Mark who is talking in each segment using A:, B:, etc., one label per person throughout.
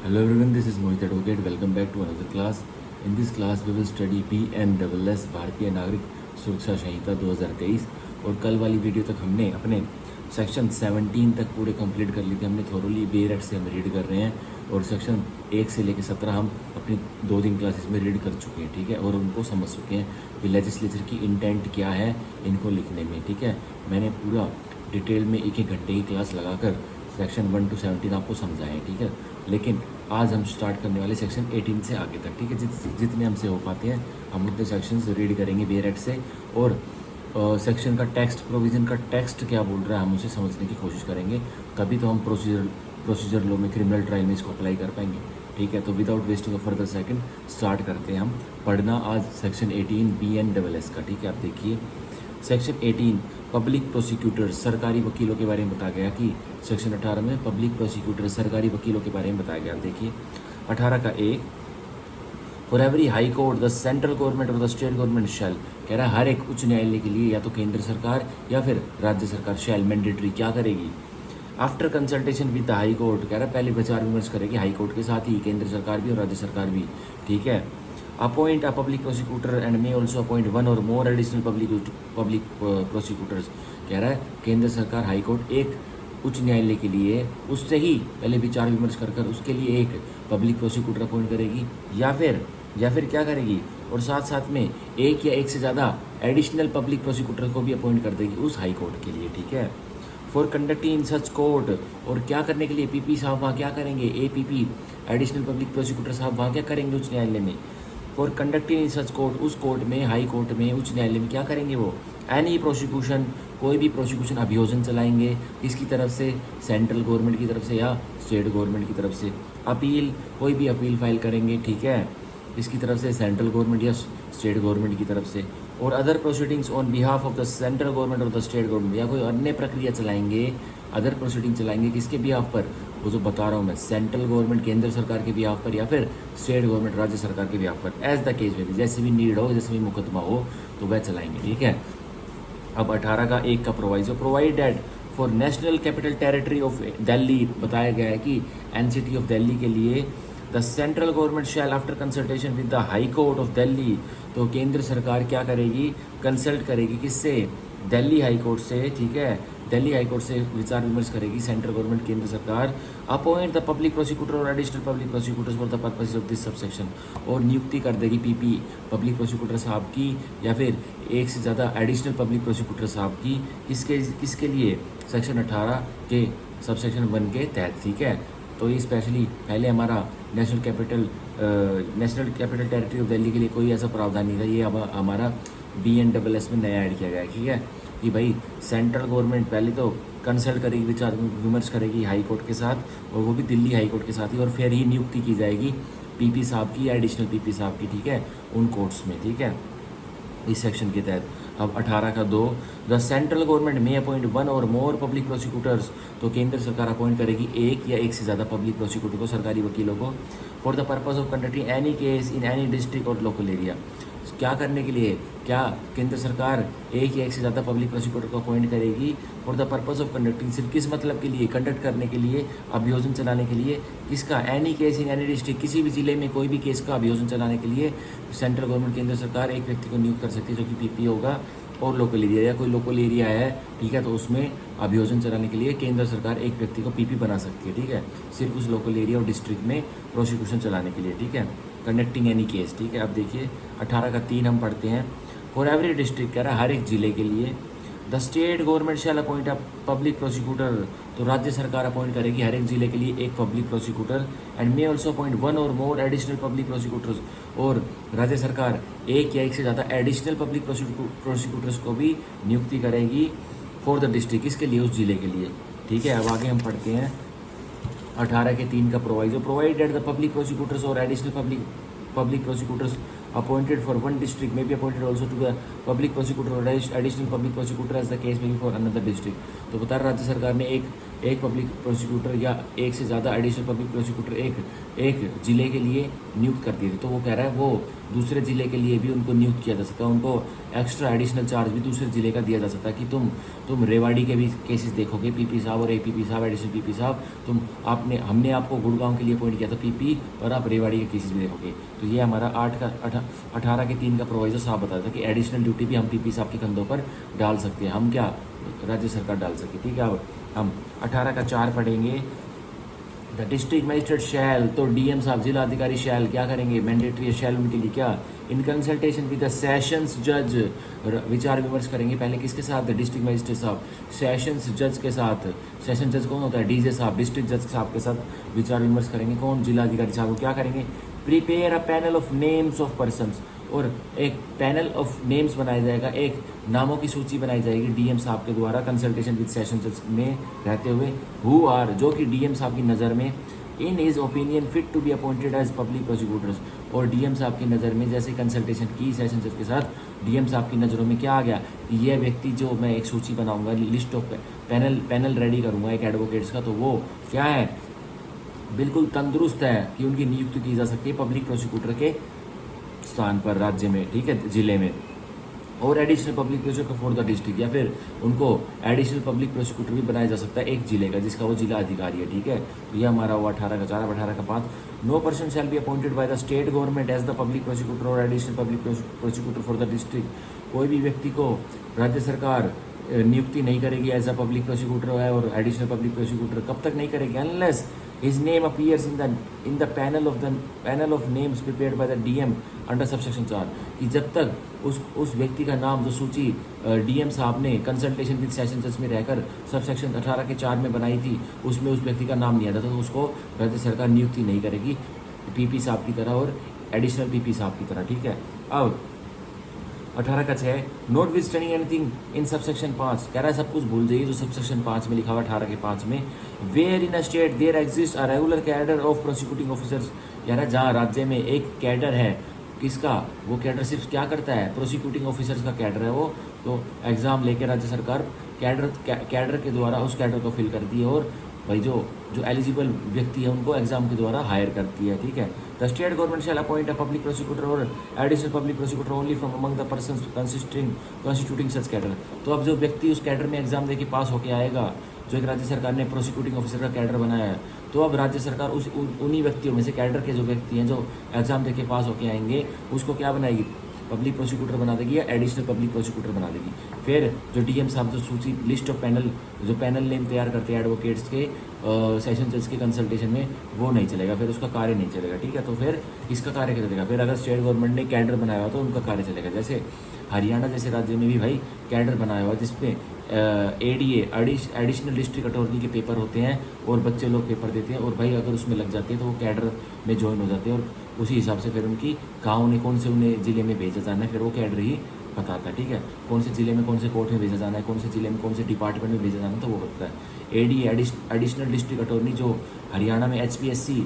A: Hello everyone, this is Mohit Advocate. Welcome back to another class. In this class, we will study BNSS भारतीय नागरिक सुरक्षा संहिता 2023 और कल वाली video तक हमने अपने सेक्शन 17 तक पूरे कंप्लीट कर ली थी। हमने थोरोली बेरेट से हम रीड कर रहे हैं और सेक्शन 1 से लेकर 17 हम अपनी 2 दिन क्लासेस में रीड कर चुके हैं, ठीक है, और उनको समझ चुके हैं कि लेजिस्लेचर की इंटेंट क्या है इनको लिखने में, ठीक है। मैंने पूरा डिटेल में एक घंटे की क्लास लगाकर सेक्शन 1 to 17 आपको समझाए हैं, ठीक है। लेकिन आज हम स्टार्ट करने वाले सेक्शन 18 से आगे तक, ठीक है। जितने हमसे हो पाते हैं हम उतने सेक्शन रीड करेंगे बेरेट से और सेक्शन का टेक्स्ट, प्रोविज़न का टेक्स्ट क्या बोल रहा है हम उसे समझने की कोशिश करेंगे। तभी तो हम प्रोसीजर लॉ में, क्रिमिनल ट्रायल में इसको अप्लाई कर पाएंगे, ठीक है। तो without wasting of further second start करते हैं हम पढ़ना आज सेक्शन 18 BNSS का, ठीक है। आप देखिए सेक्शन 18 पब्लिक प्रोसिक्यूटर सरकारी वकीलों के बारे में बताया गया कि सेक्शन 18 में पब्लिक प्रोसिक्यूटर सरकारी वकीलों के बारे में बताया गया। देखिए 18 का 1, for every high court the central government और द स्टेट गवर्नमेंट शैल, कह रहा है हर एक उच्च न्यायालय के लिए या तो केंद्र सरकार या फिर राज्य सरकार शैल मैंडेटरी क्या करेगी, after consultation with the high court, कह रहा है पहले विचार विमर्श करेगी हाई कोर्ट के साथ ही केंद्र सरकार भी और राज्य सरकार भी, ठीक है। Appoint a public prosecutor and may also appoint one or more additional public prosecutors, कह रहा है केंद्र सरकार हाई कोर्ट एक उच्च न्यायालय के लिए उससे ही पहले विचार विमर्श कर उसके लिए एक पब्लिक प्रोसिक्यूटर अपॉइंट करेगी या फिर क्या करेगी, और साथ साथ में एक या एक से ज़्यादा एडिशनल पब्लिक प्रोसिक्यूटर को भी अपॉइंट कर देगी उस हाई कोर्ट के लिए, ठीक है। For conducting in such court, और क्या करने के लिए पीपी साहब वहाँ क्या करेंगे, APP एडिशनल पब्लिक प्रोसिक्यूटर साहब वहाँ क्या करेंगे उच्च न्यायालय में, for conducting in such court उस कोर्ट में, हाई कोर्ट में, उच्च न्यायालय में क्या करेंगे वो, एनी प्रोसिक्यूशन कोई भी प्रोसिक्यूशन अभियोजन चलाएंगे किसकी तरफ से, सेंट्रल गवर्नमेंट की तरफ से या स्टेट गवर्नमेंट की तरफ से, अपील कोई भी अपील फाइल करेंगे, ठीक है, इसकी तरफ से सेंट्रल गवर्नमेंट या स्टेट गवर्नमेंट की तरफ से, और other proceedings on behalf of the central government और द स्टेट गवर्नमेंट, या कोई अन्य प्रक्रिया चलाएंगे, अदर प्रोसीडिंग चलाएंगे किसके बिहाफ पर, वो जो बता रहा हूँ मैं, सेंट्रल गवर्नमेंट केंद्र सरकार के बिहाफ पर या फिर स्टेट गवर्नमेंट राज्य सरकार के बिहाफ पर, एज द केस में भी, जैसे भी नीड हो, जैसे भी मुकदमा हो तो वह चलाएंगे, ठीक है। अब 18 का 1 का proviso, provided that for national capital territory of Delhi, बताया गया है कि NCT ऑफ दिल्ली के लिए the central government shall after consultation with the high court of Delhi, तो केंद्र सरकार क्या करेगी, कंसल्ट करेगी किससे, दिल्ली हाई कोर्ट से, ठीक है, दिल्ली हाई कोर्ट से विचार विमर्श करेगी सेंट्रल गवर्नमेंट केंद्र सरकार, अपॉइंट द पब्लिक प्रोसिक्यूटर और additional public prosecutors for the purpose of this subsection, और नियुक्ति कर देगी PP पब्लिक प्रोसिक्यूटर साहब की या फिर एक से ज़्यादा एडिशनल पब्लिक प्रोसिक्यूटर साहब की, किसके लिए, सेक्शन 18 के सबसेक्शन 1 के तहत, ठीक है। तो ये स्पेशली पहले हमारा national capital territory of Delhi के लिए कोई ऐसा प्रावधान नहीं था, ये अब हमारा BNSS में नया ऐड किया गया है, ठीक है, कि भाई सेंट्रल गवर्नमेंट पहले तो कंसल्ट करेगी, विचार विमर्श करेगी हाई कोर्ट के साथ और वो भी दिल्ली हाई कोर्ट के साथ ही, और फिर ही नियुक्ति की जाएगी PP साहब की या एडिशनल PP साहब की, ठीक है, उन कोर्ट्स में, ठीक है, इस सेक्शन के तहत। अब 18 का 2, the central government may appoint one or more public prosecutors, तो केंद्र सरकार अपॉइंट करेगी एक या एक से ज़्यादा पब्लिक प्रोसिक्यूटर को, सरकारी वकीलों को, for the purpose of conducting any case in any district और लोकल एरिया, क्या करने के लिए, क्या केंद्र सरकार एक या एक से ज़्यादा पब्लिक प्रोसिक्यूटर को अपॉइंट करेगी for the purpose of conducting, सिर्फ किस मतलब के लिए, कंडक्ट करने के लिए, अभियोजन चलाने के लिए, किसका, any case in any district, किसी भी जिले में कोई भी केस का अभियोजन चलाने के लिए सेंट्रल गवर्नमेंट केंद्र सरकार एक व्यक्ति को नियुक्त कर सकती है जो कि PP होगा, और लोकल एरिया या कोई लोकल एरिया है, ठीक है, तो उसमें अभियोजन चलाने के लिए केंद्र सरकार एक व्यक्ति को PP बना सकती है, ठीक है, सिर्फ उस लोकल एरिया और डिस्ट्रिक्ट में प्रोसिक्यूशन चलाने के लिए, ठीक है, कंडक्टिंग एनी केस, ठीक है। अब देखिए 18 का 3 हम पढ़ते हैं, फॉर एवरी डिस्ट्रिक्ट, कह रहा है हर एक जिले के लिए, the state government shall appoint a public prosecutor, तो राज्य सरकार अपॉइंट करेगी हर एक जिले के लिए एक public prosecutor, and may also appoint one or more additional public prosecutors, और राज्य सरकार एक या एक से ज़्यादा एडिशनल पब्लिक प्रोसिक्यूटर्स को भी नियुक्ति करेगी फॉर द डिस्ट्रिक्ट, इसके लिए, उस जिले के लिए, ठीक है। अब आगे हम पढ़ते हैं 18 के 3 का proviso, provided the public prosecutors और additional public prosecutors appointed for one district may be appointed also to the public prosecutor और additional public prosecutor as the case may be for another district, तो बता रहा राज्य सरकार ने एक एक पब्लिक प्रोसिक्यूटर या एक से ज़्यादा एडिशनल पब्लिक प्रोसिक्यूटर एक ज़िले के लिए नियुक्त कर दिए थे। तो वो कह रहा है वो दूसरे ज़िले के लिए भी उनको नियुक्त किया जा सकता है, उनको एक्स्ट्रा एडिशनल चार्ज भी दूसरे ज़िले का दिया जा सकता है कि तुम रेवाड़ी के भी केसेस देखोगे, पीपी साहब और एपीपी साहब, एडिशनल पीपी साहब, हमने आपको गुड़गांव के लिए अपॉइंट किया था पीपी, और आप रेवाड़ी के केसेस भी देखोगे। तो ये हमारा 18 के 3 का प्रोवाइजर साहब बताया था कि एडिशनल ड्यूटी भी हम पीपी साहब के कंधों पर डाल सकते हैं, हम क्या राज्य सरकार डाल सके। ठीक है, अब हम 18 का 4 पढ़ेंगे। द डिस्ट्रिक्ट मजिस्ट्रेट शैल, तो डीएम साहब जिला अधिकारी शैल क्या करेंगे, मैंडेटरी शैल उनके लिए क्या, in consultation with the sessions जज, विचार विमर्श करेंगे पहले किसके साथ, डिस्ट्रिक्ट मजिस्ट्रेट साहब सेशंस जज के साथ। सेशन जज कौन होता है, डीजे साहब, डिस्ट्रिक्ट जज साहब के साथ विचार विमर्श करेंगे कौन, जिला अधिकारी साहब। क्या करेंगे, prepare a panel of names of persons, और एक पैनल ऑफ नेम्स बनाया जाएगा, एक नामों की सूची बनाई जाएगी डीएम साहब के द्वारा कंसल्टेशन विद सेशन जज में रहते हुए, हु आर, जो कि डीएम साहब की नज़र में in his opinion fit to be appointed as public prosecutors, और डीएम साहब की नज़र में जैसे कंसल्टेशन की सेशन जज के साथ डीएम साहब की नज़रों में क्या आ गया, ये व्यक्ति जो मैं एक सूची बनाऊंगा, लिस्ट ऑफ पैनल रेडी करूंगा एक एडवोकेट्स का, तो वो क्या है, बिल्कुल तंदुरुस्त है कि उनकी नियुक्ति की जा सकती है पब्लिक प्रोसिक्यूटर के स्थान पर राज्य में, ठीक है, ज़िले में। और additional public prosecutor for the district, या फिर उनको एडिशनल पब्लिक प्रोसिक्यूटर भी बनाया जा सकता है एक जिले का जिसका वो जिला अधिकारी है। ठीक है, तो ये हमारा हुआ 18 का 4, 18 का 5। No person shall be appointed by the state government as the public prosecutor और additional public prosecutor for the district, कोई भी व्यक्ति को राज्य सरकार नियुक्ति नहीं करेगी एज अ पब्लिक प्रोसिक्यूटर है और एडिशनल पब्लिक प्रोसिक्यूटर कब तक नहीं करेगी, unless his name appears in the panel of names prepared by the DM under subsection 4, कि जब तक उस व्यक्ति का नाम जो सूची डीएम साहब ने कंसल्टेशन विद सेशन जज में रहकर सबसेक्शन 18 के 4 में बनाई थी, उसमें उस व्यक्ति का नाम नहीं आता, तो उसको राज्य सरकार नियुक्ति नहीं करेगी पीपी साहब की तरह और एडिशनल पीपी साहब की तरह। ठीक है, अब 18 का 6, note with studying anything in subsection 5, कह रहा है सब कुछ भूल जाइए जो सबसेक्शन 5 में लिखा हुआ 18 के 5 में। Where in a state there exist a regular cadre of prosecuting officers, कह रहा है जहाँ राज्य में एक कैडर है, किसका, वो कैडर सिर्फ क्या करता है, प्रोसिक्यूटिंग ऑफिसर्स का कैडर है वो, तो एग्ज़ाम लेके राज्य सरकार कैडर के द्वारा उस कैडर को फिल करती है, और भाई जो एलिजिबल व्यक्ति है उनको एग्जाम के द्वारा हायर करती है। ठीक है, the state government shall appoint a public prosecutor और additional public prosecutor only from among the persons constituting such cadre, तो अब जो व्यक्ति उस कैडर में एग्जाम देके पास होके आएगा, जो एक राज्य सरकार ने प्रोसिक्यूटिंग ऑफिसर का कैडर बनाया है, तो अब राज्य सरकार उन्हीं व्यक्तियों में से कैडर के जो व्यक्ति हैं जो एग्जाम देके पास होके आएंगे उसको क्या बनाएगी, पब्लिक प्रोसिक्यूटर बना देगी या एडिशनल पब्लिक प्रोसिक्यूटर बना देगी। फिर जो डीएम साहब जो सूची लिस्ट ऑफ पैनल नेम तैयार करते हैं एडवोकेट्स के सेशन जज के कंसल्टेशन में, वो नहीं चलेगा, फिर उसका कार्य नहीं चलेगा। ठीक है, तो फिर इसका कार्य क्या चलेगा, फिर अगर स्टेट गवर्नमेंट ने कैडर बनाया हुआ तो उनका कार्य चलेगा। जैसे हरियाणा जैसे राज्य में भी भाई कैडर बनाया हुआ जिसमें एडीए एडिशनल डिस्ट्रिक्ट अटॉर्नी के पेपर होते हैं और बच्चे लोग पेपर देते हैं, और भाई अगर उसमें लग जाते हैं तो वो कैडर में ज्वाइन हो जाते हैं, और उसी हिसाब से फिर उनकी कहाँ उन्हें कौन से उन्हें ज़िले में भेजा जाना है, फिर वो कैडर ही बताता है। ठीक है, कौन से ज़िले में कौन से कोर्ट में भेजा जाना है, कौन से ज़िले में कौन से डिपार्टमेंट में भेजा जाना है, तो वो बताता है। एडीए एडिशनल डिस्ट्रिक्ट अटॉर्नी जो हरियाणा में HPSC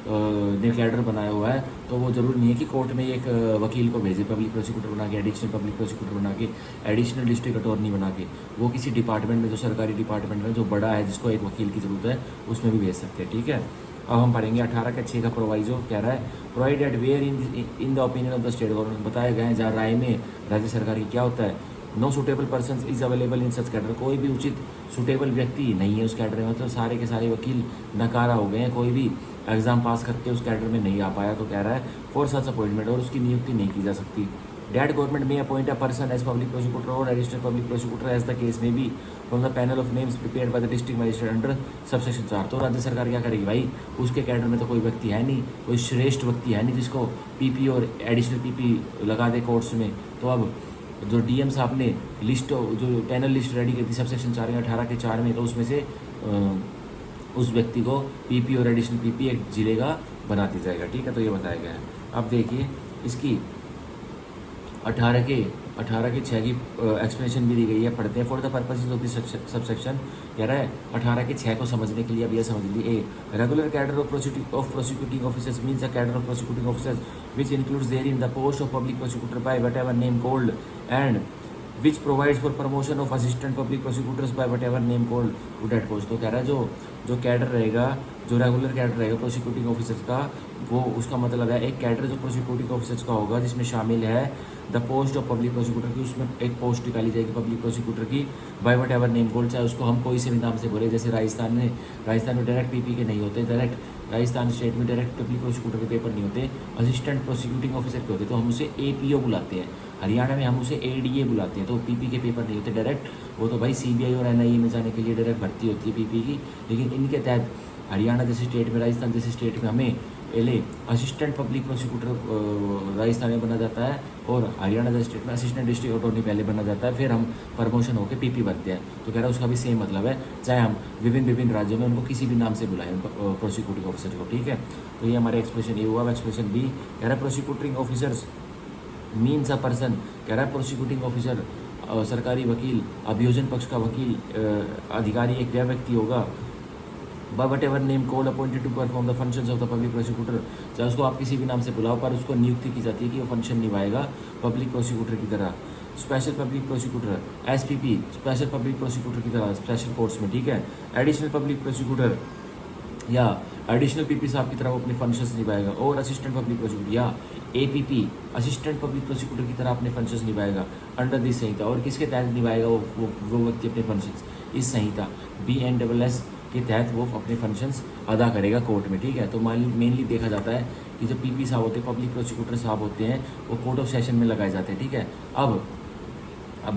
A: ने कैडर बनाया हुआ है, तो वो जरूरी नहीं है कि कोर्ट में एक वकील को भेजे पब्लिक प्रोसिक्यूटर बना के, एडिशनल पब्लिक प्रोसिक्यूटर बना के, एडिशनल डिस्ट्रिक्ट अटॉर्नी बना के, वो किसी डिपार्टमेंट में जो सरकारी डिपार्टमेंट में जो बड़ा है जिसको एक वकील की ज़रूरत है उसमें भी भेज सकते हैं। ठीक है, अब हम पढ़ेंगे 18 का 6 का प्रोवाइजो, कह रहा है provided where in the opinion of the state government, बताए गए हैं जहाँ राय में राज्य सरकार की क्या होता है, no suitable person is available in such cadre, कोई भी उचित सुटेबल व्यक्ति नहीं है उस कैडर में, मतलब सारे के सारे वकील नकारा हो गए हैं, कोई भी एग्जाम पास करके उस कैडर में नहीं आ पाया, तो कह रहा है फॉर सच अपॉइंटमेंट, और उसकी नियुक्ति नहीं की जा सकती। State government may appoint a person as public prosecutor और additional public prosecutor as the case may be from the panel of names prepared by the district magistrate under subsection 4, तो राज्य सरकार क्या करेगी भाई, उसके कैडर में तो कोई व्यक्ति है नहीं, कोई श्रेष्ठ व्यक्ति है नहीं जिसको पीपी और एडिशनल पीपी लगा दे कोर्ट्स में, तो अब जो डीएम साहब ने लिस्ट जो पैनल लिस्ट रेडी की थी सबसेक्शन 4 में 18 के 4 में, तो उसमें से उस व्यक्ति को पीपी और एडिशनल पीपी एक जिले का बना दिया जाएगा। ठीक है, तो ये बताया गया है। अब देखिए इसकी 18 के 6 की एक्सप्लेनेशन भी दी गई है, पढ़ते हैं। For the purposes of this subsection, कह रहा है 18 के 6 को समझने के लिए अब यह समझ लीजिए, a regular cadre of prosecuting officers means a cadre of prosecuting officers which includes therein the post of public prosecutor by whatever name called and which provides for promotion of assistant public prosecutors by whatever name called to that post. तो कह रहा है जो cadre रहेगा, जो regular cadre रहेगा prosecuting officers का, वो उसका मतलब है एक कैडर जो प्रोसिक्यूटिंग ऑफिसर्स का होगा जिसमें शामिल है the post of public prosecutor की, उसमें एक पोस्ट निकाली जाएगी पब्लिक प्रोसिक्यूटर की by whatever name called, चाहे उसको हम कोई से भी नाम से बोले। जैसे राजस्थान में डायरेक्ट पीपी के नहीं होते, डायरेक्ट राजस्थान स्टेट में डायरेक्ट पब्लिक प्रोसिक्यूटर के पेपर नहीं होते, असिस्टेंट प्रोसिक्यूटिंग ऑफिसर के होते, तो हम उसे एपीओ बुलाते हैं। हरियाणा में हम उसे एडीए बुलाते हैं। तो पीपी के पेपर नहीं होते डायरेक्ट, वो तो भाई सीबीआई और एनआईए में जाने के लिए डायरेक्ट भर्ती होती है पीपी की। लेकिन इनके तहत हरियाणा जैसे स्टेट में, राजस्थान जैसे स्टेट में हमें असिस्टेंट पब्लिक प्रोसिक्यूटर राजस्थान में बना जाता है, और हरियाणा जैसे स्टेट में असिस्टेंट डिस्ट्रिक्ट अटॉर्नी पहले बना जाता है, फिर हम प्रमोशन होकर पीपी बनते हैं। तो कह रहा है उसका भी सेम मतलब है, चाहे हम विभिन्न राज्यों में उनको किसी भी नाम से बुलाएं प्रोसिक्यूटिंग ऑफिसर को, ठीक है। तो ये हमारा एक्सप्रेशन ए हुआ। एक्सप्रेशन बी कह रहा है prosecuting officers means a person, कह रहा है प्रोसिक्यूटिंग ऑफिसर सरकारी वकील, अभियोजन पक्ष का वकील, अधिकारी एक वह व्यक्ति होगा by whatever name called appointed to perform the functions of the public prosecutor, चाहे उसको आप किसी भी नाम से बुलाओ पर उसको नियुक्ति की जाती है कि वो फंक्शन निभाएगा पब्लिक प्रोसिक्यूटर की तरह। Special public prosecutor SPP, special public prosecutor की तरह स्पेशल कोर्ट्स में, ठीक है। एडिशनल पब्लिक प्रोसिक्यूटर या एडिशनल पीपी साहब की तरह वो अपने फंक्शंस निभाएगा, और असिस्टेंट पब्लिक प्रोसिक्यूटर या एपीपी असिस्टेंट पब्लिक प्रोसिक्यूटर की तरह अपने फंक्शंस निभाएगा अंडर दिस संहिता। और किसके तहत निभाएगा वो व्यक्ति अपने फंक्शंस? इस संहिता BNSS के तहत वो अपने फंक्शंस अदा करेगा कोर्ट में, ठीक है। तो मेनली देखा जाता है कि जो पीपी साहब होते हैं, पब्लिक प्रोसिक्यूटर साहब होते हैं, वो कोर्ट ऑफ सेशन में लगाए जाते हैं, ठीक है। अब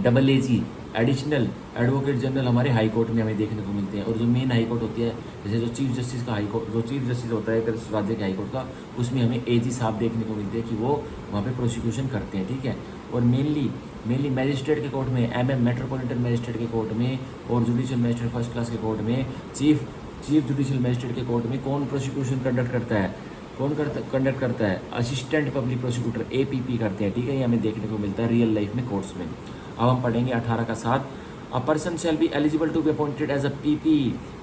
A: AAG एडिशनल एडवोकेट जनरल हमारे हाई कोर्ट में हमें देखने को मिलते हैं, और जो मेन हाई कोर्ट होती है, जैसे जो चीफ जस्टिस का हाई कोर्ट, जो चीफ जस्टिस होता है राज्य के हाई कोर्ट का, उसमें हमें AG साहब देखने को मिलते हैं कि वो वहाँ पे प्रोसिक्यूशन करते हैं, ठीक है। और मेनली मैजिस्ट्रेट के कोर्ट में, MM मेट्रोपॉलिटन मैजिस्ट्रेट के कोर्ट में, और जुडिशियल मैजिस्ट्रेट फर्स्ट क्लास के कोर्ट में, चीफ जुडिशियल मैजिस्ट्रेट के कोर्ट में कौन प्रोसिक्यूशन कंडक्ट करता है? कंडक्ट करता है? असिस्टेंट पब्लिक प्रोसिक्यूटर APP करते हैं, ठीक है। ये हमें देखने को मिलता है रियल लाइफ में कोर्ट्स में। अब हम पढ़ेंगे 18 का 7। A person shall be eligible to be appointed as a PP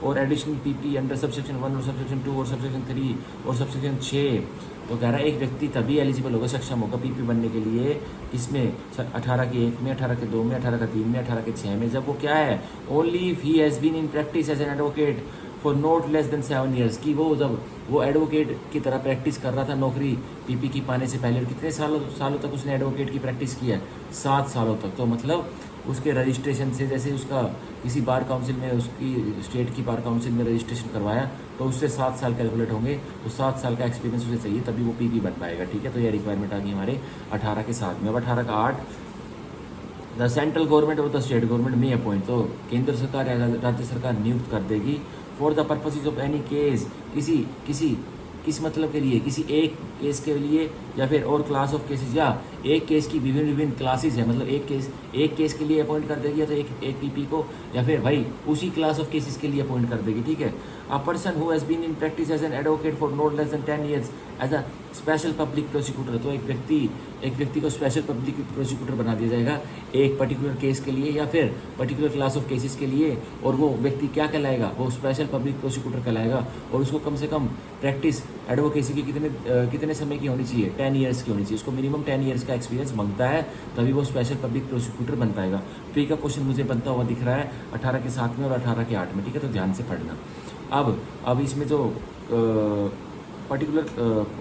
A: or additional PP under subsection 1 or subsection 2 और सबसेक्शन 3 और सबसेक्शन 6। तो कह रहा है एक व्यक्ति तभी एलिजिबल होगा, सक्षम होगा PP बनने के लिए, इसमें 18 के 1 में, 18 के 2 में, 18 के 3 में, 18 के 6 में, जब वो क्या है, only if he has been in practice as an advocate for not less than 7 years, की वो जब वो एडवोकेट की तरह प्रैक्टिस कर रहा था नौकरी PP की पाने से पहले, और कितने सालों तक उसने एडवोकेट की प्रैक्टिस की है? 7 सालों तक। तो मतलब उसके रजिस्ट्रेशन से, जैसे उसका किसी बार काउंसिल में, उसकी स्टेट की बार काउंसिल में रजिस्ट्रेशन करवाया, तो उससे 7 साल कैलकुलेट होंगे, तो 7 साल का एक्सपीरियंस उसे चाहिए, तभी वो PP बन पाएगा, ठीक है। तो ये रिक्वायरमेंट आ गई हमारे 18 के 7 में। अब 18 का 8, द सेंट्रल गवर्नमेंट और the state government may appoint, तो केंद्र सरकार या राज्य सरकार नियुक्त कर देगी for the purposes of any case, किस मतलब के लिए? किसी एक केस के लिए, या फिर और क्लास ऑफ केसेस, या एक केस की विभिन्न क्लासेस है, मतलब एक केस के लिए अपॉइंट कर देगी, या तो एक PP को, या फिर भाई उसी क्लास ऑफ केसेस के लिए अपॉइंट कर देगी, ठीक है। A person who has been in practice as an advocate for not less than 10 years as a special public prosecutor, तो एक व्यक्ति को स्पेशल पब्लिक प्रोसिक्यूटर बना दिया जाएगा एक पर्टिकुलर केस के लिए, या फिर पर्टिकुलर क्लास ऑफ केसेस के लिए, और वो व्यक्ति क्या कहलाएगा? वो स्पेशल पब्लिक प्रोसिक्यूटर कहलाएगा, और उसको कम से कम प्रैक्टिस एडवोकेसी की कितने समय की होनी चाहिए? 10 ईयर्स की होनी चाहिए। उसको मिनिमम 10 ईयर्स का एक्सपीरियंस मांगता है, तभी वो स्पेशल पब्लिक प्रोसिक्यूटर बन पाएगा। तो ये का क्वेश्चन मुझे बनता हुआ दिख रहा है 18 के 7 में और 18 के 8 में, ठीक है। तो ध्यान से पढ़ना। अब इसमें जो particular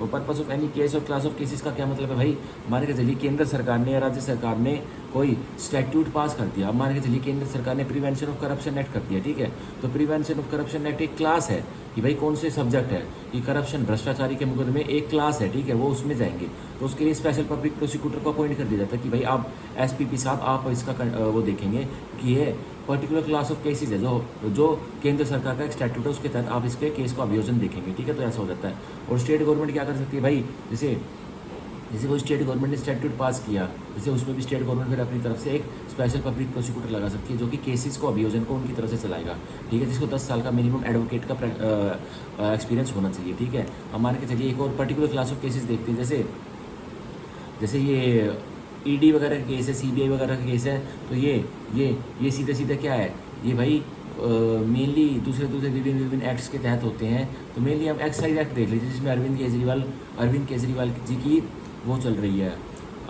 A: purpose of any case और क्लास ऑफ केसेस का क्या मतलब है भाई? मान के चलिए केंद्र सरकार ने या राज्य सरकार ने कोई स्टैट्यूट पास कर दिया। अब मान के चलिए केंद्र सरकार ने प्रिवेंशन ऑफ करप्शन एक्ट कर दिया, ठीक है। तो प्रिवेंशन ऑफ करप्शन एक्ट एक क्लास है कि भाई कौन से सब्जेक्ट है कि करप्शन, भ्रष्टाचारी के मुकदमे एक क्लास है, ठीक है, वो उसमें जाएंगे। तो उसके लिए स्पेशल पब्लिक प्रोसिक्यूटर को अपॉइंट कर दिया जाता है कि भाई आप SPP साहब आप इसका वो देखेंगे कि ये पर्टिकुलर क्लास ऑफ केसेज है जो केंद्र सरकार का एक स्टैट्यूट है, उसके तहत आप इसके केस का अभियोजन देखेंगे, ठीक है। तो ऐसा हो जाता है। और स्टेट गवर्नमेंट क्या कर सकती है भाई? जैसे कोई स्टेट गवर्नमेंट ने स्टैट्यूट पास किया, जैसे उसमें भी स्टेट गवर्नमेंट फिर अपनी तरफ से एक स्पेशल पब्लिक प्रोसिक्यूटर लगा सकती है जो कि केसेस को, अभियोजन को उनकी तरफ से चलाएगा, ठीक है, जिसको 10 साल का मिनिमम एडवोकेट का एक्सपीरियंस होना चाहिए, ठीक है। हम मान के चलिए एक और पर्टिकुलर क्लास ऑफ केसेस देखते हैं, जैसे ये ED वगैरह का केस है, CBI वगैरह का केस है, तो ये सीधे क्या है? ये भाई मेनली दूसरे विभिन्न एक्ट्स के तहत होते हैं। तो मेनली हम एक्साइज एक्ट देख लीजिए, जिसमें अरविंद केजरीवाल जी की वो चल रही है,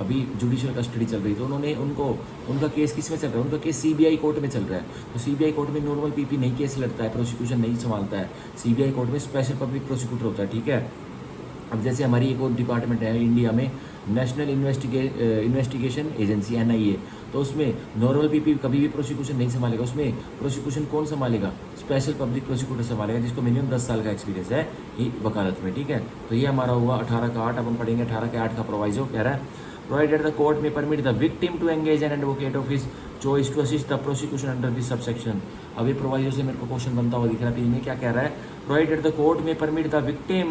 A: अभी जुडिशियल कस्टडी चल रही, तो उन्होंने उनका केस किस में चल रहा है, उनका केस सीबीआई कोर्ट में चल रहा है। तो सीबीआई कोर्ट में नॉर्मल पीपी नहीं केस लड़ता है, प्रोसिक्यूशन नहीं संभालता है, सीबीआई कोर्ट में स्पेशल पब्लिक प्रोसिक्यूटर होता है, ठीक है। अब जैसे हमारी एक और डिपार्टमेंट है इंडिया में, नेशनल इन्वेस्टिगेशन एजेंसी NIA, तो उसमें नॉर्मल पीपी कभी भी प्रोसिक्यूशन नहीं संभालेगा, उसमें प्रोसिक्यूशन कौन संभालेगा, स्पेशल पब्लिक प्रोसिक्यूटर संभालेगा, जिसको मिनिमम 10 साल का एक्सपीरियंस है वकालत में, ठीक है। तो ये हमारा हुआ 18 का 8। अब हम पढ़ेंगे 18 के 8 का प्रोवाइजो, कह रहा है provided the court may permit the victim to engage an advocate of his choice to assist the prosecution under this subsection। अब ये प्रोवाइजो से मेरे को क्वेश्चन बनता हुआ दिख रहा है, में क्या कह रहा है, प्रोवाइडेड द कोर्ट में परमिट द विक्टिम,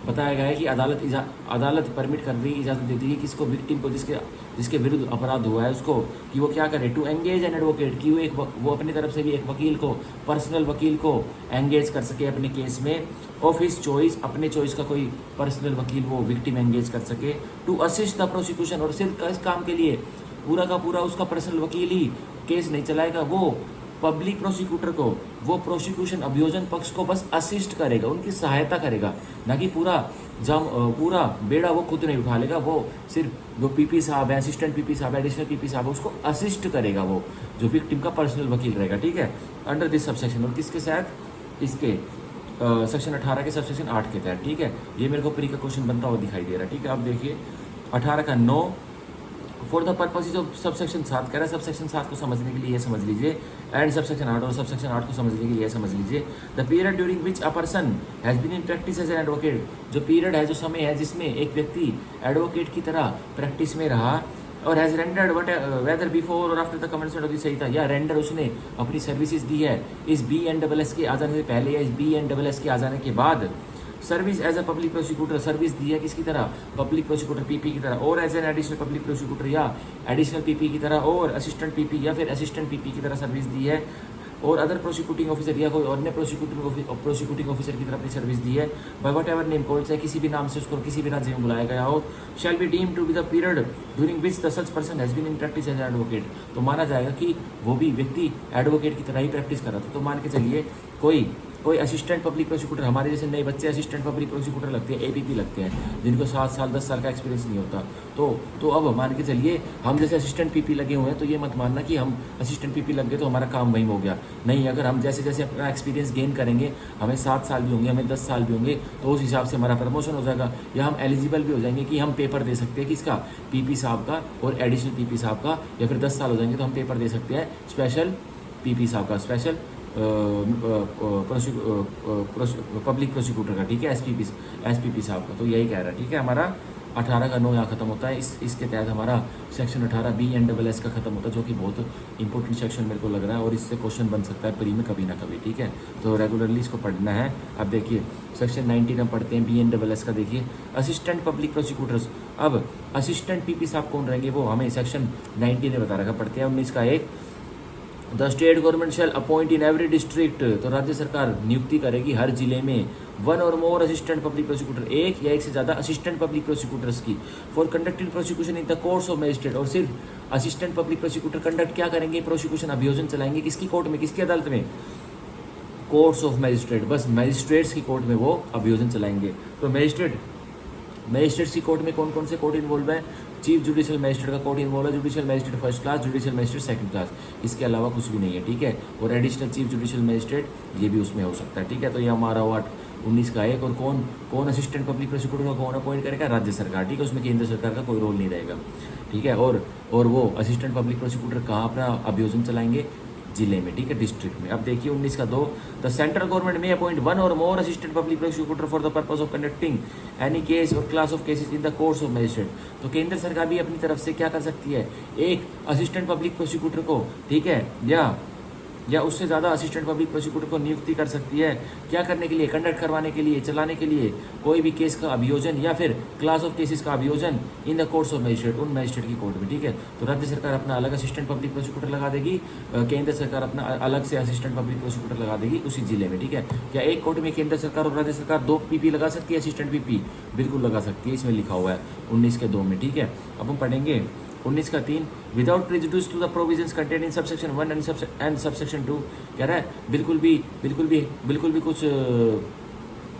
A: बताया गया है कि अदालत परमिट कर रही, इजाज़त देती है किसको, विक्टिम को, जिसके विरुद्ध अपराध हुआ है उसको, कि वो क्या करे, टू एंगेज एन एडवोकेट, कि वो अपनी तरफ से भी एक वकील को, पर्सनल वकील को एंगेज कर सके अपने केस में, ऑफ हिज चॉइस, अपने चॉइस का कोई पर्सनल वकील वो विक्टिम एंगेज कर सके, टू असिस्ट द प्रोसिक्यूशन, और सिर्फ इस काम के लिए पूरा का पूरा उसका पर्सनल वकील ही केस नहीं चलाएगा, वो पब्लिक प्रोसिक्यूटर को, वो प्रोसिक्यूशन अभियोजन पक्ष को बस असिस्ट करेगा, उनकी सहायता करेगा, ना कि पूरा बेड़ा वो खुद नहीं उठा लेगा, वो सिर्फ जो पीपी साहब है, असिस्टेंट पीपी साहब है, एडिशनल पीपी साहब है, उसको असिस्ट करेगा वो जो विक्टिम का पर्सनल वकील रहेगा, ठीक है, अंडर दिस सबसेक्शन। और किसके साथ, इसके सेक्शन 18 के सबसेक्शन 8 के तहत, ठीक है। ये मेरे को प्री का क्वेश्चन बनता हुआ दिखाई दे रहा है, ठीक है। अब देखिए 18 का 9, for the purposes of subsection 7, कह रहा है सबसेक्शन 7 को समझने के लिए ये समझ लीजिए, एंड सबसेक्शन 8, और सबसेक्शन 8 को समझने के लिए ये समझ लीजिए, the period during which a person has been in practice as an advocate, जो पीरियड है, जो समय है जिसमें एक व्यक्ति एडवोकेट की तरह प्रैक्टिस में रहा, और हैज रेंडर्ड वेदर बिफोर और after the commencement of the सही था, या रेंडर उसने अपनी सर्विसेज दी है इस BNSS के आ जाने से पहले या इस BNSS के आ जाने के बाद, service as a public prosecutor, service दी है किसकी तरह, पब्लिक प्रोसिक्यूटर पीपी की तरह, और as an additional public prosecutor, या एडिशनल पीपी की तरह, और असिस्टेंट पीपी या फिर असिस्टेंट पीपी की तरह सर्विस दी है, और अदर प्रोसिक्यूटिंग ऑफिसर या कोई अन्य प्रोसिक्यूटिंग ऑफिसर की तरफ अपनी सर्विस दी है, by whatever name called, चाहे किसी भी नाम से उसको किसी भी राज्य में बुलाया गया हो, shall be deem to be the period during which the such person has been in practice as an advocate, तो माना जाएगा कि वो भी व्यक्ति एडवोकेट की तरह ही प्रैक्टिस कर रहा था। तो मान के चलिए कोई असिस्टेंट पब्लिक प्रोसिक्यूटर, हमारे जैसे नए बच्चे असिस्टेंट पब्लिक प्रोसिक्यूटर लगते हैं, APP लगते हैं, जिनको 7 साल 10 साल का एक्सपीरियंस नहीं होता, तो अब मान के चलिए हम जैसे असिस्टेंट PP लगे हुए हैं, तो ये मत मानना कि हम असिस्टेंट PP लग गए तो हमारा काम वहीं हो गया, नहीं। अगर हम जैसे जैसे अपना एक्सपीरियंस गेन करेंगे, हमें 7 साल भी होंगे, हमें 10 साल भी होंगे, तो उस हिसाब से हमारा प्रमोशन हो जाएगा, या हम एलिजिबल भी हो जाएंगे कि हम पेपर दे सकते हैं किसका, PP साहब का और एडिशनल PP साहब का, या फिर 10 साल हो जाएंगे तो हम पेपर दे सकते हैं स्पेशल PP साहब का, स्पेशल पब्लिक प्रोसिक्यूटर का, ठीक है, SPP साहब का। तो यही कह रहा है, ठीक है। हमारा 18 का 9 यहाँ खत्म होता है, इसके तहत हमारा सेक्शन 18 BNSS का खत्म होता है, जो कि बहुत इंपॉर्टेंट सेक्शन मेरे को लग रहा है, और इससे क्वेश्चन बन सकता है प्री में कभी ना कभी, ठीक है। तो रेगुलरली इसको पढ़ना है। अब देखिए सेक्शन 19 हम पढ़ते हैं BNSS का, देखिए असिस्टेंट पब्लिक प्रोसिक्यूटर्स। अब असिस्टेंट PP साहब कौन रहेंगे, वो हमें सेक्शन 19 ने बता रखा, पढ़ते हैं 19 का 1, the state government shall appoint in every district, तो राज्य सरकार नियुक्ति करेगी हर जिले में 1 और मोर असिस्टेंट पब्लिक प्रोसिक्यूटर, एक या एक से ज़्यादा असिस्टेंट पब्लिक प्रोसिक्यूटर्स की, for conducting prosecution in the courts of magistrate, और सिर्फ असिस्टेंट पब्लिक प्रोसिक्यूटर कंडक्ट क्या करेंगे, प्रोसिक्यूशन अभियोजन चलाएंगे किसकी कोर्ट में, किसकी अदालत में, कोर्ट्स ऑफ मजिस्ट्रेट, बस मजिस्ट्रेट्स की कोर्ट में वो अभियोजन चलाएंगे। तो मजिस्ट्रेट्स की कोर्ट में कौन कौन से कोर्ट इन्वॉल्व है, चीफ जुडिशियल मजिस्ट्रेट का कोर्ट इन्वॉल्व है, judicial magistrate first class, judicial magistrate second class, इसके अलावा कुछ भी नहीं है, ठीक है। और एडिशनल चीफ जुडिशियल मजिस्ट्रेट ये भी उसमें हो सकता है, ठीक है। तो ये हमारा हुआ 19 का 1, और कौन असिस्टेंट पब्लिक प्रोसिक्यूटर का कौन अपॉइंट करेगा, राज्य सरकार, ठीक है, उसमें केंद्र सरकार का कोई रोल नहीं रहेगा, ठीक है। और वो असिस्टेंट पब्लिक प्रोसिक्यूटर कहाँ अपना अभियोजन चलाएंगे, जिले में, ठीक है, डिस्ट्रिक्ट में। अब देखिए 19 का 2, the central government may appoint 1 और more assistant public prosecutor for the purpose of conducting any case और class of cases in the courts of magistrate, तो केंद्र सरकार भी अपनी तरफ से क्या कर सकती है, एक असिस्टेंट पब्लिक प्रोसिक्यूटर को, ठीक है, या उससे ज़्यादा असिस्टेंट पब्लिक प्रोसिक्यूटर को नियुक्ति कर सकती है, क्या करने के लिए, कंडक्ट करवाने के लिए, चलाने के लिए कोई भी केस का अभियोजन या फिर क्लास ऑफ केसेस का अभियोजन इन द कोर्ट्स ऑफ मजिस्ट्रेट, उन मजिस्ट्रेट की कोर्ट में, ठीक है। तो राज्य सरकार अपना अलग असिस्टेंट पब्लिक प्रोसिक्यूटर लगा देगी, केंद्र सरकार अपना अलग से असिस्टेंट पब्लिक प्रोसिक्यूटर लगा देगी उसी जिले में, ठीक है। क्या एक कोर्ट में केंद्र सरकार और राज्य सरकार 2 PP लगा सकती है, असिस्टेंट PP, बिल्कुल लगा सकती है, इसमें लिखा हुआ है 19 के 2 में, ठीक है। अब हम पढ़ेंगे 19 का 3, without prejudice to the provisions contain in subsection 1 and subsection 2, कह रहा है बिल्कुल भी कुछ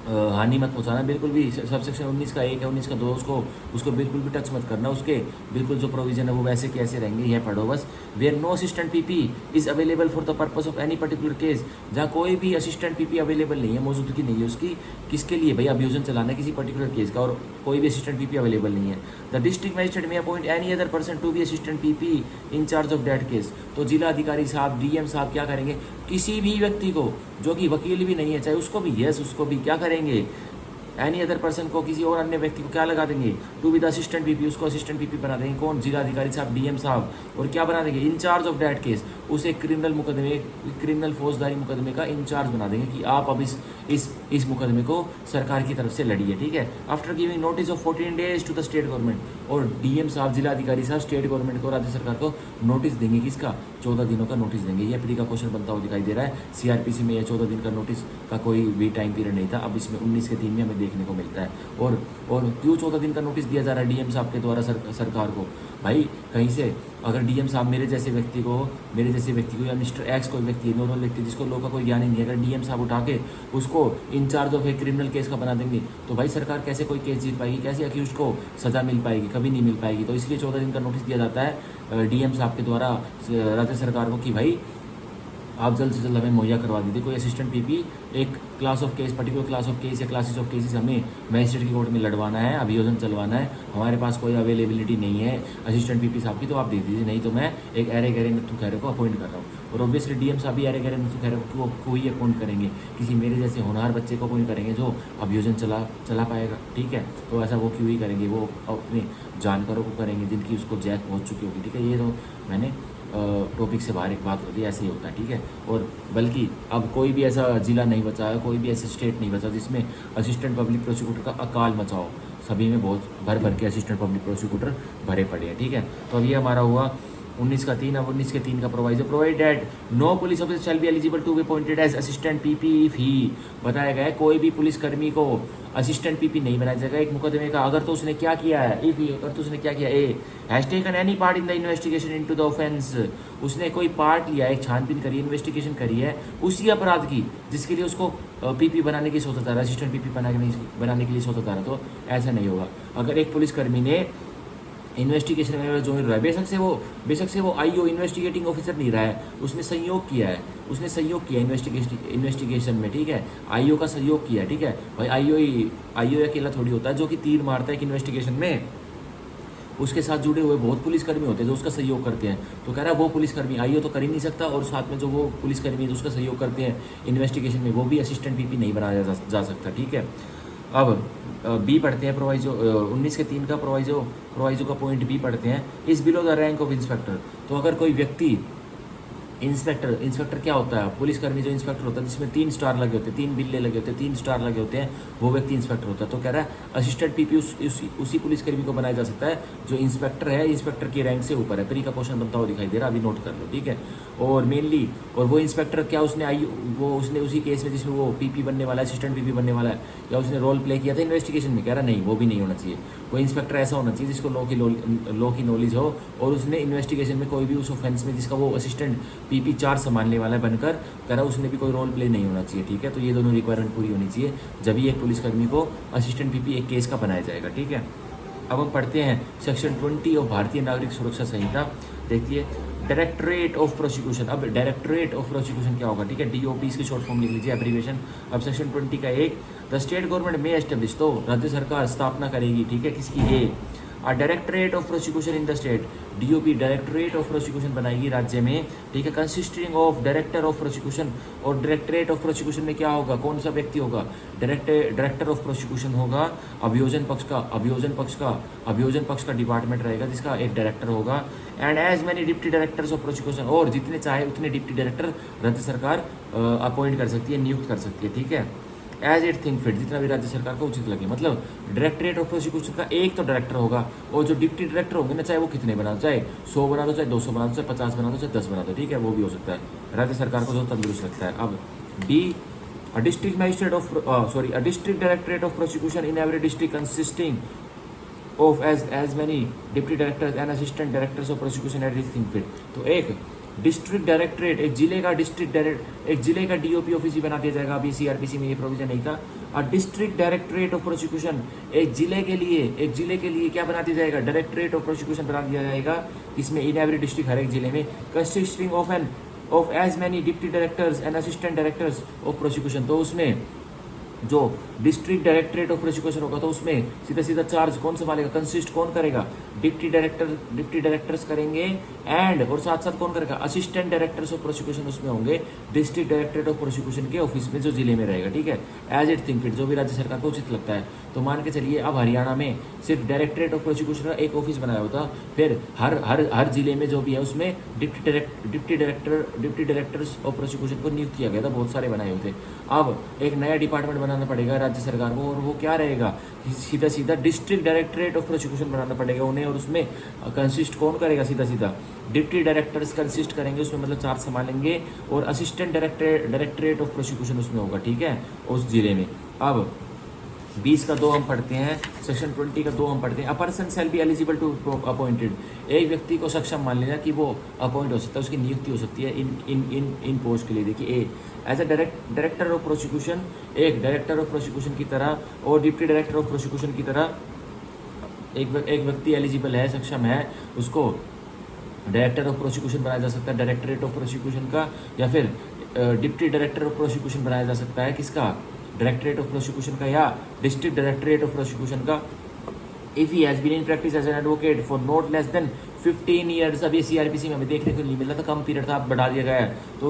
A: हानि मत पहुंचाना बिल्कुल भी। सब सेक्शन 19 का 1 है, 19 का 2 उसको उसको बिल्कुल भी टच मत करना। उसके बिल्कुल जो प्रोविजन है वो वैसे के ऐसे रहेंगे, यह पढ़ो बस। Where no assistant PP is available for the purpose of any particular case, जहाँ कोई भी असिस्टेंट पीपी अवेलेबल नहीं है, मौजूदगी नहीं है उसकी, किसके लिए भाई, अभियोजन चलाना है किसी पर्टिकुलर केस का, और कोई भी असिस्टेंट पीपी अवेलेबल नहीं है। The district magistrate may appoint any other person to be assistant PP in charge of that case. तो जिला अधिकारी साहब, डीएम साहब क्या करेंगे, किसी भी व्यक्ति को जो कि वकील भी नहीं है, चाहे उसको भी, यस उसको भी क्या करेंगे, एनी अदर पर्सन को, किसी और अन्य व्यक्ति को क्या लगा देंगे, to be the assistant PP, उसको असिस्टेंट पीपी बना देंगे। कौन, जिला अधिकारी साहब, डीएम साहब। और क्या बना देंगे, इंचार्ज ऑफ दैट केस, उसे क्रिमिनल मुकदमे, क्रिमिनल फौजदारी मुकदमे का इंचार्ज बना देंगे कि आप अब इस मुकदमे को सरकार की तरफ से लड़िए, ठीक है। After giving notice of 14 days to the state government, और डीएम साहब, जिला अधिकारी साहब स्टेट गवर्नमेंट को, राज्य सरकार को नोटिस देंगे, किसका, 14 दिनों का नोटिस देंगे। ये प्री का क्वेश्चन बनता हुआ दिखाई दे रहा है। सीआरपीसी में यह 14 दिन का नोटिस का कोई भी टाइम पीरियड नहीं था, अब इसमें 19 के 3 में हमें देखने को मिलता है। और क्यों 14 दिन का नोटिस दिया जा रहा है डीएम साहब के द्वारा सरकार को, भाई कहीं से अगर डीएम साहब मेरे जैसे व्यक्ति को या मिस्टर एक्स कोई व्यक्ति, नॉर्मल व्यक्ति जिसको लोग का कोई ज्ञान ही नहीं है, अगर डीएम साहब उठा के उसको in charge of a criminal case का बना देंगे, तो भाई सरकार कैसे कोई केस जीत पाएगी, कैसे अक्यूज को सजा मिल पाएगी, कभी नहीं मिल पाएगी। तो इसलिए 14 दिन का नोटिस दिया जाता है डीएम साहब के द्वारा राज्य सरकार को कि भाई आप जल्द से जल्द हमें मुहैया करवा दीजिए कोई असिस्टेंट पीपी, एक class of case, particular class of case या क्लासेस ऑफ केसेस हमें मजिस्ट्रेट की कोर्ट में लड़वाना है, अभियोजन चलवाना है, हमारे पास कोई अवेलेबिलिटी नहीं है असिस्टेंट पीपी साहब की, तो आप दे दीजिए, नहीं तो मैं एक एरे गहरे नथु खैरे को अपॉइंट कर रहा हूँ। और ऑब्वियसली डीएम साहब भी एरे गहरे नथु खैरे को ही अपॉइंट करेंगे, किसी मेरे जैसे होनहार बच्चे को अपॉइंट करेंगे जो अभियोजन चला पाएगा, ठीक है। तो ऐसा वो क्यों ही करेंगे, वो अपने जानकारों को करेंगे जिनकी उसको जैक पहुँच चुकी होगी, ठीक है। ये तो मैंने टॉपिक से बाहर एक बात होती है, ऐसे ही होता है, ठीक है। और बल्कि अब कोई भी ऐसा जिला नहीं बचा है, कोई भी ऐसा स्टेट नहीं बचा जिसमें असिस्टेंट पब्लिक प्रोसिक्यूटर का अकाल मचा हो। सभी में बहुत भर के असिस्टेंट पब्लिक प्रोसिक्यूटर भरे पड़े हैं, ठीक है। तो अब ये हमारा हुआ 19 का 3। अब 19 के 3 का proviso, provide that no police officer shall be eligible to be appointed as assistant PP if he, बताया गया है कोई भी पुलिसकर्मी को असिस्टेंट पीपी नहीं बनाया जाएगा एक मुकदमे का, अगर तो उसने क्या किया है, इफ अगर तो उसने क्या किया, A has taken any part in the investigation into the offence, उसने कोई पार्ट लिया है, एक छानबीन करी है, इन्वेस्टिगेशन करी है उसी अपराध की जिसके लिए उसको पीपी बनाने की सोचा जा रहा है, असिस्टेंट पीपी बनाने के लिए सोचा जा रहा है। तो ऐसा नहीं होगा। अगर एक पुलिसकर्मी ने इन्वेस्टिगेशन में जो रहा है, बेशक से वो आईओ इन्वेस्टिगेटिंग ऑफिसर नहीं रहा है, उसने सहयोग किया है, इन्वेस्टिगेशन में, ठीक है। आईओ का सहयोग किया है, ठीक है भाई। आईओ अकेला थोड़ी होता है जो कि तीर मारता है एक इन्वेस्टिगेशन में, उसके साथ जुड़े हुए बहुत पुलिसकर्मी होते हैं जो उसका सहयोग करते हैं। तो कह रहा है वो पुलिसकर्मी, आईओ तो कर ही नहीं सकता, और साथ में जो वो पुलिसकर्मी जो उसका सहयोग करते हैं इन्वेस्टिगेशन में, वो भी असिस्टेंट पीपी नहीं बनाया जा सकता, ठीक है। अब बी पढ़ते हैं, प्रोवाइजो 19 के 3 का प्रोवाइजो का पॉइंट बी पढ़ते हैं, इस below the rank of inspector. तो अगर कोई व्यक्ति इंस्पेक्टर क्या होता है, पुलिसकर्मी जो इंस्पेक्टर होता है जिसमें 3 स्टार लगे होते हैं, 3 बिल्ले लगे होते हैं, 3 स्टार लगे होते हैं, वो व्यक्ति इंस्पेक्टर होता है। तो कह रहा है असिस्टेंट पीपी उसी पुलिसकर्मी को बनाया जा सकता है जो इंस्पेक्टर है, इंस्पेक्टर की रैंक से ऊपर है। प्री का क्वेश्चन बनता हुआ दिखाई दे रहा है, अभी नोट कर लो, ठीक है। और मेनली और वो इंस्पेक्टर क्या उसने उसी केस में जिसमें वो पीपी बनने वाला है, असिस्टेंट पीपी बनने वाला है, या उसने रोल प्ले किया था इन्वेस्टिगेशन में, कह रहा नहीं, वो भी नहीं होना चाहिए। कोई इंस्पेक्टर ऐसा होना चाहिए जिसको लॉ की नॉलेज हो, और उसने इन्वेस्टिगेशन में कोई भी उस ऑफेंस में जिसका वो असिस्टेंट पीपी 4 संभालने वाला है बनकर, कह रहा उसने भी कोई रोल प्ले नहीं होना चाहिए, ठीक है। तो ये दोनों रिक्वायरमेंट पूरी होनी चाहिए जब ही एक पुलिसकर्मी को असिस्टेंट पीपी एक केस का बनाया जाएगा, ठीक है। अब हम पढ़ते हैं सेक्शन 20 ऑफ भारतीय नागरिक सुरक्षा संहिता। देखिए डायरेक्टरेट ऑफ प्रोसिक्यूशन। अब डायरेक्टरेट ऑफ प्रोसिक्यूशन क्या होगा, ठीक है, डीओपी इसकी शॉर्ट फॉर्म लिख लीजिए, एब्रीविएशन। अब सेक्शन 20 का 1, द स्टेट गवर्नमेंट में एस्टेब्लिश, तो राज्य सरकार स्थापना करेगी, ठीक है, किसकी, ए directorate of prosecution in the state, DOP directorate of prosecution बनाएगी राज्य में, ठीक है, consisting of director of prosecution. और डायरेक्टरेट ऑफ प्रोसिक्यूशन में क्या होगा, कौन सा व्यक्ति होगा, डायरेक्टर ऑफ प्रोसिक्यूशन होगा, अभियोजन पक्ष का डिपार्टमेंट रहेगा जिसका एक डायरेक्टर होगा, and as many deputy directors of prosecution, और जितने चाहे उतने डिप्टी डायरेक्टर राज्य सरकार अपॉइंट कर सकती है, नियुक्त कर सकती है, ठीक है, एज इट थिंक फिट, जितना भी राज्य सरकार को उचित लगे। मतलब डायरेक्टरेट ऑफ प्रोसिक्यूशन का एक तो डायरेक्टर होगा, और जो डिप्टी डायरेक्टर होंगे ना, चाहे वो कितने बना दो, चाहे 100 बना दो, चाहे 200 बना दो, चाहे 50 बना दो, चाहे 10 बना दो, ठीक है, वो भी हो सकता है, राज्य सरकार को जो तंदुरुस्त लगता है। अब B district directorate of prosecution in every district consisting of as many deputy directors and assistant directors of prosecution as it think fit. तो एक डिस्ट्रिक्ट डायरेक्टरेट, एक जिले का एक जिले का डीओपी ऑफिस ही बना दिया जाएगा। अभी सीआरपीसी में ये प्रोविजन नहीं था। और डिस्ट्रिक्ट डायरेक्टरेट ऑफ प्रोसिक्यूशन, एक जिले के लिए क्या बना दिया जाएगा, डायरेक्टरेट ऑफ प्रोसिक्यूशन बना दिया जाएगा। इसमें इन एवरी डिस्ट्रिक्ट, हर एक जिले में, consisting of as many deputy directors and assistant directors of prosecution. तो उसमें जो डिस्ट्रिक्ट डायरेक्टरेट ऑफ प्रोसिक्यूशन होगा तो उसमें सीधा सीधा चार्ज कौन संभालेगा, कंसिस्ट कौन करेगा, डिप्टी डायरेक्टर्स करेंगे। एंड और साथ साथ कौन करेगा, असिस्टेंट डायरेक्टर्स ऑफ प्रोसिक्यूशन उसमें होंगे डिस्ट्रिक्ट डायरेक्टरेट ऑफ प्रोसिक्यूशन के ऑफिस में, जो जिले में रहेगा। ठीक है, एज इट थिंक फिट, जो भी राज्य सरकार को उचित लगता है। तो मान के चलिए अब हरियाणा में सिर्फ डायरेक्टरेट ऑफ प्रोसिक्यूशन का एक ऑफिस बनाया होता, फिर हर जिले में जो भी है उसमें डिप्टी डायरेक्टर्स ऑफ प्रोसिक्यूशन को नियुक्त किया गया था, बहुत सारे बनाए हुए थे। अब एक नया डिपार्टमेंट बनाना पड़ेगा राज्य सरकार को, और वो क्या रहेगा, सीधा सीधा डिस्ट्रिक्ट डायरेक्टरेट ऑफ प्रोसिक्यूशन बनाना पड़ेगा उन्हें। और उसमें कंसिस्ट कौन करेगा, सीधा सीधा डिप्टी डायरेक्टर्स कंसिस्ट करेंगे उसमें, मतलब चार्ज संभालेंगे। और असिस्टेंट डायरेक्टरेट ऑफ प्रोसिक्यूशन उसमें होगा। ठीक है, उस जिले में। अब 20 का 2 हम पढ़ते हैं, सेक्शन 20 का 2 हम पढ़ते हैं। A person shall be eligible to appointed, एक व्यक्ति को सक्षम मान लेना कि वो अपॉइंट हो सकता है, उसकी नियुक्ति हो सकती है इन पोस्ट के लिए। देखिए, a as a director of prosecution, एक डायरेक्टर ऑफ प्रोसिक्यूशन की तरह और डिप्टी डायरेक्टर ऑफ प्रोसिक्यूशन की तरह एक व्यक्ति एलिजिबल है, सक्षम है, उसको डायरेक्टर ऑफ प्रोसिक्यूशन बनाया जा सकता है डायरेक्टरेट ऑफ प्रोसिक्यूशन का, या फिर डिप्टी डायरेक्टर ऑफ प्रोसिक्यूशन बनाया जा सकता है किसका, डायरेक्टरेट ऑफ प्रोसिक्यूशन का, या डिस्ट्रिक्ट डायरेक्टरेट ऑफ प्रोसिक्यूशन का। If he has been in practice as an advocate for not less than 15 years, अब ये सीआरपीसी में हमें देखने को नहीं मिल रहा था, कम पीरियड था, अब बढ़ा दिया गया है। तो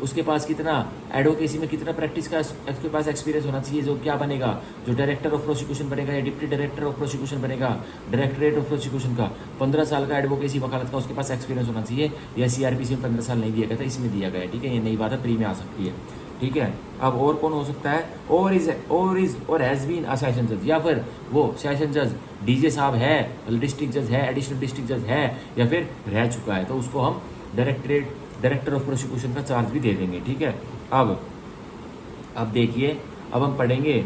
A: उसके पास कितना एडवोकेसी में कितना प्रैक्टिस का उसके पास एक्सपीरियंस होना चाहिए, जो क्या बनेगा, जो डायरेक्टर ऑफ प्रोसिक्यूशन बनेगा या डिप्टी डायरेक्टर ऑफ प्रोसिक्यूशन बनेगा डायरेक्टरेट ऑफ प्रोसिक्यूशन का, 15 साल का एडवोकेसी वकालत का उसके पास एक्सपीरियंस होना चाहिए। या सीआरपीसी में 15 साल नहीं दिया गया था, इसमें दिया गया है। ठीक है, ये नई बात है, प्री में आ सकती है। ठीक है, अब और कौन हो सकता है, और हैज बीन अ सेशन जज, या फिर वो सेशन जज डीजे साहब है, डिस्ट्रिक्ट जज है, एडिशनल डिस्ट्रिक्ट जज है, या फिर रह चुका है, तो उसको हम डायरेक्टर ऑफ प्रोसिक्यूशन का चार्ज भी दे देंगे। ठीक है, अब देखिए, अब हम पढ़ेंगे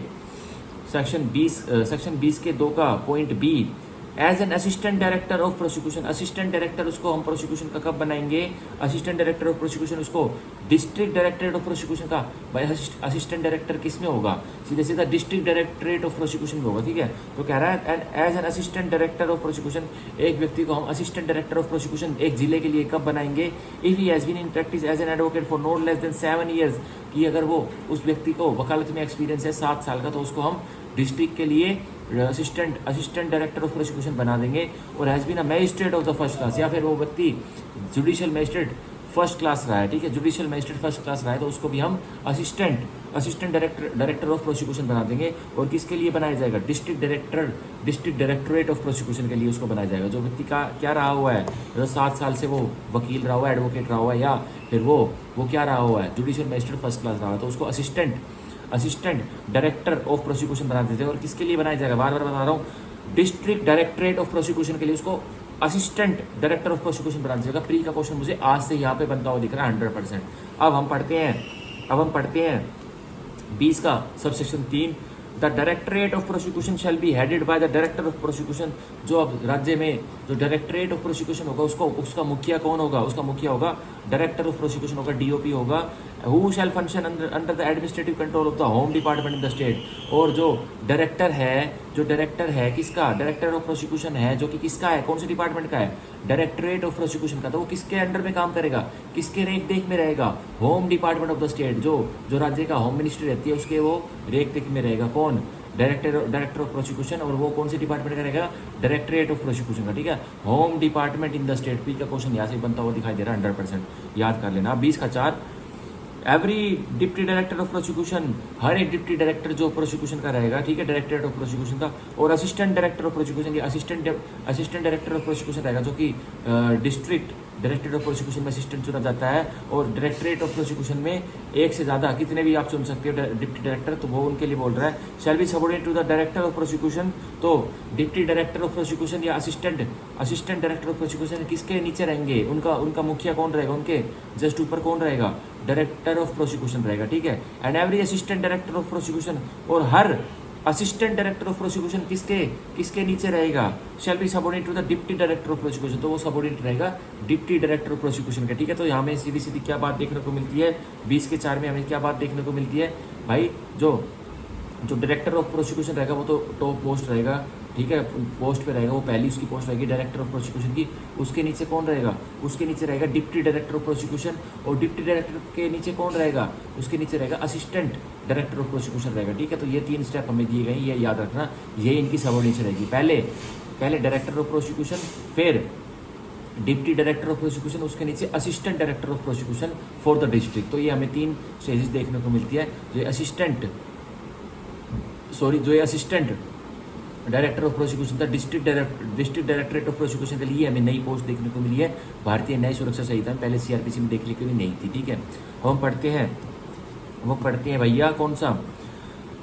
A: सेक्शन 20 के 2 का point B, as an assistant director of prosecution. Assistant director उसको हम प्रोसिक्यूशन का कब बनाएंगे, असिस्टेंट डायरेक्टर ऑफ प्रोसिक्यूशन उसको डिस्ट्रिक्ट डायरेक्टरेट ऑफ प्रोसिक्यूशन का, भाई असिस्टेंट डायरेक्टर किस में होगा, सीधे सीधा डिस्ट्रिक्ट डायरेक्टरेट ऑफ प्रोसिक्यूशन में होगा। ठीक है, तो कह रहा है as an assistant director of prosecution, एक व्यक्ति को हम असिस्टेंट डायरेक्टर ऑफ प्रोसिक्यूशन एक जिले के लिए कब बनाएंगे, if he has been in practice as an advocate for not less than 7 years, कि अगर वो उस व्यक्ति को वकालत में एक्सपीरियंस है 7 साल का, तो उसको हम डिस्ट्रिक्ट के लिए असिस्टेंट डायरेक्टर ऑफ प्रोसिक्यूशन बना देंगे। और has been a magistrate of the first class, या फिर वो व्यक्ति जुडिशियल मैजिस्ट्रेट फर्स्ट क्लास रहा है। ठीक है, जुडिशियल मैजिस्ट्रेट फर्स्ट क्लास रहा है, तो उसको भी हम असिस्टेंट डायरेक्टर ऑफ प्रोसिक्यूशन बना देंगे। और किसके लिए बनाया जाएगा, डिस्ट्रिक्ट डायरेक्टरेट ऑफ प्रोसिक्यूशन के लिए उसको बनाया जाएगा। जो व्यक्ति का क्या रहा हुआ है, 7 साल से वो वकील रहा हुआ है, एडवोकेट रहा हुआ है, या फिर वो क्या रहा हुआ है, जुडिशियल मैजिस्ट्रेट फर्स्ट क्लास रहा है, तो उसको असिस्टेंट डायरेक्टर ऑफ प्रोसिक्यूशन बना देते हैं। और किसके लिए बनाया जाएगा, बार बार बता रहा हूँ, डिस्ट्रिक्ट डायरेक्टरेट ऑफ प्रोसिक्यूशन के लिए उसको असिस्टेंट डायरेक्टर ऑफ प्रोसिक्यूशन बना दीजिएगा। प्री का क्वेश्चन मुझे आज से यहाँ पे बनता हुआ दिख रहा है 100%। अब हम पढ़ते हैं 20 का subsection 3, the directorate of prosecution shall be headed by the director of prosecution. जो अब राज्य में जो डायरेक्टरेट ऑफ प्रोसिक्यूशन होगा उसका मुखिया कौन होगा, उसका मुखिया होगा डायरेक्टर ऑफ प्रोसिक्यूशन होगा, डीओपी होगा। Who shell function under the administrative control of the home department in the state. और जो डायरेक्टर है किसका, डायरेक्टर ऑफ प्रोसिक्यूशन है, जो कि किसका है, कौन से डिपार्टमेंट का है, डायरेक्टरेट ऑफ प्रोसिक्यूशन का, तो वो किसके अंडर में काम करेगा, किसके रेख देख में रहेगा, home department of the state. जो राज्य का होम मिनिस्ट्री रहती है उसके वो रेख देख में रहेगा कौन, डायरेक्टर ऑफ प्रोसिक्यूशन। और वो कौन से डिपार्टमेंट का रहेगा, डायरेक्टरेट ऑफ प्रोसिक्यूशन का। ठीक है, home department in the state. P का क्वेश्चन यहाँ से बनता हुआ दिखाई दे रहा है, 100% याद कर लेना। 20 का 4, every deputy director of prosecution, हर एक डिप्टी डायरेक्टर जो प्रोसिक्यूशन का रहेगा, ठीक है, डायरेक्टरेट ऑफ प्रोसिक्यूशन का। और assistant director of prosecution, assistant director of prosecution रहेगा, जो कि डिस्ट्रिक्ट डायरेक्टरेट ऑफ प्रोसिक्यूशन में असिस्टेंट चुना जाता है। और डायरेक्टरेट ऑफ प्रोसिक्यूशन में एक से ज़्यादा कितने भी आप चुन सकते हो डिप्टी डायरेक्टर, तो वो उनके लिए बोल रहा है। Shall be subordinate to the director of prosecution, तो डिप्टी डायरेक्टर ऑफ प्रोसिक्यूशन या असिस्टेंट डायरेक्टर ऑफ प्रोसिक्यूशन किसके नीचे रहेंगे, उनका मुखिया कौन रहेगा, उनके जस्ट ऊपर कौन रहेगा, डायरेक्टर ऑफ प्रोसिक्यूशन रहेगा। ठीक है, and every assistant director of prosecution, और असिस्टेंट डायरेक्टर ऑफ प्रोसिक्यूशन किसके किसके नीचे रहेगा, shall be subordinate to the deputy director of prosecution, तो वो सबऑर्डिनेट रहेगा डिप्टी डायरेक्टर ऑफ प्रोसिक्यूशन का। ठीक है, तो यहाँ में सीधी सीधी क्या बात देखने को मिलती है, 20 के 4 में हमें क्या बात देखने को मिलती है भाई, जो जो डायरेक्टर ऑफ प्रोसिक्यूशन रहेगा वो तो टॉप पोस्ट रहेगा, ठीक है, पोस्ट पे रहेगा, वो पहली उसकी पोस्ट रहेगी डायरेक्टर ऑफ प्रोसिक्यूशन की। उसके नीचे कौन रहेगा, उसके नीचे रहेगा डिप्टी डायरेक्टर ऑफ प्रोसिक्यूशन, और डिप्टी डायरेक्टर के नीचे कौन रहेगा, उसके नीचे रहेगा असिस्टेंट डायरेक्टर ऑफ प्रोसिक्यूशन रहेगा। ठीक है, तो ये 3 स्टेप हमें दिए गए, ये याद रखना, ये इनकी सबऑर्डिनेशन रहेगी। पहले डायरेक्टर ऑफ प्रोसिक्यूशन, फिर डिप्टी डायरेक्टर ऑफ प्रोसिक्यूशन, उसके नीचे assistant director of prosecution for the district. तो ये हमें 3 स्टेजेस देखने को मिलती है। जो असिस्टेंट डायरेक्टर ऑफ प्रोसिक्यूशन था, डिस्ट्रिक्ट डायरेक्टरेट ऑफ प्रोसिक्यूशन के लिए हमें नई पोस्ट देखने को मिली है भारतीय न्याय सुरक्षा संहिता में, पहले सीआरपीसी में देख ली कभी नहीं थी। ठीक है, हम पढ़ते हैं भैया कौन सा,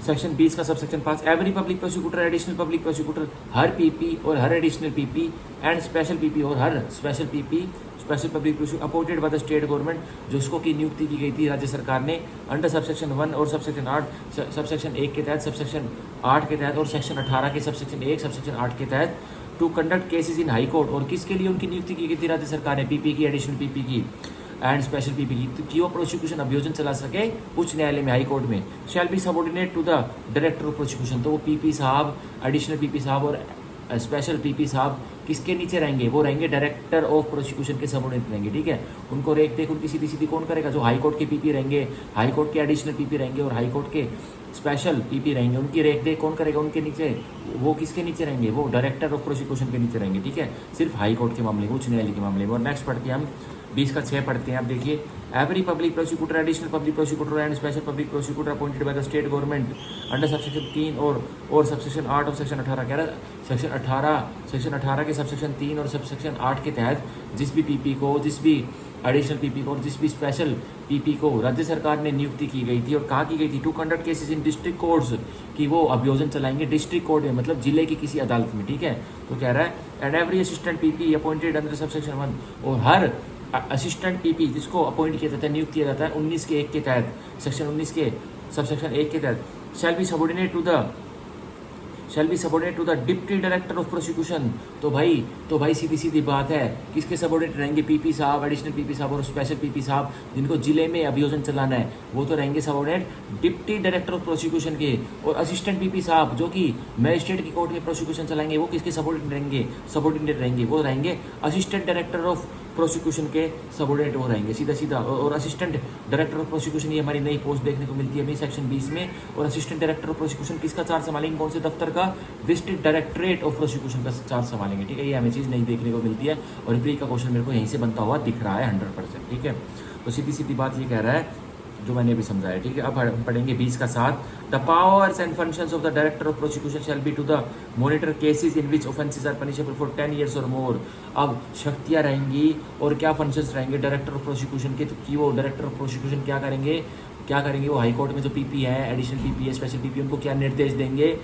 A: सेक्शन 20 का subsection 5, every public prosecutor, additional public prosecutor, हर पीपी और हर additional PP and special PP और हर special PP, special public prosecutor appointed by the state government, जिसको की नियुक्ति की गई थी राज्य सरकार ने under subsection 1 or subsection 8, subsection 1 के तहत, सबसेक्शन 8 के तहत और सेक्शन 18 के सबसेक्शन 1 सबसेक्शन 8 के तहत, to conduct cases in high court. और किसके लिए उनकी नियुक्ति की गई थी राज्य सरकार ने, पीपी की, एडिशनल पीपी की एंड स्पेशल पीपी की, कि वो प्रोसिक्यूशन अभियोजन चला सके उच्च न्यायालय में, हाई कोर्ट में। Shall be subordinate to the director of prosecution, तो वो पीपी साहब, एडिशनल पीपी साहब और स्पेशल पीपी साहब किसके नीचे रहेंगे, वो रहेंगे डायरेक्टर ऑफ प्रोसिक्यूशन के सबऑर्डिनेट रहेंगे। ठीक है, उनको रेख देख उनकी सीधी सीधी कौन करेगा, जो हाई कोर्ट के पीपी रहेंगे, हाई कोर्ट के एडिशनल पीपी रहेंगे और हाई कोर्ट के स्पेशल पीपी रहेंगे, उनकी रेख देख कौन करेगा, उनके नीचे, वो किसके नीचे रहेंगे, वो डायरेक्टर ऑफ प्रोसिक्यूशन के नीचे रहेंगे। ठीक है, सिर्फ हाई कोर्ट के मामले में, उच्च न्यायालय के मामले में। और नेक्स्ट पढ़ते हैं हम 20 का 6 पढ़ते हैं। आप देखिए, every public prosecutor, additional public prosecutor and special public prosecutor appointed by the state government under subsection 3 और सबसेक्शन 8 और सेक्शन 18 कह रहा है, सेक्शन 18 के सबसेक्शन 3 और सबसेक्शन 8 के तहत जिस भी पीपी को, जिस भी एडिशनल पीपी को और जिस भी स्पेशल पीपी को राज्य सरकार ने नियुक्ति की गई थी और कहाँ की गई थी, to conduct cases in district courts, कि वो अभियोजन चलाएंगे डिस्ट्रिक्ट कोर्ट में, मतलब जिले की किसी अदालत में। ठीक है, तो कह रहा है and every assistant PP appointed under subsection 1, और हर असिस्टेंट पीपी जिसको अपॉइंट किया जाता है, नियुक्त किया जाता है 19 के 1 के तहत, सेक्शन 19 के सबसेक्शन 1 के तहत, shall be subordinate to the deputy director of prosecution. तो भाई सीधी सीधी बात है, किसके सबऑर्डिनेट रहेंगे, पीपी साहब, एडिशनल पीपी साहब और स्पेशल पीपी साहब, जिनको जिले में अभियोजन चलाना है, वो तो रहेंगे subordinate deputy director of prosecution के। और असिस्टेंट पीपी साहब जो कि मजिस्ट्रेट की कोर्ट में प्रोसिक्यूशन चलाएंगे, वो किसके सबऑर्डिनेट रहेंगे, वो रहेंगे असिस्टेंट डायरेक्टर ऑफ प्रोसिक्यूशन के सबऑर्डिनेट वो रहेंगे, सीधा सीधा। और असिस्टेंट डायरेक्टर ऑफ प्रोसिक्यूशन, ये हमारी नई पोस्ट देखने को मिलती है अभी सेक्शन 20 में। और असिस्टेंट डायरेक्टर ऑफ प्रोसिक्यूशन किसका चार्ज संभालेंगे, कौन से दफ्तर का, डिस्ट्रिक्ट डायरेक्टरेट ऑफ प्रोसिक्यूशन का चार्ज संभालेंगे। ठीक है, ये हमें चीज़ नहीं देखने को मिलती है, और प्री का क्वेश्चन मेरे को यहीं से बनता हुआ दिख रहा है 100%। ठीक है, तो सीधी सीधी बात ये कह रहा है जो मैंने भी समझाया। ठीक है, अब हम पढ़ेंगे 20 का 7, the powers and functions of the director of prosecution shall be to the monitor cases in which offences are punishable for 10 years और मोर। अब शक्तियाँ रहेंगी और क्या फंक्शंस रहेंगे डायरेक्टर ऑफ प्रोसिक्यूशन के, तो कि वो डायरेक्टर ऑफ प्रोसिक्यूशन क्या करेंगे, वो हाई कोर्ट में जो पीपी है, एडिशनल पीपी है, स्पेशल पीपी, उनको क्या निर्देश देंगे,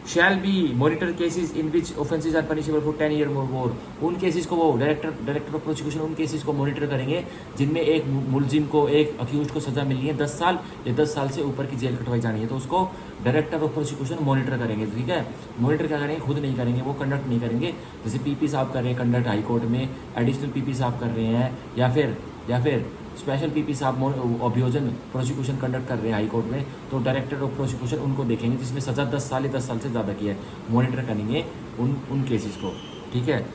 A: shall be monitor cases in which offences are punishable for 10 years more. उन केसेस को वो डायरेक्टर ऑफ प्रोसिक्यूशन उन केसेस को मॉनिटर करेंगे जिनमें एक मुलजिम को, एक अक्यूज को सजा मिलनी है 10 साल या 10 साल से ऊपर की जेल कटवाई जानी है, तो उसको डायरेक्टर ऑफ प्रोसिक्यूशन मॉनिटर करेंगे। ठीक है, मॉनिटर क्या करेंगे, खुद नहीं करेंगे, वो कंडक्ट नहीं करेंगे, जैसे पीपी साहब कर रहे हैं कंडक्ट हाई कोर्ट में, एडिशनल पीपी साहब कर रहे हैं, या फिर स्पेशल पीपी साहब अभियोजन प्रोसिक्यूशन कंडक्ट कर रहे हैं हाई कोर्ट में, तो डायरेक्टर ऑफ प्रोसिक्यूशन उनको देखेंगे जिसमें सज़ा 10 साल या 10 साल से ज़्यादा की है, मॉनिटर करेंगे उन केसेस को। ठीक है,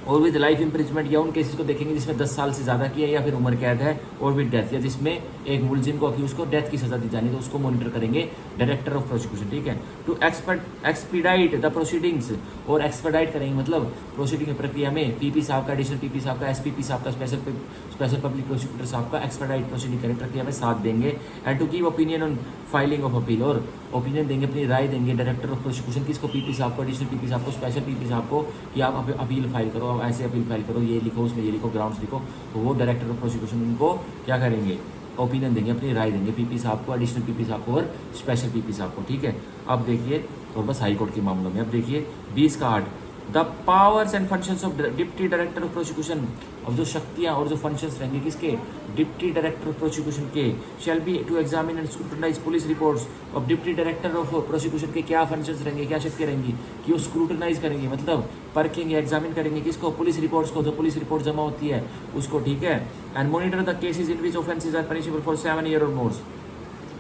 A: और विद लाइफ इम्प्रिजमेंट, या उन केसेस को देखेंगे जिसमें 10 साल से ज़्यादा की है या फिर उम्र कैद है, और विद डेथ, या जिसमें एक मुलजिम को अक्यूज को डेथ की सज़ा दी जानी है, तो उसको मॉनिटर करेंगे डायरेक्टर ऑफ प्रोसिक्यूशन। ठीक है, टू एक्सपीडाइट द प्रोसीडिंग्स, और एक्सपेडाइट करेंगे मतलब प्रोसीडिंग की प्रक्रिया में पीपी साहब का, एडिशनल पीपी साहब का, एसपीपी साहब का, स्पेशल पब्लिक प्रोसिक्यूटर साहब का एक्सपेडाइट प्रोसीडिंग करेंगे, प्रक्रिया में साथ देंगे। And to give opinion on filing of appeal, और ओपिनियन देंगे, अपनी राय देंगे डायरेक्टर ऑफ प्रोसिक्यूशन किसको, पीपी साहब को, एडिशनल पीपी साहब को, स्पेशल पीपी साहब को, कि आप अपील फाइल करो, आप ऐसे अपील फाइल करो, ये लिखो, उसमें ये लिखो, ग्राउंड्स लिखो, तो वो डायरेक्टर ऑफ प्रोसिक्यूशन उनको क्या करेंगे, ओपिनियन देंगे, अपनी राय देंगे पीपी साहब को, एडिशनल पीपी साहब को और स्पेशल पीपी साहब को। ठीक है, अब देखिए, और बस हाई कोर्ट के मामलों में अब देखिए 20 का 8, the powers and functions of deputy director of prosecution, अब जो शक्तियाँ और जो फंक्शंस रहेंगे किसके, डिप्टी डायरेक्टर ऑफ प्रोसिक्यूशन के, shall be to examine and scrutinise police reports of deputy director of prosecution के क्या फंक्शंस रहेंगे, क्या शक्तियाँ रहेंगी कि वो स्क्रूटनाइज करेंगे, मतलब परखेंगे, एग्जामिन करेंगे किसको, पुलिस रिपोर्ट्स को, जो पुलिस रिपोर्ट जमा होती है उसको, ठीक है। And monitor the cases in which offences are punishable for 7 year or more,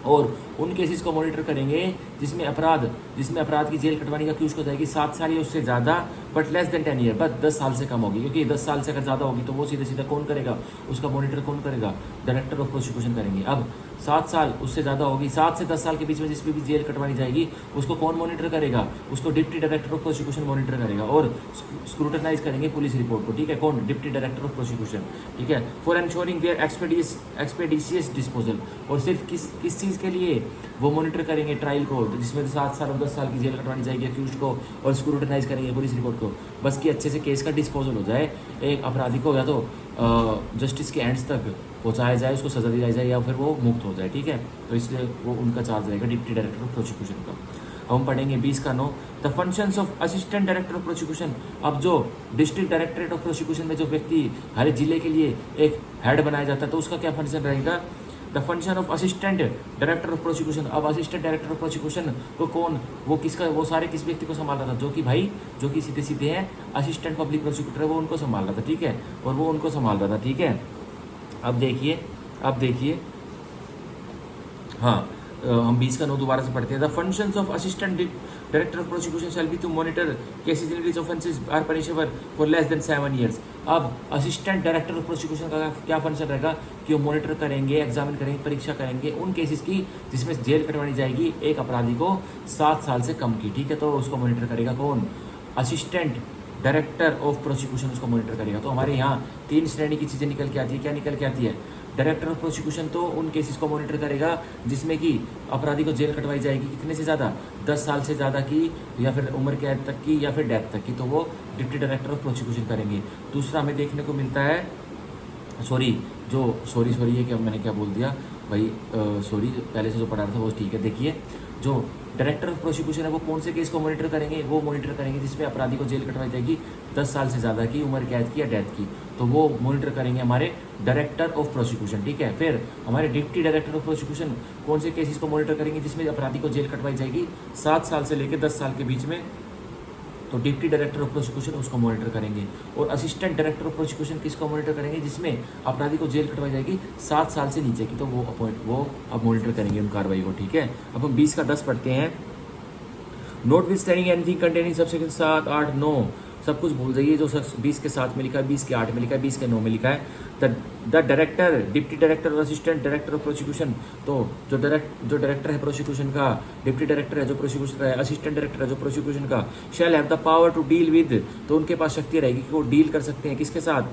A: और उन केसेस को मॉनिटर करेंगे जिसमें अपराध की जेल कटवाने का क्यूज हो जाएगी 7 साल या उससे ज़्यादा, बट लेस देन 10 ईयर, बस 10 साल से कम होगी, क्योंकि 10 साल से अगर ज़्यादा होगी तो वो सीधे सीधा कौन करेगा, उसका मॉनिटर कौन करेगा, डायरेक्टर ऑफ प्रोसिक्यूशन करेंगे। अब 7 साल उससे ज़्यादा होगी, 7 से 10 साल के बीच में जिसमें भी जेल कटवानी जाएगी उसको कौन मॉनिटर करेगा, उसको deputy director of prosecution monitor करेगा, और स्क्रूटनाइज करेंगे पुलिस रिपोर्ट को, ठीक है, कौन, डिप्टी डायरेक्टर ऑफ प्रोसिक्यूशन, ठीक है। फॉर एंश्योरिंग देयर एक्सपेडिशियस डिस्पोजल, और सिर्फ किस चीज़ के लिए वो मॉनिटर करेंगे ट्रायल को, जिसमें 7 साल और 10 साल की जेल कटवानी जाएगी अक्यूज्ड को, और स्क्रूटनाइज करेंगे पुलिस रिपोर्ट को, बस कि अच्छे से केस का डिस्पोजल हो जाए, एक अपराधी को या तो जस्टिस के एंड्स तक पहुंचाया जाए, उसको सजा दिलाई जाए, या फिर वो मुक्त हो जाए, ठीक है। तो इसलिए वो उनका चार्ज रहेगा डिप्टी डायरेक्टर ऑफ प्रोसिक्यूशन का। अब हम पढ़ेंगे 20 का 9, the functions of assistant director of prosecution. अब जो डिस्ट्रिक्ट डायरेक्टरेट ऑफ प्रोसिक्यूशन में जो व्यक्ति हर जिले के लिए एक हेड बनाया जाता है तो उसका क्या फंक्शन रहेगा, the function of assistant director of prosecution. अब असिस्टेंट डायरेक्टर ऑफ प्रोसिक्यूशन को कौन, वो किसका, वो सारे किस व्यक्ति को संभाल रहा था, जो कि सीधे सीधे हैं असिस्टेंट पब्लिक प्रोसिक्यूटर है, वो उनको संभाल रहा था, ठीक है, और वो उनको संभाल रहा था, ठीक है। अब देखिए हाँ, हम 20 का 9 दोबारा से पढ़ते हैं। The functions of assistant director of prosecution shall be to monitor cases in which offences are punishable for less than 7 years. अब असिस्टेंट डायरेक्टर ऑफ प्रोसिक्यूशन का क्या फंक्शन रहेगा कि वो मॉनिटर करेंगे, एग्जामिन करेंगे, परीक्षा करेंगे उन केसेस की जिसमें जेल कटवानी जाएगी एक अपराधी को 7 साल से कम की, ठीक है, तो उसको मॉनिटर करेगा कौन, असिस्टेंट डायरेक्टर ऑफ प्रोसिक्यूशन उसको मॉनिटर करेगा। तो हमारे यहाँ 3 श्रेणी की चीज़ें निकल के आती है, क्या निकल के आती है, डायरेक्टर ऑफ प्रोसिक्यूशन तो उन केसेस को मॉनिटर करेगा जिसमें कि अपराधी को जेल कटवाई जाएगी कितने से ज़्यादा, 10 साल से ज़्यादा की, या फिर उम्र कैद तक की, या फिर डेथ तक की, तो वो डिप्टी डायरेक्टर ऑफ प्रोसिक्यूशन करेंगे। दूसरा हमें देखने को मिलता है, सॉरी ये क्या मैंने क्या बोल दिया भाई, सॉरी, पहले से जो पढ़ा रहा था वो ठीक है। देखिए, जो डायरेक्टर ऑफ प्रोसिक्यूशन है वो कौन से केस को मॉनिटर करेंगे, वो मॉनिटर करेंगे जिसमें अपराधी को जेल कटवाई जाएगी 10 साल से ज़्यादा की, उम्र कैद की या डेथ की, तो वो मॉनिटर करेंगे हमारे डायरेक्टर ऑफ प्रोसिक्यूशन, ठीक है। फिर हमारे डिप्टी डायरेक्टर ऑफ प्रोसिक्यूशन कौन से केसेस को मॉनिटर करेंगे जिसमें अपराधी को जेल कटवाई जाएगी 7 साल से लेकर 10 साल के बीच में, तो डिप्टी डायरेक्टर ऑफ प्रोसिक्यूशन उसको मॉनिटर करेंगे। और असिस्टेंट डायरेक्टर ऑफ प्रोसिक्यूशन किसको मॉनिटर करेंगे, जिसमें अपराधी को जेल कटवाई जाएगी 7 साल से नीचे की, तो वो अब मॉनिटर करेंगे उन कार्रवाई को, ठीक है। अब हम 20 का 10 पढ़ते हैं। Note with standing anything containing subsection 7, 8, 9 सब कुछ भूल जाइए जो 20 के 7 में लिखा है, 20 के 8 में लिखा है, 20 के 9 में लिखा है। द डायरेक्टर, डिप्टी डायरेक्टर और असिस्टेंट डायरेक्टर ऑफ प्रोसिक्यूशन, तो जो डायरेक्टर है प्रोसिक्यूशन का, डिप्टी डायरेक्टर है जो प्रोसिक्यूशन का है, असिस्टेंट डायरेक्टर है जो प्रोसिक्यूशन का, shall have the power to deal with, तो उनके पास शक्ति रहेगी कि वो डील कर सकते हैं किसके साथ,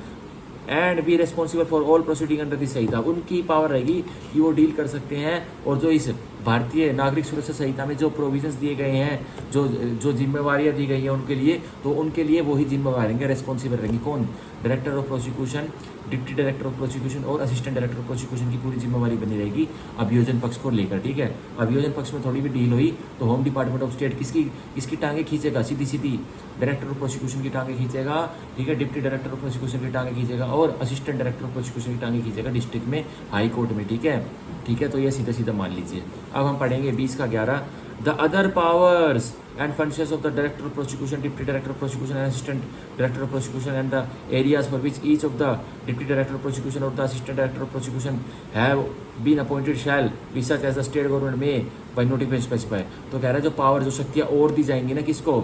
A: and be responsible for all proceeding under this Sanhita, उनकी पावर रहेगी कि वो डील कर सकते हैं, और जो इस भारतीय नागरिक सुरक्षा संहिता में जो प्रोविजंस दिए गए हैं, जो जिम्मेवारियां दी गई हैं उनके लिए, तो उनके लिए वही जिम्मेवार रहेंगे, रिस्पॉन्सिबल रहेंगे कौन, director of prosecution, deputy director of prosecution और असिस्टेंट डायरेक्टर ऑफ प्रोसिक्यूशन की पूरी जिम्मेवारी बनी रहेगी अभियोजन पक्ष को लेकर, ठीक है। अभियोजन पक्ष में थोड़ी भी डील हुई तो होम डिपार्टमेंट ऑफ स्टेट किसकी टांगे खींचेगा, सीधी डायरेक्टर ऑफ प्रोसिक्यूशन की टांगे खींचेगा, ठीक है, डिप्टी डायरेक्टर ऑफ प्रोसिक्यूशन की टांगे खींचेगा, और असिस्टेंट डायरेक्टर ऑफ प्रोसिक्यूशन की टांगे खींचेगा डिस्ट्रिक्ट में, हाई कोर्ट में, ठीक है। तो ये सीधा मान लीजिए। अब हम पढ़ेंगे 20 का 11, the other powers and functions of the director of prosecution, deputy director of prosecution and assistant director of prosecution, and the areas for which each of the deputy director of prosecution or the assistant director of prosecution have been appointed shall be such as the state government may by notification specify। तो कह रहा है जो power, जो शक्तियाँ और दी जाएंगी ना किसको,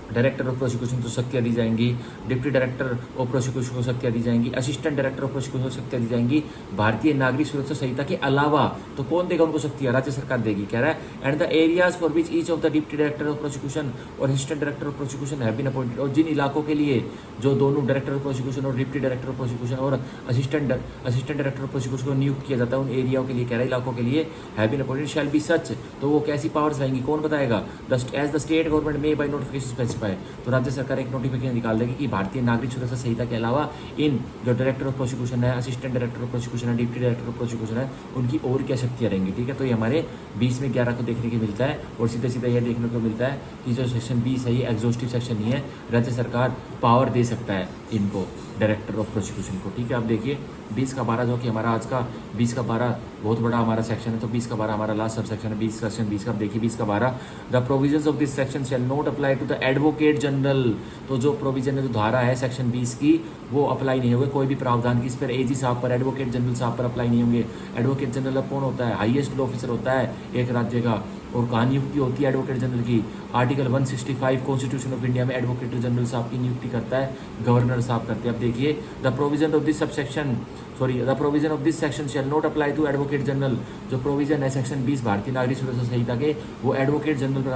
A: डायरेक्टर ऑफ प्रोसिक्यूशन को शक्तियाँ दी जाएंगी, डिप्टी डायरेक्टर ऑफ प्रोसिक्यूशन को शक्तियाँ दी जाएंगी, असिस्टेंट डायरेक्टर ऑफ प्रोसिक्यूशन को शक्तियाँ दी जाएंगी भारतीय नागरिक सुरक्षा संहिता के अलावा, तो कौन देगा उनको शक्तियाँ, राज्य सरकार देगी, कह रहा है। And the areas for which each of the deputy director of prosecution और assistant director of prosecution have been appointed, और जिन इलाकों के लिए जो दोनों डायरेक्टर ऑफ प्रोसिक्यूशन और डिप्टी डायरेक्टर ऑफ प्रोसिक्यूशन और असिस्टेंट डायरेक्टर ऑफ प्रोसिक्यूशन को नियुक्त किया जाता है, उन एरियाओं के लिए, कह रहा है इलाकों के लिए, have been appointed shall be such, तो वो कैसी पावर्स रहेंगी कौन बताएगा, as the state government may by notification specify तो राज्य सरकार एक नोटिफिकेशन निकाल देगी कि भारतीय नागरिक सुरक्षा संहिता के अलावा इन जो डायरेक्टर ऑफ प्रोसिक्यूशन है, असिस्टेंट डायरेक्टर ऑफ प्रोसिक्यूशन है, डिप्टी डायरेक्टर ऑफ प्रोसिक्यूशन है, उनकी और क्या शक्तियाँ रहेंगी। ठीक है, तो ये हमारे 20 में 11 को देखने को मिलता है। और सीधा सीधा यह देखने को मिलता है कि जो सेक्शन 20 है ये एग्जॉस्टिव सेक्शन नहीं है, राज्य सरकार पावर दे सकता है इनको, डायरेक्टर ऑफ प्रोसिक्यूशन को। ठीक है, अब देखिए 20 का 12 जो कि हमारा आज का 20 का 12 बहुत बड़ा हमारा सेक्शन है, तो 20 का 12 हमारा लास्ट सब सेक्शन है। 20 सेक्शन 20 का अब देखिए 20 का 12, the provisions of this section shall not apply to the advocate general. तो जो प्रोविजन है, जो धारा है सेक्शन 20 की, वो अप्लाई नहीं होगी, कोई भी प्रावधान की इस पर एजी साहब पर, एडवोकेट जनरल साहब पर अप्लाई नहीं होंगे। एडवोकेट जनरल अब कौन होता है? हाईएस्ट लॉ ऑफिसर होता है एक राज्य का, और कहाँ नियुक्ति होती है एडवोकेट जनरल की? आर्टिकल 165 कॉन्स्टिट्यूशन ऑफ इंडिया में एडवोकेट जनरल साहब की नियुक्ति करता है गवर्नर साहब करते हैं। अब देखिए the provision of this subsection the provision of this section shall not apply to advocate general. जो प्रोविजन है सेक्शन 20 भारतीय नागरिक सुरक्षा संहिता के, वो एडवोकेट जनरल पर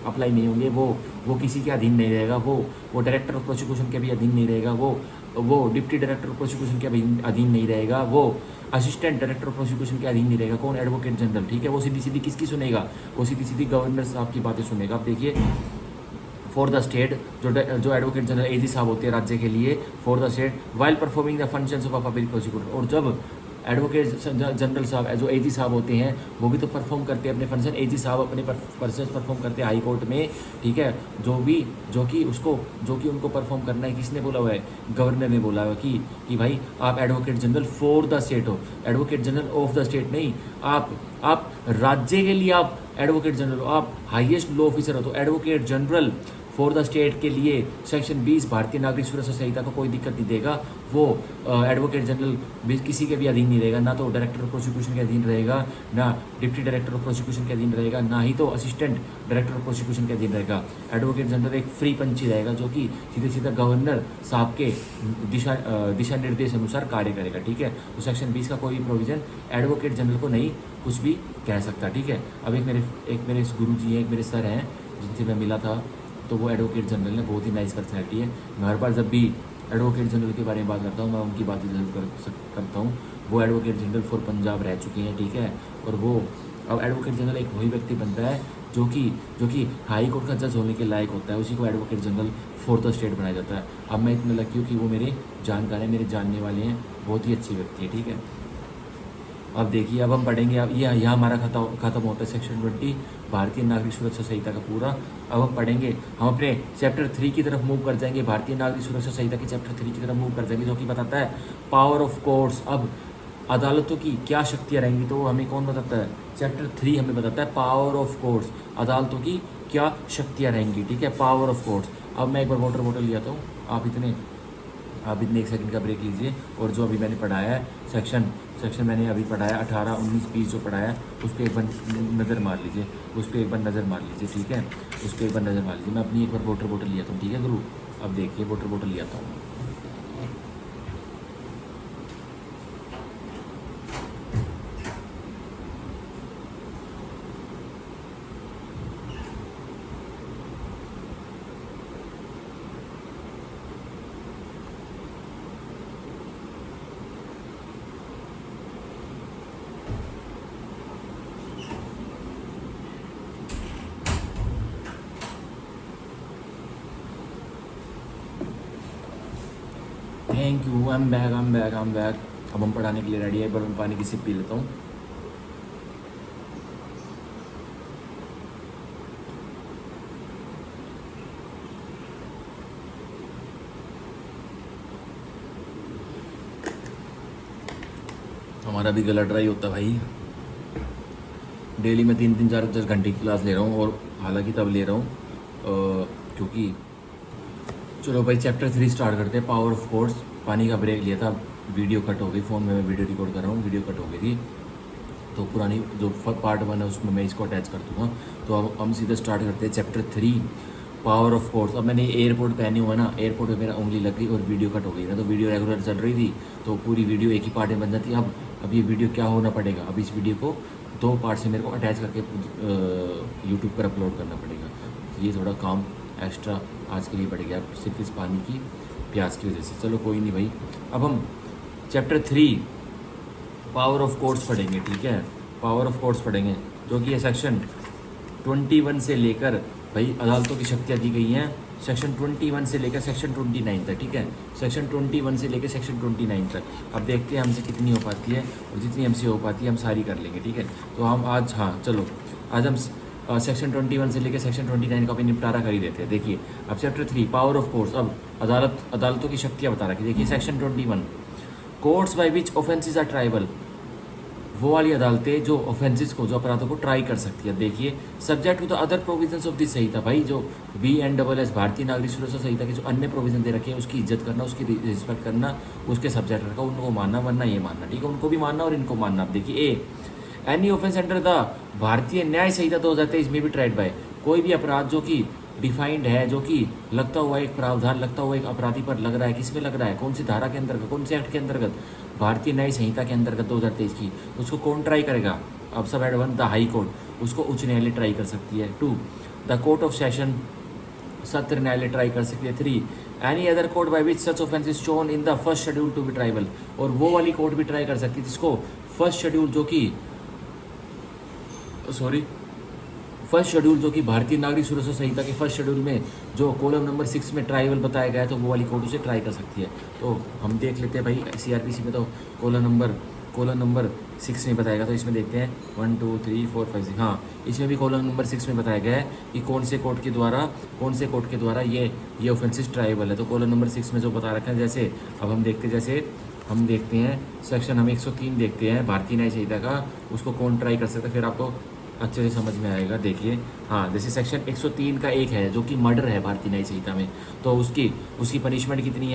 A: अप्लाई नहीं होंगे। वो किसी के अधीन नहीं रहेगा, वो डायरेक्टर ऑफ प्रोसिक्यूशन के भी अधीन नहीं रहेगा, वो डिप्टी डायरेक्टर ऑफ प्रोसिक्यूशन के अधीन नहीं रहेगा, वो असिस्टेंट डायरेक्टर ऑफ प्रोसिक्यूशन के अधीन नहीं रहेगा। कौन? Advocate general. ठीक है, वो सीधी सीधी किसकी सुनेगा? वो सीधी सीधी गवर्नर साहब की बातें सुनेगा। अब देखिए फॉर द स्टेट, जो एडवोकेट जनरल एजी साहब होते हैं राज्य के लिए, for the state while performing the functions of a public prosecutor. और जब एडवोकेट जनरल साहब जो एजी साहब होते हैं, वो भी तो परफॉर्म करते हैं अपने फंक्शन। एजी साहब अपने फंक्शन परफॉर्म करते हैं हाई कोर्ट में। ठीक है, जो कि उनको परफॉर्म करना है, किसने बोला हुआ है? गवर्नर ने बोला हुआ है कि भाई आप advocate general for the state हो, advocate general of the state नहीं। आप राज्य के लिए आप एडवोकेट जनरल हो, आप हाईएस्ट लॉ ऑफिसर हो, तो advocate general for the state के लिए सेक्शन 20 भारतीय नागरिक सुरक्षा संहिता को कोई दिक्कत नहीं देगा। वो एडवोकेट जनरल भी किसी के भी अधीन नहीं रहेगा, ना तो डायरेक्टर ऑफ प्रोसिक्यूशन के अधीन रहेगा, ना डिप्टी डायरेक्टर ऑफ प्रोसिक्यूशन के अधीन रहेगा, ना ही तो असिस्टेंट डायरेक्टर ऑफ प्रोसिक्यूशन के अधीन रहेगा। एडवोकेट जनरल एक फ्री पंची रहेगा, जो कि सीधे सीधा गवर्नर साहब के दिशा निर्देश अनुसार कार्य करेगा। ठीक है, तो सेक्शन 20 का कोई भी प्रोविजन एडवोकेट जनरल को नहीं कुछ भी कह सकता। ठीक है, अब एक मेरे गुरु जी हैं, एक मेरे सर हैं जिनसे मैं मिला था, तो वो एडवोकेट जनरल है, बहुत ही नाइस पर्सनैलिटी है। मैं हर बार जब भी एडवोकेट जनरल के बारे में बात करता हूँ, मैं उनकी बातें जरूर करता हूँ। वो एडवोकेट जनरल फॉर पंजाब रह चुके हैं। ठीक है, और वो अब एडवोकेट जनरल एक वही व्यक्ति बनता है जो कि हाई कोर्ट का जज होने के लायक होता है, उसी को advocate general for the state बनाया जाता है। अब मैं इतना लकी हूँ कि वो मेरे जानकार हैं, मेरे जानने वाले हैं, बहुत ही अच्छी व्यक्ति है। ठीक है, अब देखिए अब हम पढ़ेंगे, अब ये यहाँ हमारा खत्म होता है सेक्शन 20 भारतीय नागरिक सुरक्षा संहिता का पूरा। अब हम पढ़ेंगे, हम अपने चैप्टर 3 की तरफ मूव कर जाएंगे, भारतीय नागरिक सुरक्षा संहिता के चैप्टर 3 की तरफ मूव कर जाएंगे, जो कि बताता है पावर ऑफ कोर्ट्स। अब अदालतों की क्या शक्तियाँ रहेंगी, तो हमें कौन बताता है? चैप्टर 3 हमें बताता है पावर ऑफ कोर्ट्स, अदालतों की क्या शक्तियाँ रहेंगी। ठीक है, पावर ऑफ कोर्ट्स। अब मैं एक बार वाटर बॉटल लिया था, आप इतने 1 सेकंड का ब्रेक लीजिए। और जो अभी मैंने पढ़ाया है सेक्शन मैंने अभी पढ़ाया 18, 19, 20 जो पढ़ाया है, उस पर एक बार नज़र मार लीजिए, ठीक है, उस पर एक बार नज़र मार लीजिए। मैं अपनी एक बार वाटर बॉटल लिया था, ठीक है गुरु। अब देखिए वाटर बॉटल लिया था। Thank you, I am back. अब हम पढ़ाने के लिए रेडी है। एक बार मैं पानी की सिप पी लेता हूँ। हमारा भी गला ड्राई होता है भाई। डेली मैं 3-3, 4-4 घंटे की क्लास ले रहा हूँ, और हालांकि तब ले रहा हूँ क्योंकि चलो भाई चैप्टर 3 स्टार्ट करते हैं, पावर ऑफ कोर्ट्स। पानी का ब्रेक लिया था, वीडियो कट हो गई, फ़ोन में मैं वीडियो रिकॉर्ड कर रहा हूँ, वीडियो कट हो गई थी, तो पुरानी जो पार्ट 1 है उसमें मैं इसको अटैच कर दूँगा। तो अब हम सीधे स्टार्ट करते हैं चैप्टर 3 पावर ऑफ कोर्ट्स। अब मैंने एयरपोर्ट पहने हुआ ना, एयरपोर्ट पे मेरा उंगली लग गई और वीडियो कट हो गई ना, तो वीडियो रेगुलर चल रही थी, तो पूरी वीडियो एक ही पार्ट में बन जाती है। अब ये वीडियो क्या होना पड़ेगा, अब इस वीडियो को 2 पार्ट से मेरे को अटैच करके यूट्यूब पर अपलोड करना पड़ेगा। ये थोड़ा काम एक्स्ट्रा आज के लिए बढ़ गया, सिर्फ इस पानी की प्यास की वजह से। चलो कोई नहीं भाई, अब हम चैप्टर 3 पावर ऑफ कोर्ट्स पढ़ेंगे। ठीक है, पावर ऑफ कोर्ट्स पढ़ेंगे, जो कि ये सेक्शन 21 से लेकर भाई अदालतों की शक्तियाँ दी गई हैं सेक्शन 21 से लेकर सेक्शन 29 तक, ठीक है। सेक्शन 21 से लेकर सेक्शन 29 तक। अब देखते हैं हमसे कितनी हो पाती है, और जितनी हमसे हो पाती है हम सारी कर लेंगे, ठीक है। तो हम आज, हाँ चलो, आज हम सेक्शन 21 से लेकर सेक्शन 29 का भी निपटारा कर ही देते हैं। देखिए अब चैप्टर 3 पावर ऑफ कोर्ट्स, अब अदालतों की शक्तियाँ बता रखी। देखिए section 21 courts by which offences are triable, वो वाली अदालतें जो ऑफेंसेस को, जो अपराधों को ट्राई कर सकती है। देखिए subject to the other provisions of this Sanhita, भाई जो BNSS भारतीय नागरिक सुरक्षा संहिता के जो अन्य प्रोविजन दे रखे हैं उसकी इज्जत करना, उसकी रिस्पेक्ट करना, उसके सब्जेक्ट रखा, उनको मानना, वरना ये मानना, ठीक है। उनको भी मानना और इनको मानना। अब देखिए ए, any offence under the Bharatiya Nyaya संहिता 2023 में भी ट्राइड बाय, कोई भी अपराध जो कि डिफाइंड है, जो कि लगता हुआ एक प्रावधान लगता हुआ एक अपराधी पर लग रहा है, किस में लग रहा है, कौन सी धारा के अंतर्गत, कौन से एक्ट के अंतर्गत, भारतीय न्याय संहिता के अंतर्गत 2023 की, उसको कौन ट्राई करेगा। अब सब एड 1 द हाई कोर्ट, उसको उच्च न्यायालय ट्राई कर सकती है। 2 द कोर्ट ऑफ सेशन, सत्र न्यायालय ट्राई कर सकती है। 3 any other court by which such offence is shown in the first schedule to be triable, और वो वाली कोर्ट भी ट्राई कर सकती है जिसको फर्स्ट शेड्यूल जो कि फर्स्ट शेड्यूल जो कि भारतीय नागरिक सुरक्षा संहिता के फर्स्ट शेड्यूल में जो कॉलम नंबर 6 में ट्राइबल बताया गया है, तो वो वाली कोर्ट उसे ट्राई कर सकती है। तो हम देख लेते हैं भाई, CRPC में तो कॉलम नंबर 6 में बताएगा, तो इसमें देखते हैं 1 2 3 4 5 6, हाँ इसमें भी कॉलम नंबर 6 में बताया गया है कि कौन से कोर्ट के द्वारा ये ऑफेंसेस ट्राइबल है। तो कॉलम नंबर 6 में जो बता रखा है, जैसे अब हम देखते हैं सेक्शन, हम 103 देखते हैं भारतीय न्याय संहिता का, उसको कौन ट्राई कर सकता है, फिर आपको अच्छे से समझ में आएगा। देखिए हाँ, जैसे सेक्शन 103 का एक है जो कि मर्डर है भारतीय न्याय संहिता में, तो उसकी पनिशमेंट कितनी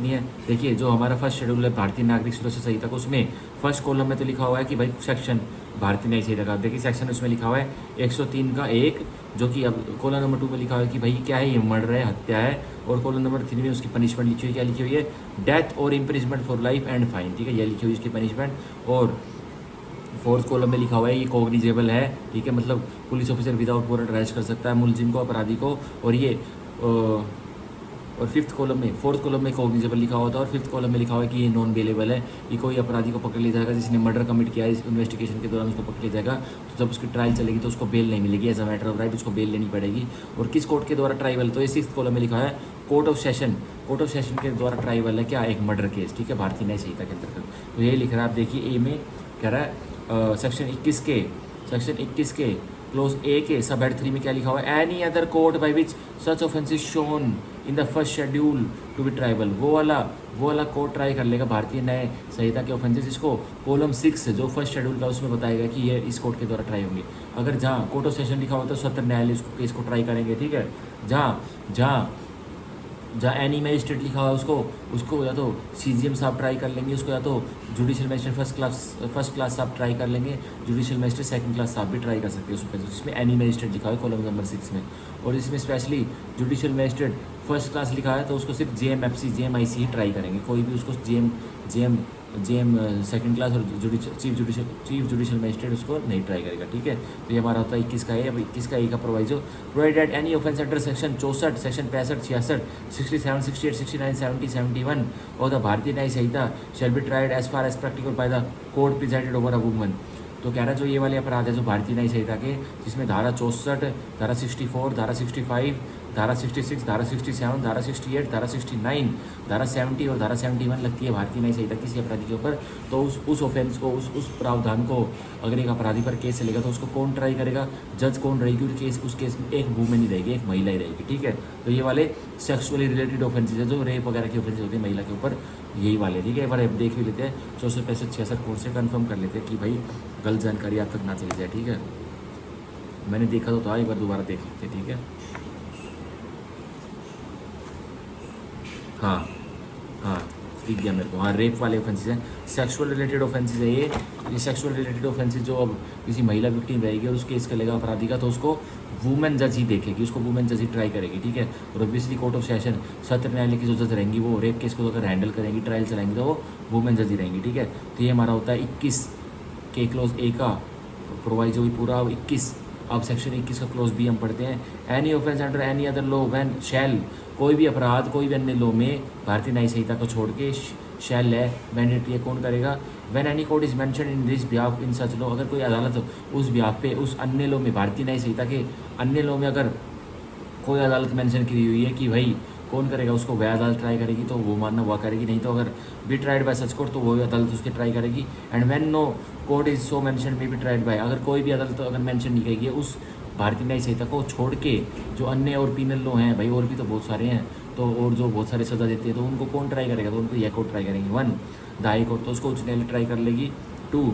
A: है, देखिए जो हमारा फर्स्ट शेड्यूल है भारतीय नागरिक सुरक्षा संहिता को, उसमें फर्स्ट कॉलम में तो लिखा हुआ है कि भाई सेक्शन भारतीय न्याय संहिता का, देखिए सेक्शन उसमें लिखा हुआ है 103 का 1, जो कि अब कॉलम नंबर 2 में लिखा हुआ है कि भाई क्या है, ये मर्डर है, हत्या है, और कॉलम नंबर 3 में उसकी पनिशमेंट लिखी हुई, क्या लिखी हुई है, डेथ और imprisonment for life and fine, ठीक है, ये लिखी हुई इसकी पनिशमेंट। और फोर्थ कॉलम में लिखा हुआ है ये कॉग्निजेबल है, ठीक है, मतलब police officer without warrant arrest कर सकता है मुलजिम को, अपराधी को, और ये और फोर्थ कॉलम में कॉग्निजेबल लिखा हुआ था, और फिफ्थ कॉलम में लिखा हुआ है कि ये नॉन बेलेबल है, कि कोई अपराधी को पकड़ लिया जाएगा जिसने मर्डर कमिट किया है, इस इन्वेस्टिगेशन के दौरान उसको पकड़ लिया जाएगा, तो जब उसकी ट्रायल चलेगी तो उसको बेल नहीं मिलेगी, as a matter of right उसको बेल लेनी पड़ेगी। और किस कोर्ट के द्वारा ट्राइबल, तो ये सिक्स्थ कॉलम में लिखा है कोर्ट ऑफ सेशन के द्वारा ट्राइबल है, क्या, एक मर्डर केस, ठीक है, भारतीय न्याय संहिता के अंतर्गत। तो यही लिख रहा है, आप देखिए ए में कह रहा है सेक्शन 21 के क्लोज ए के सब हेड 3 में क्या लिखा हुआ है, any other court by which such offence is shown in the first schedule to be triable, वो वाला कोर्ट ट्राई कर लेगा भारतीय न्याय संहिता के ऑफेंसेस, इसको कॉलम 6 जो फर्स्ट शेड्यूल का उसमें बताएगा कि ये इस कोर्ट के द्वारा ट्राई होंगे। अगर जहाँ कोर्ट ऑफ सेशन लिखा होता है सत्र न्यायालय उसको केस को ट्राई करेंगे, ठीक है। जहाँ एनी मजिस्ट्रेट लिखा हुआ है उसको या तो CGM साहब ट्राई कर लेंगे, उसको या तो जुडिशियल मजिस्ट्रेट फर्स्ट क्लास साहब ट्राई कर लेंगे, जुडिशियल मजिस्ट्रेट सेकंड क्लास साहब भी ट्राई कर सकते हैं उसको, जिसमें एनी मजिस्ट्रेट लिखा है कॉलम नंबर 6 में। और इसमें specially judicial magistrate first class लिखा है तो उसको सिर्फ JMFC JMIC ही ट्राई करेंगे, कोई भी उसको जेम सेकंड क्लास और चीफ जुडिशियल मजिस्ट्रेट उसको नहीं ट्राई करेगा, ठीक है। तो ये हमारा होता है 21 का है। अब 21 का ए का proviso, provided any offence under section 64, section 65, 66, 67, 68, 69, 70, 71 और the Bharatiya Nyaya Sanhita shall be tried as far as practical by the court presided over a woman. तो कह रहा है जो ये वाले अपराध है जो भारतीय न्याय संहिता के, जिसमें धारा 64, धारा 64, धारा 65, धारा 66, धारा 67, धारा 68, धारा 69, धारा 70 और धारा 71 लगती है भारतीय न्याय संहिता किसी अपराधी के ऊपर, तो उस ऑफेंस को, उस प्रावधान को अगर एक अपराधी पर केस चलेगा तो उसको कौन ट्राई करेगा, जज कौन रहेगी, उस केस में एक वुमेन ही रहेगी, एक महिला ही रहेगी, ठीक है। तो ये वाले सेक्सुअली रिलेटेड ऑफेंसेज है, जो रेप वगैरह की ऑफेंसेज होती है महिला के ऊपर, यही वाले, ठीक है। एक बार देख भी लेते हैं 64, 65, 66 कोर्ट से कन्फर्म कर लेते हैं कि भाई गलत जानकारी आप तक ना चली जाए, ठीक है। मैंने देखा तो था, एक बार दोबारा देख लेते हैं, ठीक है। हाँ दिख गया मेरे को, हाँ रेप वाले ऑफेंसेस हैं, सेक्सुअल रिलेटेड ऑफेंसेस है ये सेक्सुअल रिलेटेड ऑफेंसेस जो अब किसी महिला विक्टिम रहेगी और उस केस करेगा अपराधी का, तो उसको वुमेन जज ही देखेगी, उसको वुमेन जज ही ट्राई करेगी, ठीक है। और ऑब्वियसली कोर्ट ऑफ सेशन सत्र न्यायालय की जो जज रहेंगी वो रेप केस को अगर हैंडल करेंगी, ट्रायल चलाएंगी, तो वो वुमेन जज ही रहेंगी, ठीक है। तो ये हमारा होता है 21 के क्लोज ए का प्रोवाइजो भी पूरा 21। अब सेक्शन 21 का क्लोज बी हम पढ़ते हैं, any offence under any other law when shall, कोई भी अपराध कोई भी अन्य लॉ में भारतीय न्याय संहिता को छोड़ के शैल है मैंडेटरी है, कौन करेगा, when any court is mention in this behalf in such law, अगर कोई अदालत उस बिहाफ पे उस अन्य लॉ में भारतीय न्याय संहिता के अन्य लॉ में अगर कोई अदालत मेंशन की हुई है कि भाई कौन करेगा उसको, वह अदालत ट्राई करेगी तो वो मानना वह करेगी, नहीं तो अगर be tried by such court तो वही अदालत उसकी ट्राई करेगी। And when no court is so mention may be tried by, अगर कोई भी अदालत अगर मेंशन नहीं करेगी उस भारतीय न्याय संहिता को छोड़ के जो अन्य और पीनल लॉ हैं भाई, और भी तो बहुत सारे हैं, तो और जो बहुत सारे सज़ा देते हैं तो उनको कौन ट्राई करेगा, तो उनको यह कोर्ट ट्राई करेंगे। 1 द हाई कोर्ट, तो उसको उच्च न्यायालय ट्राई कर लेगी। 2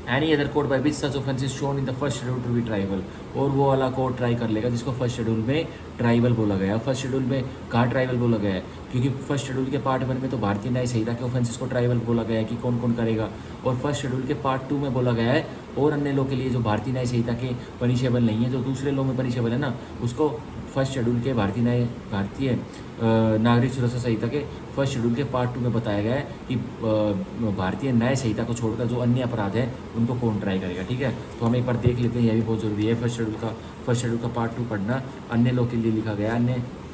A: any other court by which such offence is shown in the first schedule to be triable, और वो वाला कोर्ट ट्राई कर लेगा जिसको फर्स्ट शेड्यूल में ट्राइबल बोला गया है। फर्स्ट शेड्यूल में कहाँ ट्राइबल बोला गया है, क्योंकि फर्स्ट शेड्यूल के पार्ट 1 में तो भारतीय न्याय संहिता के ऑफेंसेस को ट्राइबल बोला गया है कि कौन कौन करेगा, और फर्स्ट शेड्यूल के पार्ट 2 में बोला गया है और अन्य लॉ के लिए जो भारतीय न्याय संहिता के पनिशेबल नहीं है, जो दूसरे लॉ में पनिशेबल है ना, उसको फर्स्ट शेड्यूल के भारतीय नागरिक सुरक्षा संहिता के फर्स्ट शेड्यूल के पार्ट 2 में बताया गया है कि भारतीय न्याय संहिता को छोड़कर जो अन्य अपराध है उनको कौन ट्राई करेगा। ठीक है, तो हम एक बार देख लेते हैं, यह भी बहुत जरूरी है। फर्स्ट शेड्यूल का पार्ट 2 पढ़ना, अन्य लॉ के लिए लिखा गया,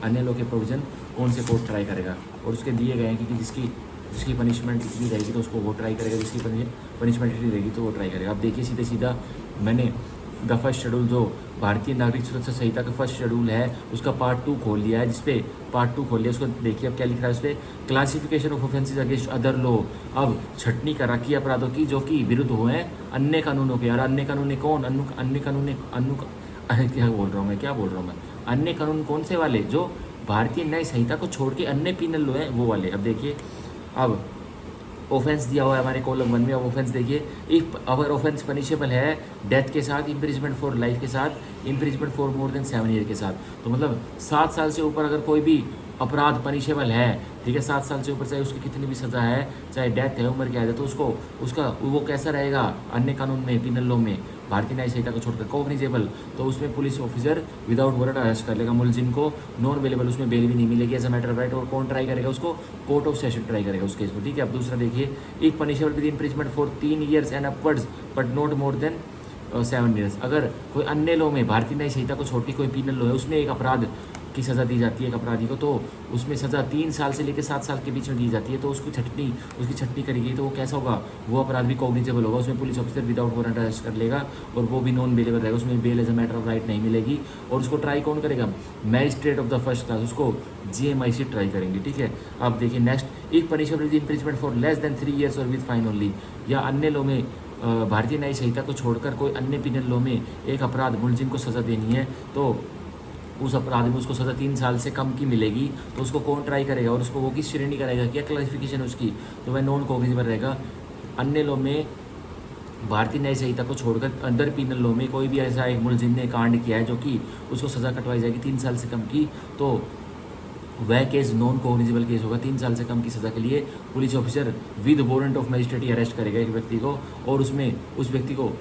A: अन्य लॉ के प्रोविजन कौन से कोर्ट ट्राई करेगा, और उसके दिए गए हैं कि जिसकी पनिशमेंट इतनी रहेगी तो उसको वो ट्राई करेगा, जिसकी पनिशमेंट इतनी रहेगी तो वो ट्राई करेगा। अब देखिए सीधे सीधा मैंने द फर्स्ट शेड्यूल जो भारतीय नागरिक सुरक्षा संहिता का फर्स्ट शेड्यूल है उसका पार्ट 2 खोल लिया है, जिसपे पार्ट 2 खोल लिया, उसको देखिए अब क्या लिख रहा है उस पर, classification of offences against other law. अब छटनी कर रखी है अपराधों की जो कि विरुद्ध हुए हैं अन्य कानूनों के। और अन्य कानून कौन, अन्य कानून क्या बोल रहा हूँ मैं, अन्य कानून कौन से वाले, जो भारतीय न्याय संहिता को छोड़ के अन्य पीनल लॉ है वो वाले। अब देखिए, अब ऑफेंस दिया हुआ है हमारे कॉलम 1 में। अब ऑफेंस देखिए, इफ अवर ऑफेंस पनिशेबल है डेथ के साथ, इम्प्रिजमेंट फॉर लाइफ के साथ, imprisonment for more than 7 year के साथ, तो मतलब 7 साल से ऊपर अगर कोई भी अपराध पनिशेबल है, ठीक है, 7 साल से ऊपर चाहे उसकी कितनी भी सज़ा है, चाहे डेथ है, उम्र क्या है, तो उसका वो कैसा रहेगा अन्य कानून में, पीनल लॉ में, भारतीय न्याय संहिता को छोड़कर कॉग्निजेबल, तो उसमें police officer without warrant arrest कर लेगा मुलजिम को, नॉन अवेलेबल, उसमें बेल भी नहीं मिलेगी as a matter of right. और कौन ट्राई करेगा उसको, कोर्ट ऑफ सेशन ट्राई करेगा उस केस को। ठीक है, अब दूसरा देखिए, एक punishable with imprisonment for 3 years and upwards but not more than 7 years. अगर कोई अन्य लॉ में भारतीय न्याय संहिता को छोड़ के कोई पीनल लॉ है उसमें एक अपराध की सज़ा दी जाती है एक अपराधी को, तो उसमें सज़ा 3 साल से लेकर 7 साल के बीच में दी जाती है, तो उसकी छटनी करेगी तो वो कैसा होगा, वो अपराध भी कॉग्निजेबल होगा, उसमें police officer without warrant arrest कर लेगा और वो भी नॉन बेलेबल रहेगा, उसमें bail as a matter of right नहीं मिलेगी। और उसको ट्राई कौन करेगा, magistrate of the first class, उसको GMI से ट्राई करेंगे। ठीक है, अब देखिए नेक्स्ट, एक punishable with imprisonment for less than 3 years और विद फाइन ओनली, या अन्य लॉ में भारतीय न्याय संहिता को छोड़कर कोई अन्य पीनल लॉ में एक अपराध मुलजिम को सज़ा देनी है, तो उस अपराध में उसको सज़ा 3 साल से कम की मिलेगी, तो उसको कौन ट्राई करेगा और उसको वो किस श्रेणी करेगा, क्या क्लासिफिकेशन उसकी, तो वह नॉन कॉग्निजेबल रहेगा। अन्य लॉ में भारतीय न्याय संहिता को छोड़कर अंदर पीनल लॉ में कोई भी ऐसा एक मुलजिम ने कांड किया है जो कि उसको सज़ा कटवाई जाएगी 3 साल से कम की, तो वह केस नॉन कॉग्निजेबल केस होगा। 3 साल से कम की सज़ा के लिए police officer with warrant of magistrate arrest करेगा एक व्यक्ति को, और उसमें उस व्यक्ति को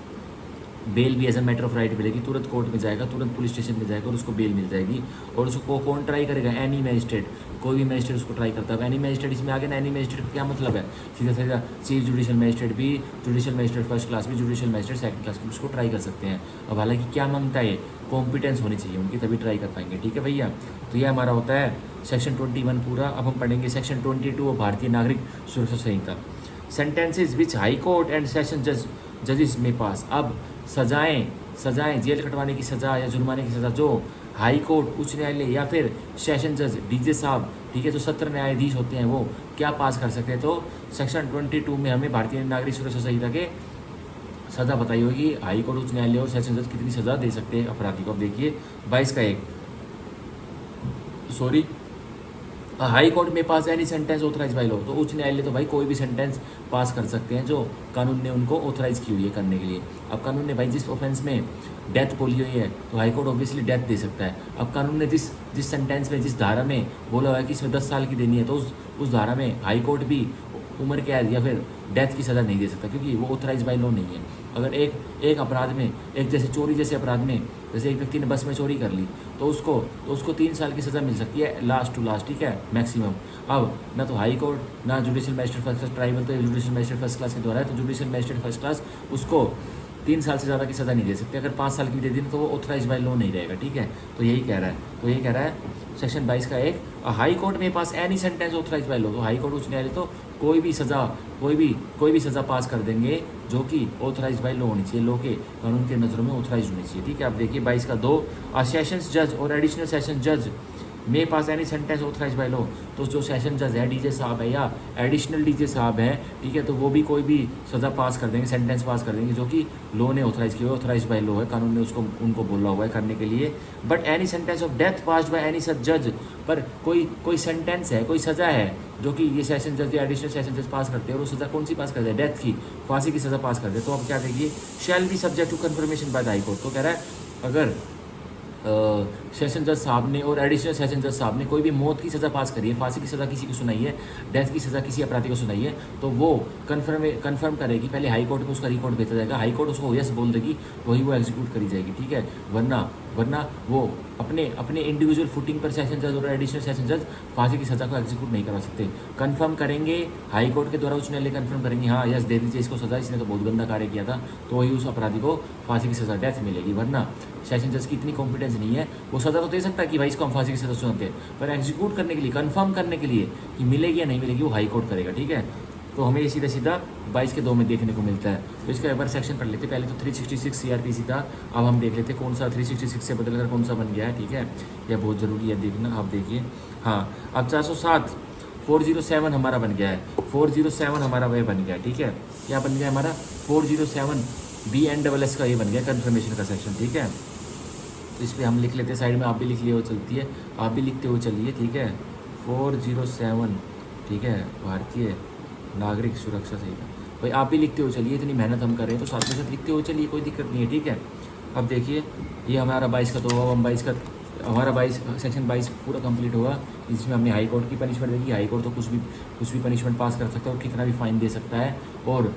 A: बेल भी as a matter of right मिलेगी, तुरंत कोर्ट में जाएगा, तुरंत पुलिस स्टेशन में जाएगा और उसको बेल मिल जाएगी। और उसको कौन ट्राई करेगा, एनी मैजिस्ट्रेट, कोई भी मैजिस्ट्रेट उसको ट्राई करता है। एनी मैजिस्ट्रेट इसमें आगे ना, एनी मैजिस्ट्रेट का क्या मतलब है, सीधा सीधा चीफ जुडिशियल मैजिस्ट्रेट भी, जुडिशियल मैजिस्ट्रेट फर्स्ट क्लास भी, जुडिशियल मैजिस्ट्रेट सेकंड क्लास भी उसको ट्राई कर सकते हैं। अब हालांकि क्या मांगता है, कॉम्पिटेंस होनी चाहिए उनकी, तभी ट्राई कर पाएंगे। ठीक है भैया, तो ये हमारा होता है सेक्शन 21 पूरा। अब हम पढ़ेंगे section 22 of Bharatiya Nagarik Suraksha Sanhita, sentences which high court and session जजेस में पास। अब सजाएं जेल कटवाने की सज़ा या जुर्माने की सज़ा जो हाई कोर्ट, उच्च न्यायालय या फिर सेशन जज, डीजे साहब, ठीक है, जो सत्र न्यायाधीश होते हैं वो क्या पास कर सकते हैं, तो सेक्शन 22 में हमें भारतीय नागरिक सुरक्षा संहिता के सज़ा बताई होगी, हाई कोर्ट, उच्च न्यायालय और सेशन जज कितनी सज़ा दे सकते हैं अपराधी को। अब देखिए 22 का 1, high court may pass any sentence authorise by law, तो उच्च न्यायालय तो भाई कोई भी सेंटेंस पास कर सकते हैं जो कानून ने उनको ऑथराइज की हुई है करने के लिए। अब कानून ने भाई जिस ऑफेंस में डेथ बोली हुई है तो हाई कोर्ट ऑब्वियसली डेथ दे सकता है। अब कानून ने जिस सेंटेंस में, जिस धारा में बोला हुआ है कि इसमें 10 साल की देनी है, तो उस धारा में हाई कोर्ट भी उम्र कैद या फिर डेथ की सज़ा नहीं दे सकता, क्योंकि वो ऑथराइज बाय लॉ नहीं है। अगर एक अपराध में, एक जैसे चोरी जैसे अपराध में, जैसे एक व्यक्ति ने बस में चोरी कर ली तो उसको 3 साल की सज़ा मिल सकती है लास्ट टू लास्ट, ठीक है, मैक्सिमम। अब ना तो हाई कोर्ट ना judicial magistrate first class, tribal तो जुडिशियल मैजिस्ट्रेट फर्स्ट क्लास के द्वारा है, तो जुडिशियल मैजिस्ट्रेट फर्स्ट क्लास उसको 3 साल से ज़्यादा की सज़ा नहीं दे सकते। अगर 5 साल की भी दे दी तो वो ऑथराइज बाय लॉ नहीं रहेगा। ठीक है, तो यही कह रहा है सेक्शन 22 का 1, high court may pass any sentence authorise by law, तो हाई कोर्ट, उच्च न्यायालय तो कोई भी सज़ा पास कर देंगे जो कि ऑथराइज बाय लॉ होनी चाहिए, लॉ के कानून के नज़रों में ऑथराइज होनी चाहिए। ठीक है, आप देखिए 22 का 2, सेशंस जज और एडिशनल सेशन जज may pass any sentence authorise by law. तो जो सेशन जज है डीजे साहब है या एडिशनल डीजे साहब है, ठीक है, तो वो भी कोई भी सज़ा पास कर देंगे, सेंटेंस पास कर देंगे जो कि लॉ ने ऑथराइज किया, ऑथराइज बाय लॉ है, कानून ने उसको उनको बोला हुआ है करने के लिए। But any sentence of death passed by any such जज, पर कोई सेंटेंस है, कोई सज़ा है जो कि ये सेशन जज या एडिशनल सेशन जज पास करते हैं, और वो सज़ा कौन सी पास कर दे, डेथ की, फांसी की सज़ा पास कर दे। तो अब क्या देखिए, shall be subject to confirmation by the high court. तो कह रहा है अगर सेशन जज साहब ने और एडिशनल सेशन जज साहब ने कोई भी मौत की सज़ा पास करी है, फांसी की सज़ा किसी को सुनाई है, डेथ की सज़ा किसी अपराधी को सुनाई है, तो वो कन्फर्म करेगी, पहले हाई कोर्ट में उसका रिकॉर्ड भेजा जाएगा, हाई कोर्ट उसको यस बोल देगी, वही वो एग्जीक्यूट करी जाएगी। ठीक है, वरना वो अपने इंडिविजुअल फुटिंग पर सेशन जज और एडिशनल सेशन जज फांसी की सज़ा को एग्जीक्यूट नहीं करा सकते। कन्फर्म करेंगे हाई कोर्ट के द्वारा, उच्च न्यायालय कन्फर्म करेंगे, हाँ यस दे दीजिए इसको सज़ा, इसने तो बहुत गंदा कार्य किया था, तो वही उस अपराधी को फांसी की सज़ा, डेथ मिलेगी। वरना सेशन जज की इतनी कॉम्पिटेंस नहीं है, वो सज़ा तो दे सकता है कि भाई इसको हम फांसी की सज़ा सुनाते हैं, पर एग्जीक्यूट करने के लिए, कन्फर्म करने के लिए कि मिलेगी या नहीं मिलेगी, वो हाई कोर्ट करेगा। ठीक है, तो हमें ये सीधा 22 के 2 में देखने को मिलता है। तो इसका एक बार सेक्शन पढ़ लेते, पहले तो 366 सीआरपीसी था, अब हम देख लेते कौन सा 366 से बदलकर कौन सा बन गया है। ठीक है, यह बहुत ज़रूरी है देखना, आप देखिए। हाँ, अब 407 407 हमारा बन गया है, 407 हमारा वह बन गया है। ठीक है, क्या बन गया हमारा 407 BNSS का ये बन गया कन्फर्मेशन का सेक्शन। ठीक है, तो इस पर हम लिख लेते हैं, साइड में आप भी लिख लिए, वो चलती है, आप भी लिखते हुए चलिए। ठीक है, 407, ठीक है, भारतीय नागरिक सुरक्षा संहिता, भाई आप भी लिखते हुए चलिए, इतनी मेहनत हम कर रहे हैं तो साथ में साथ लिखते हुए चलिए, कोई दिक्कत नहीं है। ठीक है, अब देखिए ये हमारा 22 का, तो हम 22 का, हमारा 22 सेक्शन 22 पूरा कंप्लीट हुआ, जिसमें हमने हाई कोर्ट की पनिशमेंट देखी। हाई कोर्ट तो कुछ भी पनिशमेंट पास कर सकता है और कितना भी फाइन दे सकता है, और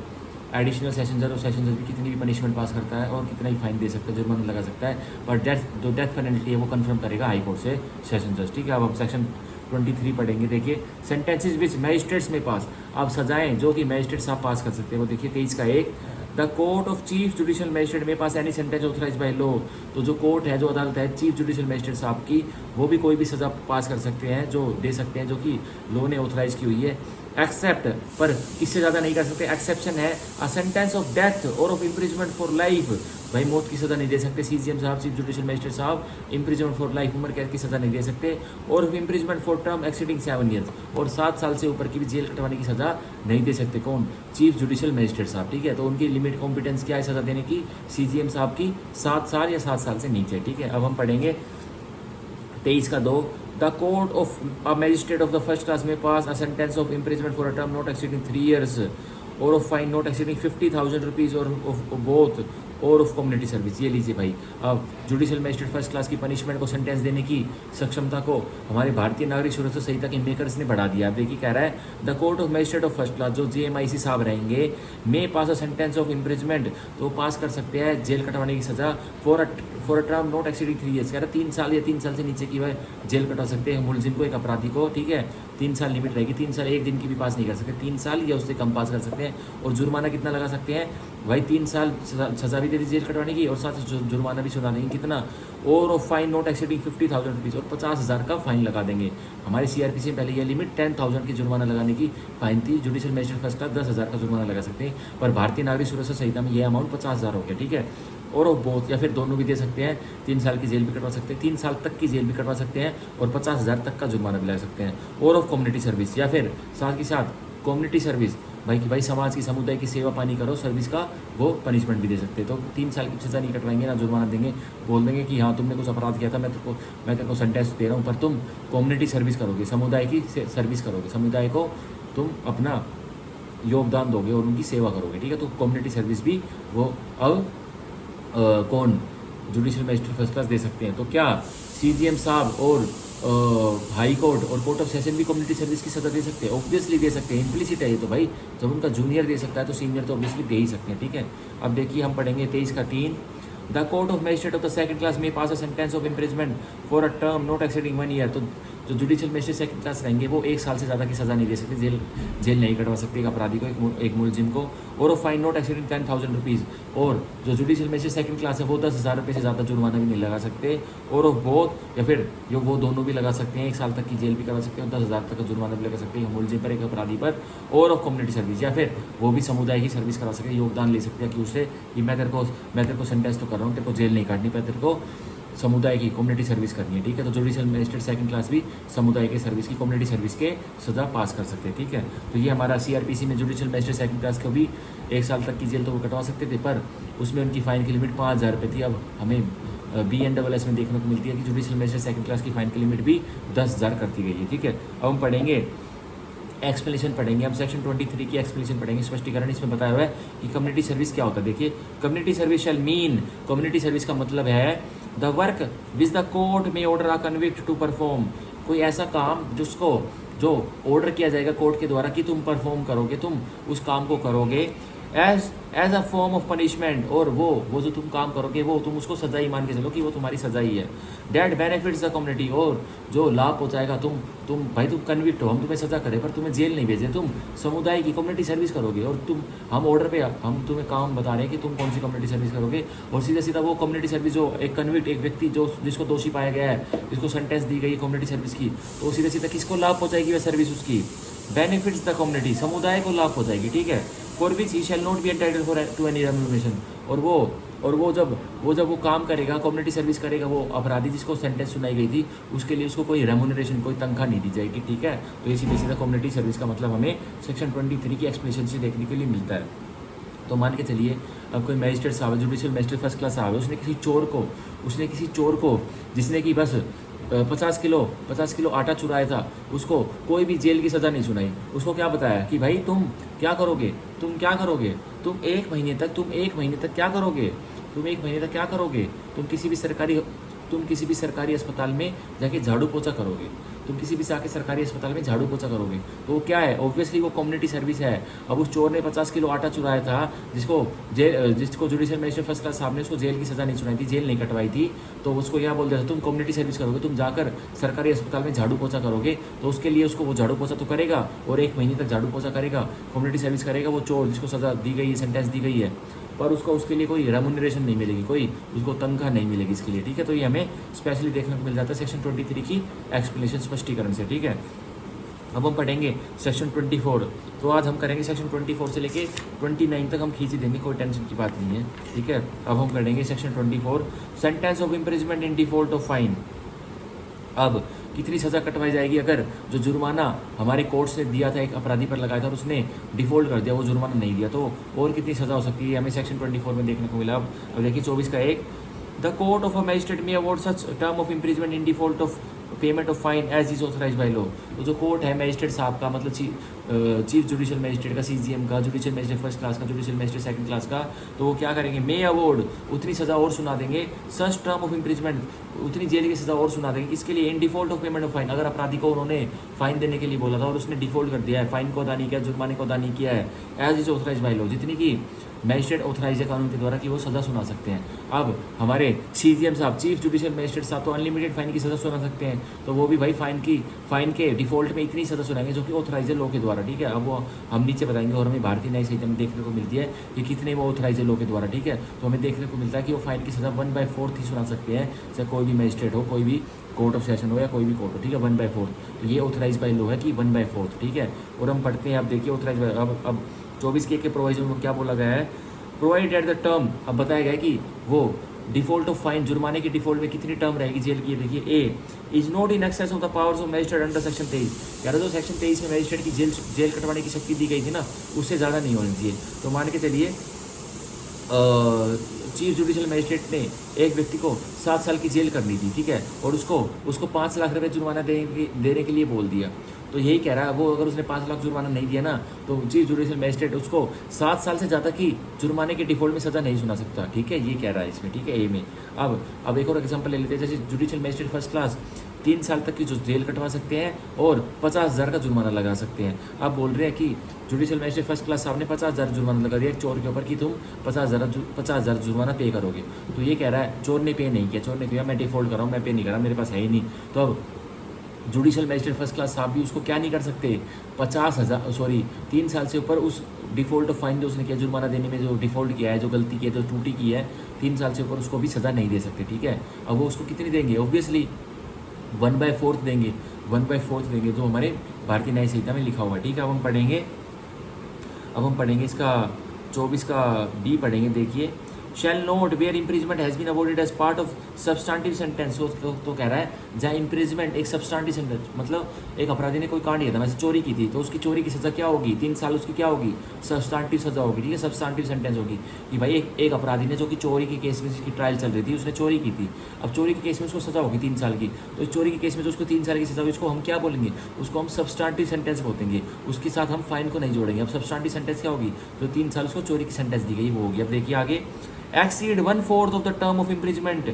A: एडिशनल सेशन जज और सेशन जज भी कितनी भी पनिशमेंट पास करता है और कितना ही फाइन दे सकता है, जुर्माना लगा सकता है, पर जो डेथ पेनल्टी है वो कंफर्म करेगा हाई कोर्ट से सेशन जज। ठीक है, अब हम सेक्शन 23 पढ़ेंगे। देखिए, सेंटेंसेज विच मैजिस्ट्रेट्स में पास, अब सजाएं जो कि मैजिस्ट्रेट साहब पास कर सकते हैं, वो देखिए 23 का 1, the court of chief judicial magistrate may pass any sentence authorise by law. तो जो कोर्ट है, जो अदालत है चीफ जुडिशियल मैजिस्ट्रेट साहब की, वो भी कोई भी सज़ा पास कर सकते हैं, जो दे सकते हैं, जो कि लॉ ने ऑथराइज की हुई है, एक्सेप्ट, पर इससे ज़्यादा नहीं कर सकते। एक्सेप्शन है अ सेंटेंस ऑफ डेथ और ऑफ इम्प्रिजमेंट फॉर लाइफ, भाई मौत की सज़ा नहीं दे सकते CGM साहब, चीफ जुडिशियल मैजिस्ट्रेट साहब, इम्प्रिजमेंट फॉर लाइफ, उम्र कैद की सज़ा नहीं दे सकते, और imprisonment for term exceeding 7 years, और 7 साल से ऊपर की भी जेल कटवाने की सज़ा नहीं दे सकते। कौन? चीफ जुडिशियल मैजिस्ट्रेट साहब। ठीक है, तो उनकी लिमिट कॉम्पिटेंस क्या है सज़ा देने की? CGM साहब की 7 साल या 7 साल से नीचे। ठीक है, अब हम पढ़ेंगे 23 का 2, the court of a magistrate of the first class may pass a sentence of imprisonment for a term not exceeding 3 years और of fine not exceeding 50,000 rupees और ऑफ बोथ और ऑफ कम्युनिटी सर्विस। ये लीजिए भाई, अब judicial magistrate first class की punishment को sentence देने की सक्षमता को हमारे भारतीय नागरिक सुरक्षा संहिता के मेकर्स ने बढ़ा दिया। देखिए कह रहा है, the court of magistrate of first class, जो JMIC साहब रहेंगे, मे पास अ सेंटेंस ऑफ इम्प्रिजमेंट, तो पास कर सकते हैं जेल कटवाने की सज़ा for a term not exceeding 3 years. कह रहा है 3 साल या 3 साल से नीचे की वह जेल कटवा सकते हैं मुलजिम को, एक अपराधी को। ठीक है, 3 साल लिमिट रहेगी, 3 साल 1 दिन की भी पास नहीं कर सकते, 3 साल या उससे कम पास कर सकते हैं। और जुर्माना कितना लगा सकते हैं भाई? 3 साल सज़ा भी दे दी जेल कटवाने की और साथ जुर्माना भी सुना देंगे। कितना? और of fine not exceeding 50,000 rupees, और 50,000 का फाइन लगा देंगे। हमारे CRPC में पहले यह लिमिट 10,000 की जुर्माना लगाने की फाइन थी, जुडिशियल मैजिस्ट्रेट फर्स्ट क्लास 10,000 का जुर्माना लगा सकते हैं, पर भारतीय नागरिक सुरक्षा संहिता में यह अमाउंट 50,000 हो गया। ठीक है, और ऑफ बोथ, या फिर दोनों भी दे सकते हैं, 3 साल की जेल भी कटवा सकते हैं, 3 साल तक की जेल भी कटवा सकते हैं, और 50,000 तक का जुर्माना भी लगा सकते हैं। और ऑफ कम्युनिटी सर्विस, या फिर साथ के साथ कम्युनिटी सर्विस, भाई कि भाई समाज की, समुदाय की सेवा पानी करो, सर्विस का वो पनिशमेंट भी दे सकते हैं। तो 3 साल की सज़ा नहीं कटवाएंगे, ना जुर्माना देंगे, बोल देंगे कि हाँ तुमने कुछ अपराध किया था, मैं तेरे को सेंटेंस दे रहा हूँ, पर तुम कम्युनिटी सर्विस करोगे, समुदाय की सर्विस करोगे, समुदाय को तुम अपना योगदान दोगे और उनकी सेवा करोगे। ठीक है, तो कम्युनिटी सर्विस भी वो अब कौन? जुडिशियल मैजिस्ट्रेट फर्स्ट क्लास दे सकते हैं। तो क्या CGM साहब और हाई कोर्ट और कोर्ट ऑफ सेशन भी कम्युनिटी सर्विस की सज़ा दे सकते हैं? ऑब्वियसली दे सकते हैं, इम्प्लिसिट है ये तो भाई, जब उनका जूनियर दे सकता है तो सीनियर तो ऑब्वियसली दे ही सकते हैं। ठीक है, अब देखिए हम पढ़ेंगे 23 का 3, the court of magistrate of the second class may pass a sentence of imprisonment for a term not exceeding 1 year. तो जो जुडिशियल मजिस्ट्रेट सेकंड क्लास रहेंगे वो 1 साल से ज़्यादा की सज़ा नहीं दे सकते, जेल नहीं कटवा सकते एक अपराधी को, एक मुलजिम को। और फाइन नॉट एक्सीडिंग 10,000 रुपीज़। और जो जुडिशियल मजिस्ट्रेट सेकंड क्लास है वो 10,000 रुपये से ज़्यादा जुर्माना भी नहीं लगा सकते। और बोथ या फिर जो वो दोनों भी लगा सकते हैं, 1 साल तक की जेल भी करवा सकते हैं और 10,000 तक का जुर्माना भी लगा सकते हैं मुलजिम पर, एक अपराधी पर। और ऑफ कम्युनिटी सर्विस, या फिर वो भी समुदाय की सर्विस करा सकते हैं, योगदान ले सकते हैं कि उससे कि मैं तेरे को सेंटेंस तो कर रहा हूँ, तेरे को जेल नहीं काटनी पर तेरे को समुदाय की कम्युनिटी सर्विस करनी है, ठीक है। तो जुडिशियल मजिस्ट्रेट सेकंड क्लास भी समुदाय के सर्विस की, कम्युनिटी सर्विस के सज़ा पास कर सकते हैं, ठीक है। तो ये हमारा सीआरपीसी में जुडिशियल मजिस्ट्रेट सेकंड क्लास को भी 1 साल तक की जेल तो वो कटवा सकते थे, पर उसमें उनकी फ़ाइन की लिमिट 5,000 रुपये थी। अब हमें BNSS में देखने को मिलती है कि जुडिशियल मजिस्ट्रेट सेकंड क्लास की फ़ाइन की लिमिट भी 10,000 कर दी गई है, ठीक है। अब हम पढ़ेंगे एक्सप्लेनेशन पढ़ेंगे, हम सेक्शन 23 की एक्सप्लेनेशन पढ़ेंगे, स्पष्टीकरण। इसमें बताया हुआ है कि कम्युनिटी सर्विस क्या होता है। देखिए, community service shall mean, community service का मतलब है the work which the court may order a convict to perform, कोई ऐसा काम जिसको जो ऑर्डर किया जाएगा कोर्ट के द्वारा कि तुम परफॉर्म करोगे, तुम उस काम को करोगे as a form of punishment, और वो जो तुम काम करोगे वो तुम उसको सजा ही मान के चलो कि वो तुम्हारी सजा ही है। डैट बेनिफिट्स द कम्युनिटी, और जो लाभ पहुंचाएगा तुम भाई तुम कन्विक्ट हो, हम तुम्हें सजा करें पर तुम्हें जेल नहीं भेजे, तुम समुदाय की कम्युनिटी सर्विस करोगे। और हम ऑर्डर पे हम तुम्हें काम बता रहे हैं कि तुम कौन सी कम्युनिटी सर्विस करोगे, और सीधा सीधा वो कम्युनिटी सर्विस जो एक कन्विक्ट, एक व्यक्ति जो जिसको दोषी पाया गया है, जिसको सेंटेंस दी गई है कम्युनिटी सर्विस की, तो सीधा सीधा किसको लाभ पहुंचाएगी वह सर्विस, उसकी बेनिफिट्स द कम्युनिटी, समुदाय को लाभ पहुंचाएगी, ठीक है। For which he shall not be entitled for to any remuneration, और वो जब वो काम करेगा, कम्युनिटी सर्विस करेगा, वो अपराधी जिसको सेंटेंस सुनाई गई थी उसके लिए उसको कोई रेम्यूनरेशन, कोई तनख्वाह नहीं दी जाएगी, ठीक है। तो ये सीधे सीधा कम्युनिटी सर्विस का मतलब हमें सेक्शन 23 की एक्सप्लेनेशन से देखने के लिए मिलता है। तो मान के चलिए अब कोई मैजिस्ट्रेट साहब, जुडिशियल मैजिस्ट्रेट फर्स्ट क्लास साहब है, उसने किसी चोर को जिसने कि बस 50 किलो आटा चुराया था, उसको कोई भी जेल की सज़ा नहीं सुनाई। उसको क्या बताया कि भाई तुम क्या करोगे, तुम एक महीने तक क्या करोगे, तुम किसी भी सरकारी अस्पताल में जाके झाड़ू पोछा करोगे, तो वो क्या है, ऑब्वियसली वो कम्युनिटी सर्विस है। अब उस चोर ने 50 किलो आटा चुराया था, जिसको जुडिशियल मजिस्ट्रेट फर्स्ट क्लास साहब ने उसको जेल की सज़ा नहीं सुनाई थी, जेल नहीं कटवाई थी, तो उसको यह बोल दिया था तुम कम्युनिटी सर्विस करोगे, तुम जाकर सरकारी अस्पताल में झाड़ू पोछा करोगे। तो उसके लिए उसको वो झाड़ू पोछा तो करेगा और 1 महीने तक झाड़ू पोछा करेगा, कम्युनिटी सर्विस करेगा वो चोर जिसको सज़ा दी गई है, सेंटेंस दी गई है, पर उसके लिए कोई रेम्यूनरेशन नहीं मिलेगी, कोई उसको तनख्वाह नहीं मिलेगी इसके लिए, ठीक है। तो ये हमें स्पेशली देखने को मिल जाता है सेक्शन 23 की एक्सप्लेनेशन, स्पष्टीकरण से, ठीक है। अब हम पढ़ेंगे सेक्शन 24। तो आज हम करेंगे सेक्शन 24 से लेके 29 तक हम खींच ही देंगे, कोई टेंशन की बात नहीं है, ठीक है। अब हम पढ़ेंगे section 24, sentence of imprisonment in default of fine. अब कितनी सज़ा कटवाई जाएगी अगर जो जुर्माना हमारे कोर्ट ने दिया था एक अपराधी पर लगाया था और उसने डिफॉल्ट कर दिया, वो जुर्माना नहीं दिया, तो और कितनी सज़ा हो सकती है हमें सेक्शन 24 में देखने को मिला। अब देखिए 24 का 1, the court of a magistrate may award such term of imprisonment in default of payment of fine as is authorise by law. तो जो कोर्ट है मैजिस्ट्रेट साहब का, मतलब चीफ जुडिशियल मैजिस्ट्रेट का, CJM का, जुडिशियल मैजिस्ट्रेट फर्स्ट क्लास का, judicial magistrate second class का, तो वो क्या करेंगे, मे अवॉर्ड उतनी सज़ा और सुना देंगे, सच टर्म ऑफ इम्प्रिजमेंट उतनी जेल की सज़ा और सुना देंगे, इसके लिए इन default of payment of fine, अगर अपराधी को उन्होंने फाइन देने के लिए बोला था और उसने डिफॉल्ट कर दिया है, फाइन को अदा नहीं किया, जुर्माने को अदा नहीं किया है, as is authorise by law, जितनी की मैजिस्ट्रेट ऑथराइज है कानून के द्वारा कि वो सज़ा सुना सकते हैं। अब हमारे CJM साहब, चीफ जुडिशियल मैजिस्ट्रेट साहब, तो अनलिमिटेड फाइन की सज़ा सुना सकते हैं, तो वो भी भाई फाइन के डिफॉल्ट में इतनी सज़ा सुनाएंगे जो कि ऑथराइज है लॉ के द्वारा, ठीक है। अब वो हम नीचे बताएंगे और हमें भारतीय न्याय संहिता में देखने को मिलती है कि कितने वो ऑथराइज है लॉ के द्वारा, ठीक है। तो हमें देखने को मिलता है कि वो फाइन की सज़ा 1/4 ही सुना सकते हैं, चाहे कोई भी मैजिस्ट्रेट हो, कोई भी कोर्ट ऑफ सेशन हो या कोई भी कोर्ट हो, ठीक है, 1/4। तो ये ऑथराइज बाय लॉ है कि 1/4, ठीक है। और हम पढ़ते हैं, अब देखिए ऑथराइज बाय, अब 24 के प्रोविजन में क्या बोला गया है, प्रोवाइड एट द टर्म, अब बताया गया है कि वो डिफॉल्ट ऑफ फाइन, जुर्माने की डिफॉल्ट में कितनी टर्म रहेगी जेल की। देखिए, A is not in excess of the powers of magistrate under section 23, यार जो सेक्शन 23 में मैजिस्ट्रेट की जेल कटवाने की शक्ति दी गई थी ना, उससे ज़्यादा नहीं होनी चाहिए। तो मान के चलिए चीफ जुडिशियल मैजिस्ट्रेट ने एक व्यक्ति को 7 साल की जेल करनी थी, ठीक है, और उसको 5 लाख रुपये जुर्माना देने के लिए बोल दिया। तो यही कह रहा है, वो अगर उसने 5 लाख जुर्माना नहीं दिया ना, तो चीफ जुडिशियल मैजिस्ट्रेट उसको 7 साल से ज़्यादा की जुर्माने के डिफॉल्ट में सज़ा नहीं सुना सकता, ठीक है, ये कह रहा है इसमें, ठीक है, ए में। अब एक और एग्जांपल ले लेते हैं, जैसे जुडिशियल मैजिस्ट्रेट फर्स्ट क्लास 3 साल तक की जो जेल कटवा सकते हैं और 50,000 का जुर्माना लगा सकते हैं। आप बोल रहे हैं कि जुडिशियल मैजिस्ट्रेट फर्स्ट क्लास साहब ने 50,000 जुर्माना लगा दिया एक चोर के ऊपर कि तुम 50,000 जुर्माना पे करोगे। तो ये कह रहा है चोर ने पे नहीं किया, चोर ने किया मैं डिफॉल्ट कर रहा हूँ, मैं पे नहीं कर रहा, मेरे पास है ही नहीं। तो अब जुडिशल मैजिस्ट्रेट फर्स्ट क्लास साहब भी उसको क्या नहीं कर सकते, 3 साल से ऊपर उस डिफ़ॉल्ट ऑफ फाइन जो उसने किया, जुर्माना देने में जो डिफ़ॉल्ट किया है, जो गलती की है, जो त्रुटि की है, 3 साल से ऊपर उसको भी सज़ा नहीं दे सकते, ठीक है। अब वो उसको कितनी देंगे, ऑब्वियसली 1/4 देंगे, 1/4 देंगे, जो हमारे भारतीय न्याय संहिता में लिखा हुआ है, ठीक है। अब हम पढ़ेंगे इसका 24 का बी पढ़ेंगे, देखिए, shall not where imprisonment has been awarded as part of substantive sentence. तो कह रहा है जहाँ इम्प्रिजमेंट एक सब्सटेंटिव सेंटेंस, मतलब एक अपराधी ने कोई कांड किया था, वैसे चोरी की थी, तो उसकी चोरी की सज़ा क्या होगी, 3 साल उसकी क्या होगी, सब्सटेंटिव सज़ा होगी, ठीक है, सब्सटेंटिव सेंटेंस होगी कि भाई एक अपराधी ने जो कि चोरी के केस में जिसकी ट्रायल चल रही थी, उसने चोरी की थी, अब चोरी के केस में उसको सज़ा होगी 3 साल की, तो इस चोरी के केस में जो उसको 3 साल की सज़ा होगी, उसको हम क्या बोलेंगे, उसको हम सब्सटेंटिव सेंटेंस बोलेंगे, उसके साथ हम फाइन को नहीं जोड़ेंगे। अब सब्सटेंटिव सेंटेंस क्या होगी, जो 3 साल उसको चोरी की सेंटेंस दी गई वो होगी। अब देखिए आगे, exceed 1/4 of the term of imprisonment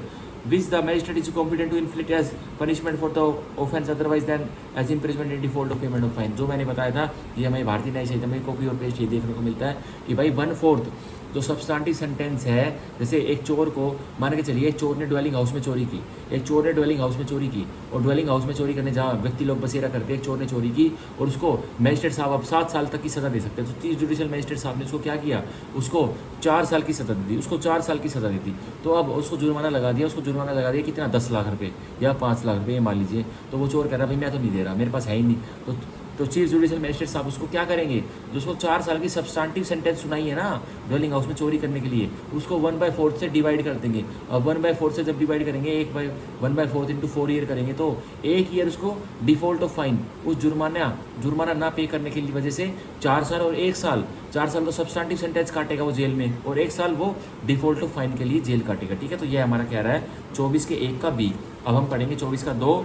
A: which the magistrate is competent to inflict as punishment for the offence otherwise than as imprisonment in default of payment of fine। जो मैंने बताया था, ये हमें भारतीय न्याय संहिता में कॉपी और पेस्ट ये देखने को मिलता है कि भाई 1/4 जो सब्सटेंटिव सेंटेंस है, जैसे एक चोर को मान के चलिए, एक चोर ने ड्वेलिंग हाउस में चोरी की, एक चोर ने ड्वेलिंग हाउस में चोरी की, और ड्वेलिंग हाउस में चोरी करने जहाँ व्यक्ति लोग बसेरा करते हैं, एक चोर ने चोरी की और उसको मैजिस्ट्रेट साहब अब 7 साल तक की सज़ा दे सकते हैं। तो 30 जुडिशल मैजिस्ट्रेट साहब ने उसको क्या किया, उसको 4 साल की सज़ा दे दी, उसको 4 साल की सज़ा दी थी। तो अब उसको जुर्माना लगा दिया, कितना, 10 लाख रुपये या 5 लाख रुपये मान लीजिए। तो वो चोर कह रहा भाई मैं तो नहीं दे रहा, मेरे पास है ही नहीं। तो चीफ जुडिशल मैजिस्ट्रेट साहब उसको क्या करेंगे, जो उसको 4 साल की सब्सटेंटिव सेंटेंस सुनाई है ना ड्वेलिंग हाउस में चोरी करने के लिए, उसको 1/4 से डिवाइड कर देंगे। अब 1/4 से जब डिवाइड करेंगे, 1/4 इंटू 4 ईयर करेंगे, तो 1 ईयर उसको डिफॉल्ट ऑफ फाइन, उस जुर्माना ना पे करने की वजह से 4 साल और 1 साल, 4 साल तो सब्सटेंटिव सेंटेंस काटेगा वो जेल में, और 1 साल वो डिफॉल्ट ऑफ फाइन के लिए जेल काटेगा, ठीक है। तो ये हमारा कह रहा है 24 के 1 का बी। अब हम पढ़ेंगे 24 का 2।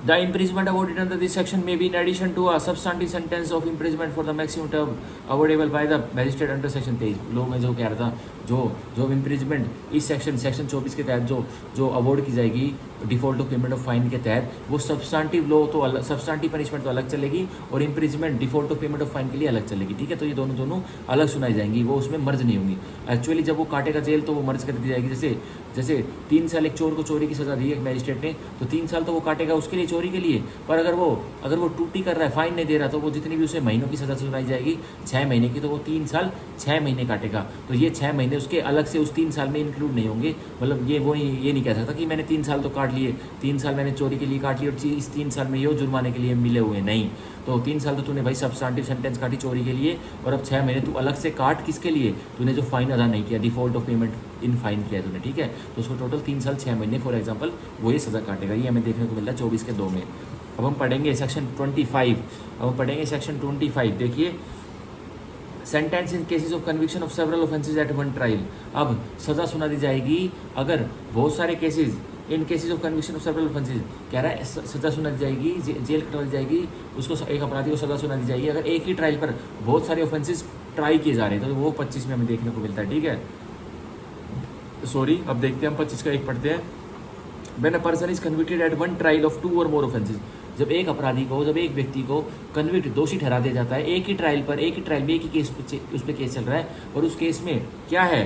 A: The imprisonment awarded under this section may be in addition to a substantive sentence of imprisonment for the maximum term awardable by the magistrate under section 23। लोग मैं जो कह रहा था, जो इम्प्रिजमेंट इस सेक्शन 24 के तहत जो अवॉर्ड की जाएगी default of payment of fine के तहत, वो सब्सटेंटिव लॉ तो अलग, सब्सटेंटिव पनिशमेंट तो अलग चलेगी, और imprisonment default of payment of fine के लिए अलग चलेगी, ठीक है। तो ये दोनों अलग सुनाई जाएंगी, वो उसमें मर्ज नहीं होंगी। एक्चुअली जब वो काटेगा जेल तो वो मर्ज कर दी जाएगी। जैसे 3 साल एक चोर को चोरी की सज़ा दी एक मैजिस्ट्रेट ने, तो 3 साल तो वो काटेगा उसके लिए, चोरी के लिए। पर अगर वो टूटी कर रहा है, फाइन नहीं दे रहा, तो वो जितनी भी उसे महीनों की सज़ा सुनाई जाएगी 6 महीने की, तो वो 3 साल 6 महीने काटेगा। तो ये 6 महीने उसके अलग से उस 3 साल में इंक्लूड नहीं होंगे। मतलब ये नहीं कह सकता कि मैंने 3 साल तो काट लिए, 3 साल मैंने चोरी के लिए काट लिए और इस 3 साल में ये जुर्माने के लिए मिले हुए, नहीं। तो 3 साल तो तूने भाई सब्सटेंटिव सेंटेंस काटी चोरी के लिए, और अब 6 महीने तू अलग से काट किसके लिए, तूने जो फाइन अदा नहीं किया, default of payment in fine किया तूने, ठीक है। तो उसको टोटल 3 साल 6 महीने फॉर एग्जांपल वो ये सज़ा काटेगा। ये हमें देखने को मिलता है 24 के 2 में। अब हम पढ़ेंगे सेक्शन 25। देखिए, sentence in cases of conviction of several offences at one trial. अब सज़ा सुना दी जाएगी अगर बहुत सारे cases, in cases of conviction of several offences, कह रहा है सज़ा सुना दी जाएगी, जेल कटवा दी जाएगी, उसको एक अपराधी को सज़ा सुना दी जाएगी अगर एक ही ट्रायल पर बहुत सारे ऑफेंसेज ट्राई किए जा रहे हैं। तो वो 25 में हमें देखने को मिलता है, ठीक है। सॉरी, अब देखते हैं हम 25 का 1 पढ़ते हैं। When a person is convicted at one trial of 2 or more offences, जब एक व्यक्ति को कन्विक्ट, दोषी ठहरा दिया जाता है एक ही ट्रायल में, एक ही केस उस पर केस चल रहा है, और उस केस में क्या है,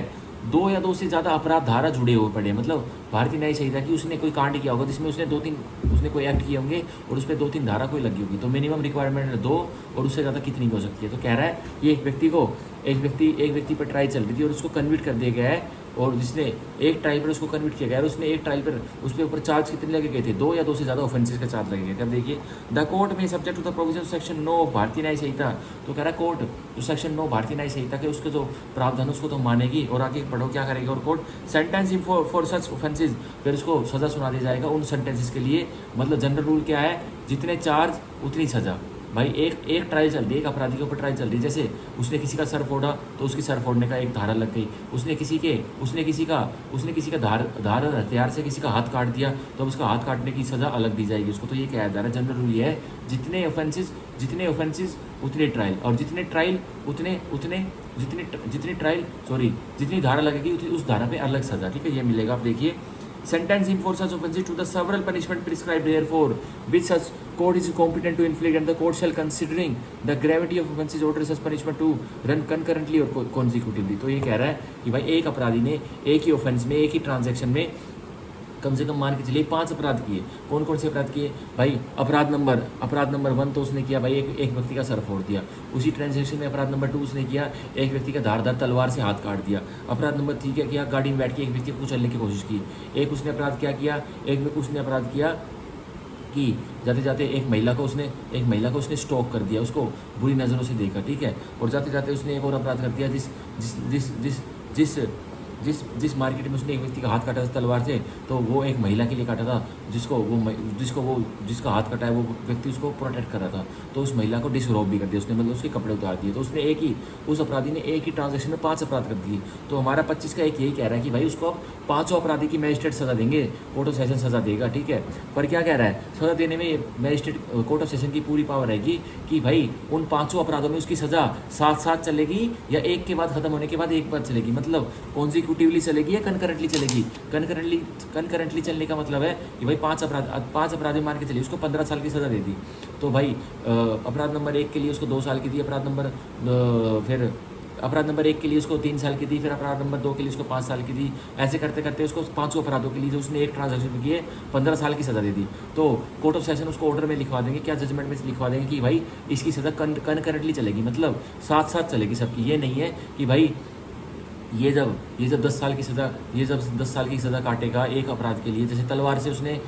A: 2 या 2 से ज़्यादा अपराध धारा जुड़े हुए पड़े, मतलब भारतीय न्याय संहिता कि उसने कोई कांड किया होगा जिसमें उसने कोई एक्ट किए होंगे और उस पर 2-3 धारा कोई लगी होगी, तो मिनिमम रिक्वायरमेंट 2 और उससे ज़्यादा कितनी हो सकती है। तो कह रहा है ये एक व्यक्ति पर ट्रायल चल रही थी और उसको कन्विक्ट कर दिया गया है, और जिसने एक ट्रायल पर उसको कन्विक्ट किया गया, और उसने एक ट्रायल पर उसके ऊपर चार्ज कितने लगे गए थे, 2 या 2 से ज़्यादा ऑफेंसेस का चार्ज लगे गए थे। अब देखिए, द कोर्ट में subject to the provision section 9 भारतीय न्याय संहिता। तो कह रहा है कोर्ट जो सेक्शन 9 भारतीय न्याय संहिता के उसके जो प्रावधान उसको तो मानेगी, और आगे पढ़ो क्या करेगी, और court sentence in for such offences, फिर उसको सज़ा सुना दिया जाएगा उन सेंटेंसेस के लिए। मतलब जनरल रूल क्या है, जितने चार्ज उतनी सज़ा। भाई एक ट्रायल चल रही है, एक अपराधी के ऊपर ट्रायल चल रही है, जैसे उसने किसी का सर फोड़ा तो उसकी सर फोड़ने का एक धारा लग गई, उसने किसी का धार हथियार से किसी का हाथ काट दिया तो अब उसका हाथ काटने की सज़ा अलग दी जाएगी उसको। तो ये कहा जा रहा है जनरल रूल ये है, जितने ऑफेंसेज उतने ट्रायल, और जितनी धारा लगेगी उस धारा पे अलग सज़ा, ठीक है, ये मिलेगा। आप देखिए, sentence in for such offences to the several punishment prescribed therefore which such court is competent to inflict, and the court shall considering the gravity of offences order such punishment to run concurrently or consecutively। तो ये कह रहा है कि भाई एक अपराधी ने एक ही ऑफेंस में, एक ही ट्रांजैक्शन में कम से कम मान के चलिए 5 अपराध किए। कौन कौन से अपराध किए भाई? अपराध नंबर 1 तो उसने किया भाई, एक व्यक्ति का सर फोड़ दिया। उसी ट्रांजेक्शन में अपराध नंबर 2 उसने किया, एक व्यक्ति का धारदार तलवार से हाथ काट दिया। अपराध नंबर 3 क्या किया? गाड़ी में बैठ के एक व्यक्ति को कुचलने की कोशिश की। एक उसने अपराध क्या किया? उसने अपराध किया कि जाते जाते एक महिला को उसने स्टॉक कर दिया, उसको बुरी नज़रों से देखा, ठीक है। और जाते जाते उसने एक और अपराध कर दिया, जिस जिस जिस जिस जिस जिस जिस मार्केट में उसने एक व्यक्ति का हाथ काटा था तलवार से, तो वो एक महिला के लिए काटा था, जिसका हाथ कटा है वो व्यक्ति उसको प्रोटेक्ट कर रहा था। तो उस महिला को डिसरोब भी कर दिया उसने, मतलब उसके कपड़े उतार दिए। तो उसने उस अपराधी ने एक ही ट्रांजेक्शन में 5 अपराध कर दिए। तो हमारा 25 का एक यही कह रहा है कि भाई उसको अब 5 अपराधी की मैजिस्ट्रेट सज़ा देंगे, कोर्ट ऑफ सेशन सज़ा देगा, ठीक है। पर क्या कह रहा है? सज़ा देने में मैजिस्ट्रेट कोर्ट ऑफ सेशन की पूरी पावर रहेगी कि भाई उन 5 अपराधों में उसकी सज़ा साथ साथ चलेगी या एक के बाद खत्म होने के बाद एक बार चलेगी, मतलब कॉन्जिक्यूटिवली चलेगी या कनकरेंटली चलेगी। कनकरेंटली चलने का मतलब है कि भाई 5 अपराधी मान के चलिए उसको 15 साल की सज़ा दे दी। तो भाई अपराध नंबर 1 के लिए उसको 2 साल की दी, अपराध नंबर 1 के लिए उसको 3 साल की दी, फिर अपराध नंबर 2 के लिए उसको 5 साल की दी। ऐसे करते करते उसको 5 अपराधों के लिए जो उसने एक ट्रांजैक्शन किए 15 साल की सज़ा दे दी। तो कोर्ट ऑफ सेशन उसको ऑर्डर में लिखवा देंगे, क्या जजमेंट में लिखवा देंगे कि भाई इसकी सज़ा कनकरेंटली चलेगी, मतलब साथ साथ चलेगी सबकी। ये नहीं है कि भाई ये जब 10 साल की सज़ा काटेगा एक अपराध के लिए, जैसे तलवार से उसने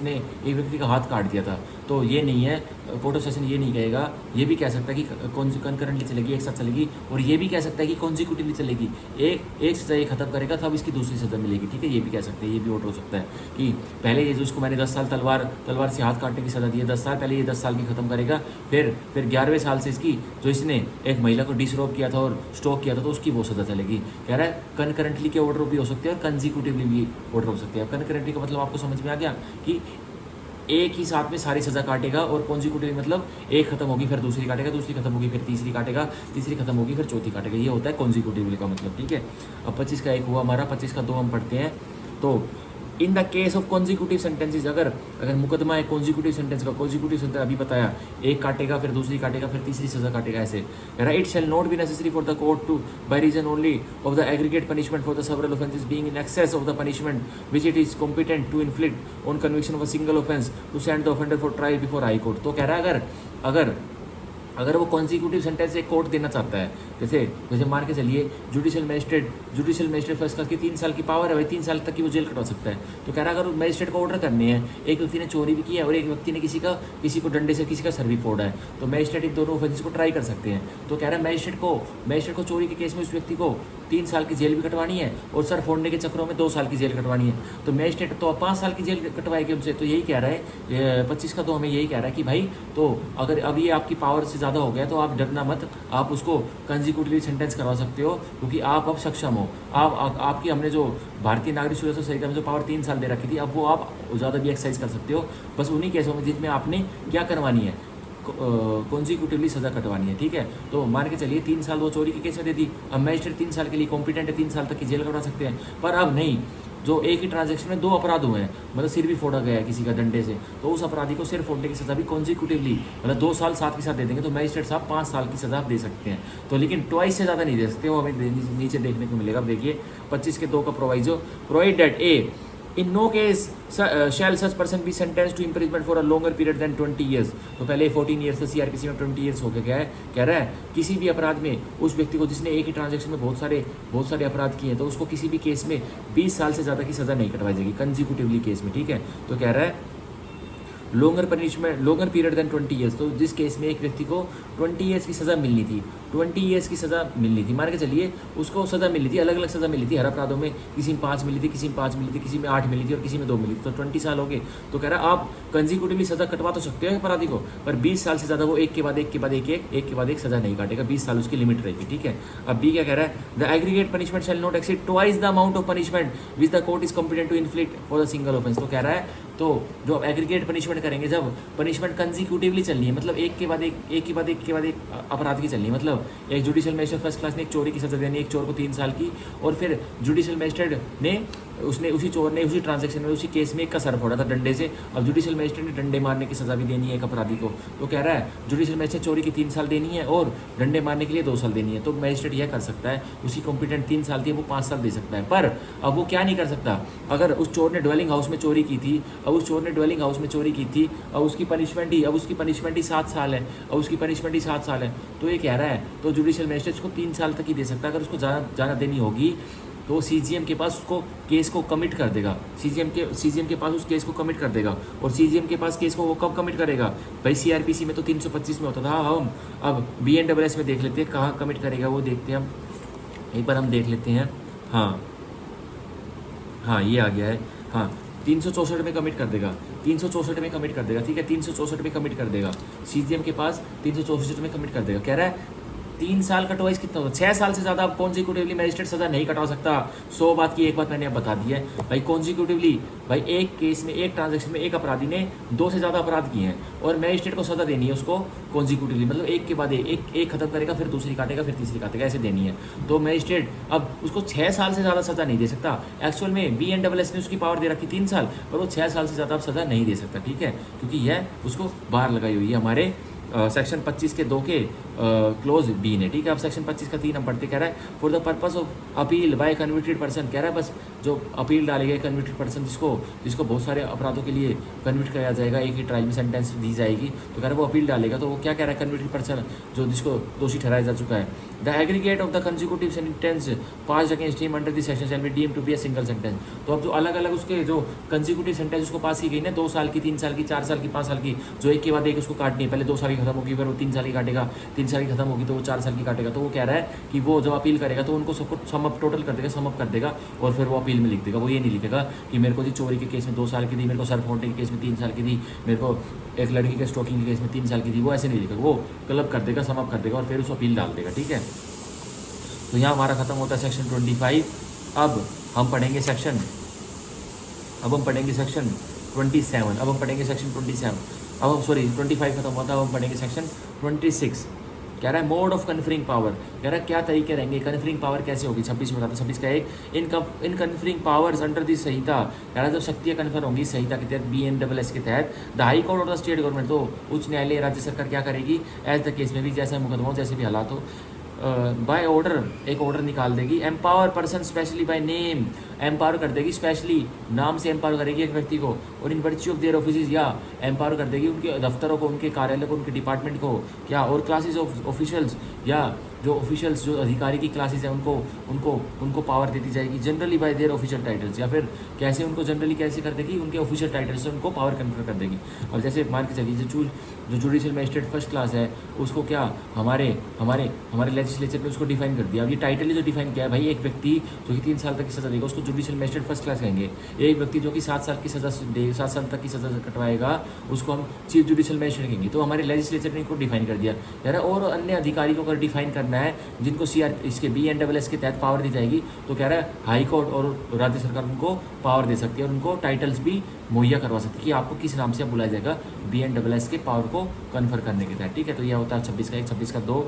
A: एक व्यक्ति का हाथ काट दिया था, तो ये नहीं है। कोर्ट ऑफ सेशन ये नहीं कहेगा, ये भी कह सकता है कि कंकरेंटली चलेगी, एक साथ चलेगी, और ये भी कह सकता है कि कॉन्जिक्यूटिवली चलेगी। एक सज़ा ये खत्म करेगा तब इसकी दूसरी सज़ा मिलेगी, ठीक है। ये भी कह सकते हैं, ये भी ऑर्डर हो सकता है कि पहले ये जो उसको मैंने 10 साल तलवार से हाथ काटने की सज़ा दी है 10 साल पहले, ये 10 साल की खत्म करेगा। फिर 11वें साल से इसकी जो इसने एक महिला को डिसरोब किया था और स्टॉक किया था, तो उसकी वो सज़ा चलेगी। कह रहा है कनकरेंटली के ऑर्डर भी हो सकते हैं और कंजिक्यूटिवली भी ऑर्डर हो सकते हैं। कनकरेंटली का मतलब आपको समझ में आ गया कि एक ही साथ में सारी सज़ा काटेगा, और कॉन्जिक्यूटिवली मतलब एक खत्म होगी फिर दूसरी काटेगा, दूसरी खत्म होगी फिर तीसरी काटेगा, तीसरी खत्म होगी फिर चौथी काटेगा। ये होता है कॉन्जिक्यूटिवली का मतलब, ठीक है। अब 25 का एक हुआ हमारा, 25 का 2 हम पढ़ते हैं। तो in the case of consecutive sentences, अगर मुकदमा है कॉन्जिक्यूटिव सेंटेंस का, कॉन्जिक्यूटिव सेंटेंस अभी बताया, एक काटेगा फिर दूसरी काटेगा फिर तीसरी सजा काटेगा, ऐसे it shall not be necessary for the court to by reason only of the aggregate punishment for the several offences being in excess of the punishment which it is competent to inflict on conviction of a single offence to send the offender for trial before high court. तो कह रहा है अगर वो consecutive sentence एक court देना चाहता है, जैसे मान के चलिए जुडिशियल मजिस्ट्रेट फर्स्ट क्लास की 3 साल की पावर है भाई, 3 साल तक की वो जेल कटवा सकता है। तो कह रहा है अगर मजिस्ट्रेट को ऑर्डर करने हैं, एक व्यक्ति ने चोरी भी की है और एक व्यक्ति ने किसी को डंडे से किसी का सर भी फोड़ा है, तो मजिस्ट्रेट इन दोनों ऑफेंसेस को ट्राई कर सकते हैं। तो कह रहा है मजिस्ट्रेट को चोरी के केस में उस व्यक्ति को 3 साल की जेल भी कटवानी है और सर फोड़ने के चक्रों में 2 साल की जेल कटवानी है, तो मजिस्ट्रेट तो 5 साल की जेल कटवाएगी उनसे। तो यही कह रहा है 25 का, तो हमें यही कह रहा है कि भाई तो अगर अब ये आपकी पावर से ज़्यादा हो गया तो आप डरना मत, आप उसको कंजिक्यूटिवली सेंटेंस करवा सकते हो, क्योंकि आप अब सक्षम हो। आपकी हमने जो भारतीय नागरिक सुरक्षा संहिता में जो पावर 3 साल दे रखी थी, अब वो आप ज़्यादा भी एक्सरसाइज कर सकते हो, बस उन्हीं केसों में जिसमें आपने क्या करवानी है, कॉन्जिक्यूटिवली सजा कटवानी है, ठीक है। तो मान के चलिए 3 साल वो चोरी के केस में दे दी, अब मजिस्ट्रेट 3 साल के लिए कॉम्पिटेंट है, 3 साल तक की जेल कटवा सकते हैं। पर अब नहीं, जो एक ही ट्रांजैक्शन में 2 अपराध हुए हैं, मतलब सिर भी फोड़ा गया है किसी का डंडे से, तो उस अपराधी को सिर फोड़ने की सजा भी कॉन्जिक्यूटिवली मतलब 2 साल साथ के साथ दे देंगे, तो मजिस्ट्रेट साहब 5 साल की सजा आप दे सकते हैं। तो लेकिन ट्वाइस से ज़्यादा नहीं दे सकते, वो हमें नीचे देखने को मिलेगा। अब देखिए 25 के 2 का proviso, provide that a in no case shall such person be sentence to imprisonment for a longer period than 20 years. तो पहले 14 ईयर्स था, सीआरपीसी में 20 ईयर्स हो गया है। कह रहा है किसी भी अपराध में उस व्यक्ति को जिसने एक ही ट्रांजैक्शन में बहुत सारे अपराध किए हैं, तो उसको किसी भी केस में 20 साल से ज़्यादा की सज़ा नहीं कटवाई जाएगी कंजिक्यूटिवली केस में, ठीक है। तो कह रहा है लॉन्गर पीरियड देन 20 ईयर्स, तो जिस केस में एक व्यक्ति को 20 ईयर्स की सज़ा मिलनी थी, 20 ईयर्स की सज़ा मिलनी थी, मान के चलिए उसको सज़ा मिली थी, अलग अलग सज़ा मिली थी हर अपराधों में, किसी में 5 मिली थी, किसी में 5 मिली थी, किसी में 8 मिली थी और किसी में 2 मिली थी, तो 20 साल हो गए। तो कह रहा है आप कंजिक्यूटिवली सज़ा कटवा तो सकते हो अपराधी को, पर 20 साल से ज़्यादा वो एक के बाद एक सज़ा नहीं काटेगा, 20 साल उसकी लिमिट रहेगी, ठीक है। अब बी क्या कह रहा है, the aggregate punishment shall not exceed twice the amount of punishment which the court is competent to inflict for the single offence. तो कह रहा है तो जो आप एग्रीगेट पनिशमेंट करेंगे, जब पनिशमेंट कंजिक्यूटिवली चलनी है, मतलब एक के बाद एक अपराध की चलनी है, मतलब एक जुडिशियल मजिस्ट्रेट फर्स्ट क्लास ने एक चोरी की सजा देनी है, एक चोर को 3 साल की, और फिर जुडिशियल मजिस्ट्रेट ने उसने उसी चोर ने उसी ट्रांजैक्शन में उसी केस में एक का सर फोड़ा था डंडे से। अब जुडिशियल मजिस्ट्रेट ने डंडे मारने की सज़ा भी देनी है एक अपराधी को, तो कह रहा है जुडिशियल मजिस्ट्रेट चोरी की 3 साल देनी है और डंडे मारने के लिए 2 साल देनी है। तो मजिस्ट्रेट यह कर सकता है, उसकी कॉम्पिटेंट 3 साल थी, वो 5 साल दे सकता है। पर अब वो क्या नहीं कर सकता, अगर उस चोर ने ड्वेलिंग हाउस में चोरी की थी, अब उस चोर ने ड्वेलिंग हाउस में चोरी की थी, अब उसकी पनिशमेंट ही 7 साल है, अब उसकी पनिशमेंट ही 7 साल है। तो ये कह रहा है तो जुडिशियल मजिस्ट्रेट उसको 3 साल तक ही दे सकता है। अगर उसको जाना देनी होगी तो सीजीएम के पास उसको केस को कमिट कर देगा, सीजीएम के पास उस केस को कमिट कर देगा। और सीजीएम के पास केस को वो कब कमिट करेगा भाई, सीआरपीसी में तो 325 में होता था, हम अब बीएनडब्ल्यूएस में देख लेते हैं कहाँ कमिट करेगा, वो देखते हैं हम एक बार, हम देख लेते हैं। हाँ ये आ गया है, हाँ 364 में कमिट कर देगा, 364 में कमिट कर देगा, ठीक है 364 में कमिट कर देगा, सीजीएम के पास 364 में कमिट कर देगा। कह रहा है 3 साल का ट्वाइस कितना होता है, 6 साल से ज़्यादा आप कॉन्जिक्यूटिवली मैजिस्ट्रेट सज़ा नहीं कटवा सकता। 100 बात की एक बात मैंने अब बता दी है भाई, कॉन्जिक्यूटिवली भाई एक केस में एक ट्रांजैक्शन में एक अपराधी ने 2 से ज़्यादा अपराध किए हैं और मैजिस्ट्रेट को सज़ा देनी है उसको कॉन्जिक्यूटिवली, मतलब एक के बाद एक खत्म करेगा, फिर दूसरी काटेगा, फिर तीसरी काटेगा, ऐसे देनी है। तो मैजिस्ट्रेट अब उसको 6 साल से ज़्यादा सज़ा नहीं दे सकता। एक्चुअल में बीएनडब्ल्यूएस ने उसकी पावर दे रखी 3 साल, पर वो 6 साल से ज़्यादा अब सज़ा नहीं दे सकता, ठीक है, क्योंकि यह उसको बाहर लगाई हुई है हमारे सेक्शन 25 के 2 के क्लोज बी ने, ठीक है। अब सेक्शन 25 का 3 हम पढ़ते, कह रहा है for the purpose of appeal bye convicted person, कह रहा है बस जो अपील डाले गए कन्विक्टेड पर्सन जिसको बहुत सारे अपराधों के लिए कन्विक्ट किया जाएगा, एक ही ट्रायल में सेंटेंस दी जाएगी, तो कह रहा है वो अपील डालेगा। तो वो क्या कह रहा है, कन्विक्टेड पर्सन जो जिसको दोषी ठहराया जा चुका है, the aggregate of the consecutive sentence pass against him under this section shall be deemed to be a single sentence. तो अब जो अलग अलग उसके जो कंसिक्यूटिव सेंटेंस उसको पास की गई ना, 2 साल की, 3 साल की, 4 साल की, 5 साल की, जो एक के बाद एक उसको काटनी है, पहले 2 साल की खत्म होगी, फिर वो 3 साल की काटेगा, 3 साल की खत्म होगी तो वो 4 साल की काटेगा। तो वो कह रहा है कि वो जब अपील करेगा तो उनको सबको समअप टोटल कर देगा, समअप कर देगा और फिर वो अपील में लिख देगा। वो ये नहीं लिखेगा कि मेरे को जी चोरी के केस में 2 साल की दी, मेरे को सर फोड़ने के केस में 3 साल की दी, मेरे को एक लड़की के स्टोकिंग के केस में 3 साल की दी, वो ऐसे नहीं लिखेगा, वो क्लब कर देगा, समअप कर देगा और फिर उसको अपील डाल देगा, ठीक है। तो यहाँ हमारा खत्म होता है सेक्शन 25। अब हम पढ़ेंगे सेक्शन 27, अब हम पढ़ेंगे सेक्शन 27, अब हम 25 खत्म होता है, अब हम पढ़ेंगे सेक्शन 26। कह रहा है मोड ऑफ कन्फरिंग पावर, कह रहा है क्या तरीके रहेंगे, कन्फरिंग पावर कैसे होगी, 26 में बताता, 26 का एक इन कन्फरिंग पावर्स अंडर दी संहिता, कह रहा है जब शक्तियाँ कन्फर होंगी संहिता के तहत बीएनडब्ल्यूएस के तहत, द हाई कोर्ट और द स्टेट गवर्नमेंट, तो उच्च न्यायालय राज्य सरकार क्या करेगी, एज द केस में भी, जैसा मुकदमा हो, जैसे भी हालात हो, बाय ऑर्डर एक ऑर्डर निकाल देगी, empower person specially by name, empower कर देगी स्पेशली नाम से एम्पावर करेगी एक व्यक्ति को, और इन वर्च्यू ऑफ देयर ऑफिस, या एम्पावर कर देगी उनके दफ्तरों को, उनके कार्यालय को, उनके डिपार्टमेंट को, क्या, और क्लासेस ऑफ ऑफिशियल्स, या जो ऑफिशियल्स जो अधिकारी की क्लासेस हैं उनको पावर देती जाएगी, generally bye there official titles, या फिर कैसे उनको जनरली कैसे कर देगी, उनके ऑफिशियल टाइटल्स से उनको पावर कन्फर कर देगी। और जैसे मान के चलिए जो जुडिशियल मजिस्ट्रेट फर्स्ट क्लास है उसको क्या हमारे लेजिस्लेचर ने उसको डिफाइन कर दिया। अब ये टाइटल ही जो डिफाइन किया है भाई, एक व्यक्ति जो कि 3 साल तक की सजा देगा उसको जुडिशियल मजिस्ट्रेट फर्स्ट क्लास कहेंगे, एक व्यक्ति जो कि 7 साल की सजा दे 7 साल तक की सजा कटवाएगा उसको हम चीफ जुडिशियल मजिस्ट्रेट कहेंगे। तो हमारे लेजिस्लेचर ने इनको डिफाइन कर दिया यार। और अन्य अधिकारी को अगर डिफाइन करना है जिनको इसके बीएनडब्ल्यूएस के तहत पावर दी जाएगी, तो कह रहा है हाई कोर्ट और राज्य सरकार उनको पावर दे सकती है और उनको टाइटल्स भी मुहैया करवा सकती है कि आपको किस नाम से बुलाया जाएगा बीएनडब्ल्यूएस के पावर को कन्फर करने के तहत, ठीक है। तो यह होता है 26 का 1, 26 का 2,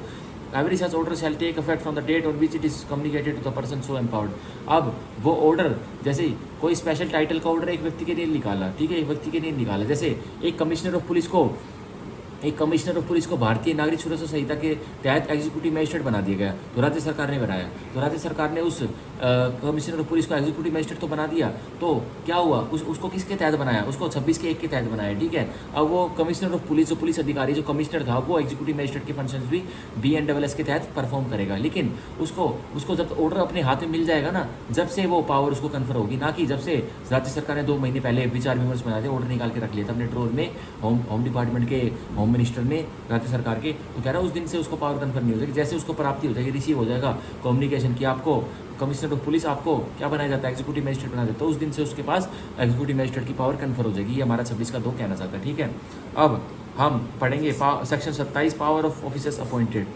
A: every such order shall take effect from the date on which it is communicated to the person so empowered. अब वो ऑर्डर जैसे कोई स्पेशल टाइटल का ऑर्डर एक व्यक्ति के लिए निकाला, ठीक है, एक व्यक्ति के लिए निकाला, जैसे एक कमिश्नर ऑफ पुलिस को भारतीय नागरिक सुरक्षा संहिता के तहत एग्जीक्यूटिव मजिस्ट्रेट बना दिया गया, तो राज्य सरकार ने बनाया, तो राज्य सरकार ने उस कमिश्नर ऑफ पुलिस को एग्जीक्यूटिव मजिस्ट्रेट तो बना दिया, तो क्या हुआ उसको किसके तहत बनाया, उसको 26 के 1 के तहत बनाया, ठीक है। अब वो कमिश्नर ऑफ पुलिस जो पुलिस अधिकारी जो कमिश्नर था वो एग्जीक्यूटिव मजिस्ट्रेट के फंक्शंस भी बीएनडब्ल्यूएस के तहत परफॉर्म करेगा, लेकिन उसको जब ऑर्डर अपने हाथ में मिल जाएगा ना, जब से वो पावर उसको कन्फर होगी, ना कि जब से राज्य सरकार ने 2 महीने पहले विचार विमर्श बना दिया, ऑर्डर निकाल के रख लिया था अपने ड्रॉर में, होम डिपार्टमेंट के होम मिनिस्टर में, राज्य सरकार के, तो कह रहा है उस दिन से उसको पावर कन्फर नहीं हो जाएगी, जैसे उसको प्राप्ति हो जाएगी, रिसीव हो जाएगा कम्युनिकेशन की आपको कमिश्नर ऑफ पुलिस आपको क्या बनाया जाता है, एग्जीक्यूटिव मजिस्ट्रेट बना देता है, तो उस दिन से उसके पास एग्जीक्यूटिव मजिस्ट्रेट की पावर कन्फर हो जाएगी। ये हमारा 26 का 2 कहना चाहता है, ठीक है। अब हम पढ़ेंगे section 27 power of officers appointed.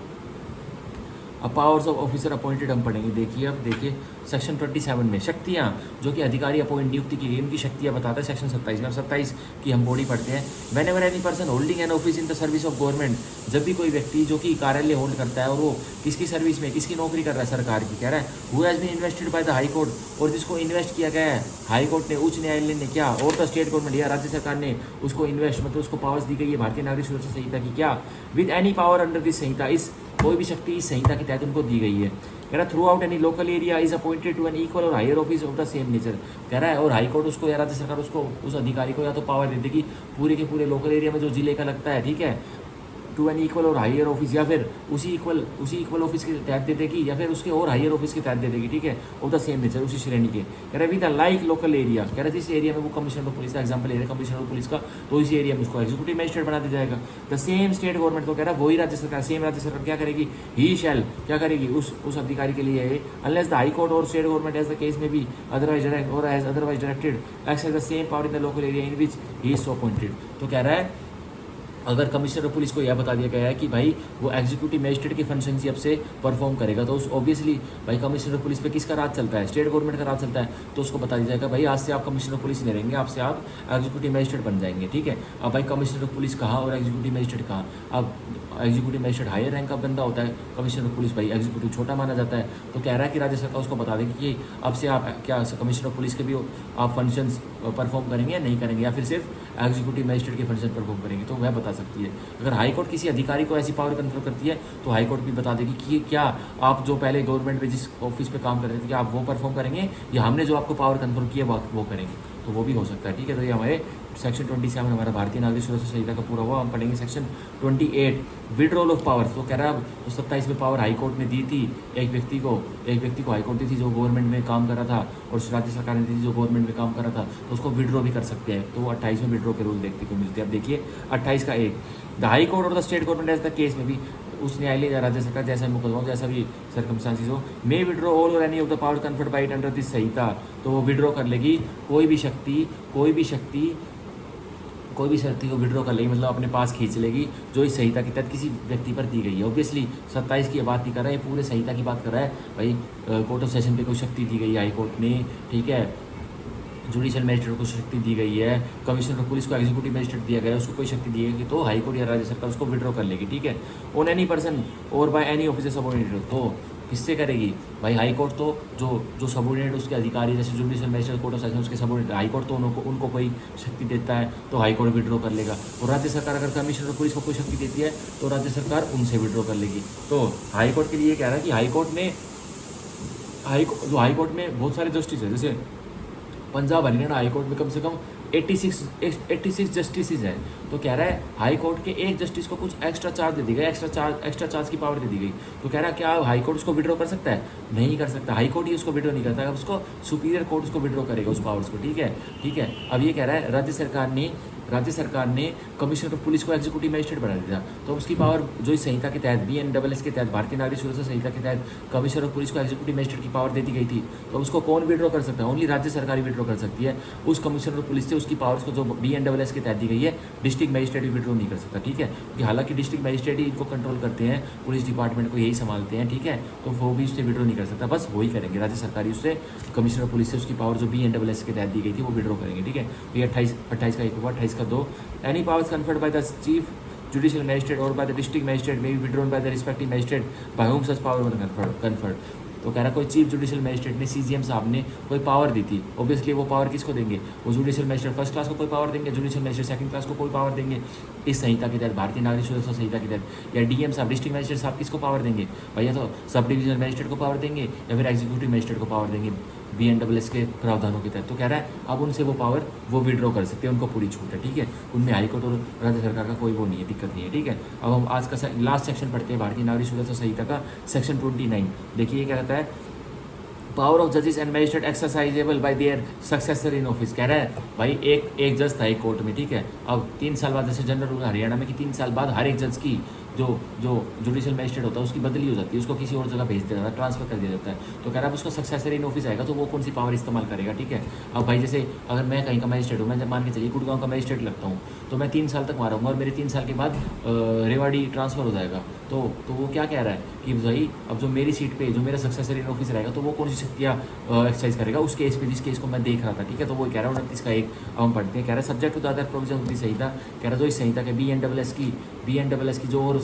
A: अब पावर्स ऑफ ऑफिसर अपॉइंटेड हम पढ़ेंगे। देखिए अब देखिए सेक्शन 27 में शक्तियाँ जो कि अधिकारी अपॉइंट नियुक्ति की गई इनकी शक्तियाँ बताता है सेक्शन 27 में। अब 27 की हम बॉडी पढ़ते हैं। When ever any person holding an office in the service of government, जब भी कोई व्यक्ति जो कि कार्यालय होल्ड करता है और वो किसकी सर्विस में किसकी नौकरी कर रहा है, सरकार की, कह रहा है who has been invested by the high court, और जिसको इन्वेस्ट किया गया है हाई कोर्ट ने, उच्च न्यायालय ने क्या, और द स्टेट गवर्नमेंट या राज्य सरकार ने उसको इन्वेस्ट मतलब उसको पावर्स दी गई है भारतीय नागरिक सुरक्षा संहिता की, क्या with any power under this Sanhita, इस कोई भी शक्ति इस संहिता के तहत उनको दी गई है। कह रहा throughout any local area is appointed to an equal और higher office of the same nature, कह रहा है और हाई कोर्ट उसको या राज्य सरकार उसको उस अधिकारी को या तो पावर दे देगी पूरे के पूरे लोकल एरिया में जो जिले का लगता है, ठीक है, टू एन इक्वल और हायर ऑफिस, या फिर उसी इक्वल ऑफिस के तहत दे देगी या फिर उसके और हायर ऑफिस के तहत दे देगी, ठीक है, ऑफ द सेम नेचर, उसी श्रेणी के। कह रहा है with the like local area, कह रहा है जिस एरिया में वो कमिश्नर ऑफ पुलिस का एग्जाम्पल ले रहे हैं कमिश्नर ऑफ पुलिस का, तो इसी एरिया में उसको एग्जीक्यूटिव मजिस्ट्रेट बना दिया जाएगा। द सेम स्टेट गवर्नमेंट, तो कह रहा है वही राज्य सरकार, सेम राज्य सरकार क्या करेगी, ही शैल क्या करेगी उस अधिकारी के लिए, अनलेस द हाई कोर्ट और state government as the case may be otherwise directed access the same power in the local area in which he is so appointed. तो कह रहा है अगर कमिश्नर ऑफ पुलिस को यह बता दिया गया है कि भाई वो एग्जीक्यूटिव मजिस्ट्रेट की फंक्शन अब से परफॉर्म करेगा, तो उस ऑब्वियसली भाई कमिश्नर ऑफ पुलिस पे किसका राज चलता है, स्टेट गवर्नमेंट का राज चलता है, तो उसको बता दिया जाएगा भाई आज से आप कमिश्नर ऑफ पुलिस नहीं रहेंगे, आपसे आप एग्जीक्यूटिव मजिस्ट्रेट बन जाएंगे, ठीक है। अब भाई कमिश्नर ऑफ पुलिस कहाँ और एग्जीक्यूटिव मजिस्ट्रेट कहाँ, अब एग्जीक्यूटिव मजिस्ट्रेट हायर रैंक का बंदा होता है, कमिश्नर ऑफ पुलिस भाई एग्जीक्यूटिव छोटा माना जाता है। तो कह रहा है कि राज्य सरकार उसको बता देगी कि अब से आप क्या कमिश्नर ऑफ पुलिस के भी आप फंक्शंस परफॉर्म करेंगे या नहीं करेंगे, या फिर सिर्फ एग्जीक्यूटिव मजिस्ट्रेट के फंक्शन परफॉर्म करेंगे, तो वह बता सकती है। अगर हाई कोर्ट किसी अधिकारी को ऐसी पावर कंफर करती है तो हाई कोर्ट भी बता देगी कि क्या आप जो पहले गवर्नमेंट में जिस ऑफिस पे काम कर रहे थे क्या आप वो परफॉर्म करेंगे या हमने जो आपको पावर कंफर किया वो करेंगे, तो वो भी हो सकता है, ठीक है। तो ये हमारे सेक्शन 27 हमारा भारतीय नागरिक सुरक्षा संहिता का पूरा हुआ। हम पढ़ेंगे सेक्शन 28 विड्रॉल ऑफ पावर्स। तो कह रहा है तो 27 में पावर हाई कोर्ट ने दी थी एक व्यक्ति को हाई कोर्ट दी थी जो गवर्नमेंट में काम कर रहा था, और राज्य सरकार ने दी थी जो गवर्नमेंट में काम कर रहा था, तो उसको विड्रॉ भी कर सकते हैं। तो 28 में विड्रॉ के रूल देखने को मिलते हैं। अब देखिए 28 का 1, द हाई कोर्ट और the state government as the case may be उस न्यायालय या राज्य सरकार जैसा मुकदमा जैसा भी सर्कमस्टांसिस हो, मे विड्रॉ ऑल और any of the power conferred by it under this Sanhita, तो वो विड्रॉ कर लेगी कोई भी शक्ति को विड्रॉ कर लेगी, मतलब अपने पास खींच लेगी जो इस संहिता के तहत किसी व्यक्ति पर दी गई है। ऑब्वियसली 27 की बात नहीं कर रहा है, पूरे संहिता की बात कर रहा है भाई। कोर्ट ऑफ सेशन पे कोई शक्ति दी गई है हाई कोर्ट ने, ठीक है, जुडिशियल मजिस्ट्रेट को शक्ति दी गई है, कमिश्नर ऑफ पुलिस को एग्जीक्यूटिव मजिस्ट्रेट दिया गया है, उसको कोई शक्ति दी गई तो हाई कोर्ट या राज्य सरकार उसको विड्रॉ कर लेगी, ठीक है। ऑन एनी पर्सन और बाय एनी ऑफिसर सबऑर्डिनेटेड, तो किससे करेगी भाई हाई कोर्ट, तो जो सबऑर्डिनेट उसके अधिकारी जैसे judicial magistrate court of session उसके सबऑर्डिनेट हाई कोर्ट तो उनको कोई शक्ति देता है तो हाई कोर्ट विड्रॉ कर लेगा। और राज्य सरकार अगर कमिश्नर ऑफ पुलिस को कोई शक्ति देती है तो राज्य सरकार उनसे विड्रॉ कर लेगी। तो हाई कोर्ट के लिए कह रहा है कि हाई कोर्ट में बहुत सारे जस्टिस है, जैसे पंजाब हरियाणा हाई कोर्ट में कम से कम 86 जस्टिस हैं। तो कह रहा है हाई कोर्ट के एक जस्टिस को कुछ एक्स्ट्रा चार्ज दे दी गई, एक्स्ट्रा चार्ज की पावर दे दी गई। तो कह रहा है क्या हाई कोर्ट उसको विड्रॉ कर सकता है, नहीं कर सकता, हाई कोर्ट ही उसको विड्रॉ नहीं करता, अब उसको सुपीरियर कोर्ट उसको विड्रॉ करेगा उस पावर्स को, ठीक है। अब ये कह रहा है राज्य सरकार ने कमिश्नर ऑफ पुलिस को एग्जीक्यूटिव मजिस्ट्रेट बना दिया, तो उसकी पावर जो इस संहिता के तहत BNSS के तहत भारतीय नागरिक सुरक्षा संहिता के तहत कमिश्नर ऑफ पुलिस को एग्जीक्यूटिव मजिस्ट्रेट की पावर दे दी गई थी, तो उसको कौन विड्रॉ कर सकता है, ओनली राज्य सरकार ही विड्रॉ कर सकती है उस कमिश्नर ऑफ पुलिस से उसकी पावर्स को जो BNSS के तहत दी गई है। डिस्ट्रिक्ट मजिस्ट्रेट भी विड्रॉ नहीं कर सकता, ठीक है, क्योंकि हालांकि डिस्ट्रिक्ट मजिस्ट्रेट ही इनको कंट्रोल करते हैं, पुलिस डिपार्टमेंट को यही संभालते हैं, ठीक है, तो वो भी उससे विड्रॉ नहीं कर सकता, बस वही करेंगे राज्य सरकारी उससे कमिश्नर ऑफ पुलिस से उसकी पावर जो BNSS के तहत दी गई थी वो विड्रॉ करेंगे, ठीक है। तो ये 28 का 1 हुआ। 28 का 2, any powers conferred by the chief judicial magistrate और by the district magistrate may be withdrawn by the respective magistrate by whom such power were conferred. तो कह रहा कोई चीफ जुडिशियल मजिस्ट्रेट ने CGM साहब ने कोई पावर दी थी, ऑब्वियसली वो पावर किसको देंगे, वो जुडिशियल मजिस्ट्रेट फर्स्ट क्लास को कोई पावर देंगे, जुडिशियल मजिस्ट्रेट सेकंड क्लास को कोई पावर देंगे इस संहिता के तहत, भारतीय नागरिक सुरक्षा संहिता के तहत। या DM साहब डिस्ट्रिक्ट मजिस्ट्रेट साहब किसको पावर देंगे भैया, तो सब डिविजनल मजिस्ट्रेट को पावर देंगे या फिर एग्जीक्यूटिव मजिस्ट्रेट को पावर देंगे BNSS के प्रावधानों के तहत। तो कह रहा है अब उनसे वो पावर वो विड्रॉ कर सकते हैं, उनको पूरी छूट है, ठीक है, उनमें हाईकोर्ट और राज्य सरकार का कोई वो नहीं है, दिक्कत नहीं है, ठीक है। अब हम आज का लास्ट सेक्शन पढ़ते हैं भारतीय नागरिक सुरक्षा संहिता का सेक्शन 29। देखिए क्या कहता है, पावर ऑफ जजेस and magistrate exercisable bye there successor in office. कह रहा है भाई एक जज था एक कोर्ट में, ठीक है, अब 3 साल बाद, जैसे जनरल रूल हरियाणा में कि 3 साल बाद हर एक जज की जो जो जुडिशियल मजिस्ट्रेट होता है उसकी बदली हो जाती है, उसको किसी और जगह भेज दिया जाता है, ट्रांसफर कर दिया जाता है। तो कह रहा है उसका सक्सेसर इन ऑफिस आएगा तो वो कौन सी पावर इस्तेमाल करेगा, ठीक है। अब भाई जैसे अगर मैं कहीं का मजिस्ट्रेट हूँ, मैं जब मान के चलिए गुड़गांव का मजिस्ट्रेट लगता हूँ, तो मैं 3 साल तक वहाँ रहूँगा और मेरे 3 साल के बाद रेवाड़ी ट्रांसफ़र हो जाएगा। तो वो क्या कह रहा है कि भाई अब जो मेरी सीट पे जो मेरा सक्सेसर इन ऑफिस रहेगा तो वो कौन सी शक्तियाँ एक्सरसाइज करेगा उस केस पे, जिस केस को मैं देख रहा था, ठीक है। तो वो कह रहा है 29 का एक अब हम पढ़ते हैं। कह रहा है subject to the other provision होती संहिता, कह रहा है जो इस संहिता के BNSS की जो और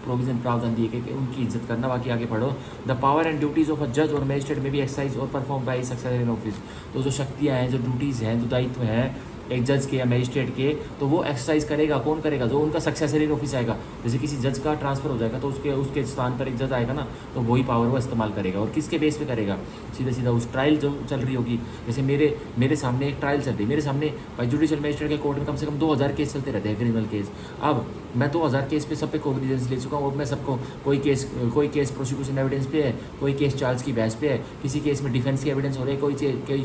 A: प्रोविजन प्रावधान दिए गए कि उनकी इज्जत करना। बाकी आगे पढ़ो। The power and duties of a जज और मजिस्ट्रेट में भी एक्सरसाइज और perform by successor in office. तो जो शक्तियाँ हैं, जो ड्यूटीज़ हैं, जो दायित्व हैं एक जज के या मजिस्ट्रेट के, तो वो एक्सरसाइज करेगा कौन करेगा, जो उनका सक्सेसर इन ऑफिस आएगा। जैसे किसी जज का ट्रांसफर हो जाएगा तो उसके स्थान पर एक जज आएगा ना, तो वही पावर वो इस्तेमाल करेगा। और किसके बेस पे करेगा, सीधा सीधा उस ट्रायल जो चल रही होगी। जैसे मेरे सामने एक ट्रायल चल रही है, मेरे सामने भाई जुडिशियल मजिस्ट्रेट के कोर्ट में कम से कम 2000 केस चलते रहते हैं, क्रिमिनल केस। अब मैं 2000 केस पे सब पे कोग्निजेंस ले चुका हूँ। अब मैं सबको कोई केस प्रोसिक्यूशन एविडेंस पे है, कोई केस चार्ज की बहस पे है, किसी केस में डिफेंस की एविडेंस हो रही है, कोई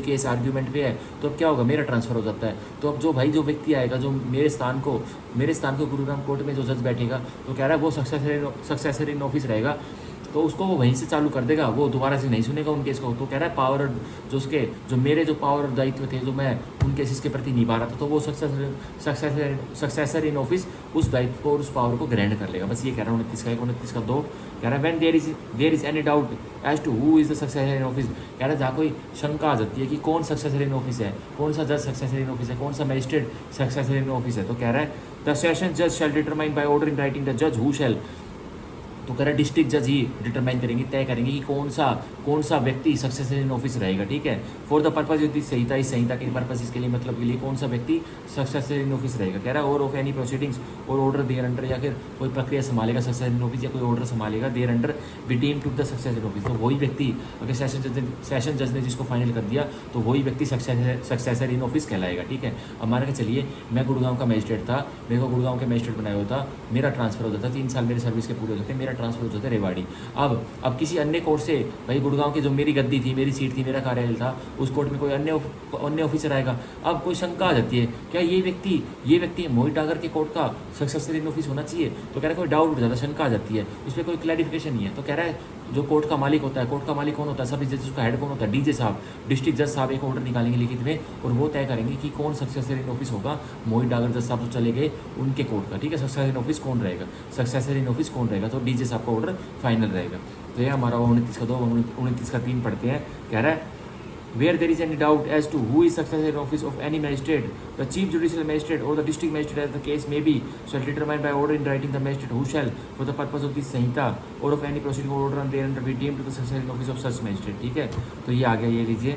A: केस आर्ग्यूमेंट पे है। तो अब क्या होगा, मेरा ट्रांसफर हो जाता है। तो अब जो व्यक्ति आएगा, जो मेरे स्थान को गुरुग्राम कोर्ट में जो जज बैठेगा, तो कह रहा है वो सक्सेसर इन ऑफिस रहेगा, तो उसको वो वहीं से चालू कर देगा, वो दोबारा से नहीं सुनेगा उन केस को। तो कह रहा है पावर जो मेरे पावर और दायित्व थे, जो मैं उन केसेस के प्रति निभा रहा था, तो वो सक्सेसर इन ऑफिस उस दायित्व को और उस पावर को ग्रहण कर लेगा। बस ये कह रहा है 29 का 1, 29 का 2। कह रहा है when there is any doubt as to who is the successor in office. कह रहा है जहाँ कोई शंका आ जाती है कि कौन सक्सेसर इन ऑफिस है, कौन सा जज सक्सेसर इन ऑफिस है, कौन सा मजिस्ट्रेट सक्सेसर इन ऑफिस है, तो कह रहा है द सेशन जज शैल determine by order in writing the जज हु शैल। तो कह रहा है डिस्ट्रिक्ट जज ही डिटरमाइन करेंगे, तय करेंगे कि कौन सा व्यक्ति सक्सेसर इन ऑफिस रहेगा, ठीक है। For the purpose of this Sanhita, इस संहिता के पर्पज इसके लिए मतलब के लिए कौन सा व्यक्ति सक्सेसर इन ऑफिस रहेगा। कह रहा है और ऑफ एनी प्रोसीडिंग्स और ऑर्डर देयर अंडर, या फिर कोई प्रक्रिया संभालेगा सक्सेसर इन ऑफिस या कोई ऑर्डर संभालेगा there under be deemed to the successor in office. तो वही व्यक्ति, अगर सेशन जज ने जिसको फाइनल कर दिया, तो वही व्यक्ति सक्सेसर इन ऑफिस कहलाएगा, ठीक है। अब मान के चलिए मैं गुड़गांव का मजिस्ट्रेट था, मेरे को गुड़गांव के मजिस्ट्रेट बनाया होता, मेरा ट्रांसफर हो जाता, 3 साल मेरे सर्विस के पूरे हो जाते, मेरा ट्रांसफर हो जाता रेवाड़ी। अब किसी अन्य कोर्ट से, भाई गुड़गांव की जो मेरी गद्दी थी, मेरी सीट थी, मेरा कार्यालय था, उस कोर्ट में कोई अन्य ऑफिसर आएगा। अब कोई शंका आ जाती है, क्या ये व्यक्ति मोहित डागर के कोर्ट का सक्सेसर इन ऑफिस होना चाहिए। तो कह रहा है कोई डाउट उठ जाता है, शंका आ जाती है, उस पर कोई क्लैरिफिकेशन नहीं है। तो कह रहा है जो कोर्ट का मालिक होता है, कोर्ट का मालिक कौन होता है, सब जजेस का हेड कौन होता है, डीजे साहब, डिस्ट्रिक्ट जज साहब एक ऑर्डर निकालेंगे लिखित में, और वो तय करेंगे कि कौन सक्सेसर इन ऑफिस होगा। मोहित डागर जज साहब जो चले गए उनके कोर्ट का, ठीक है, सक्सेसर इन ऑफिस कौन रहेगा, तो डीजे साहब का ऑर्डर फाइनल रहेगा। तो ये हमारा 29 का 2, 29 का 3 पढ़ते हैं। कह रहा है where there is any doubt as to who is successor in office of any magistrate, the chief judicial magistrate or the district magistrate, as the case may be, shall determine by order in writing the magistrate who shall, for the purpose of this Samhita or of any proceeding or order thereafter be deemed to the successor in office of such magistrate, ठीक है। तो ये आ गया, ये लीजिए।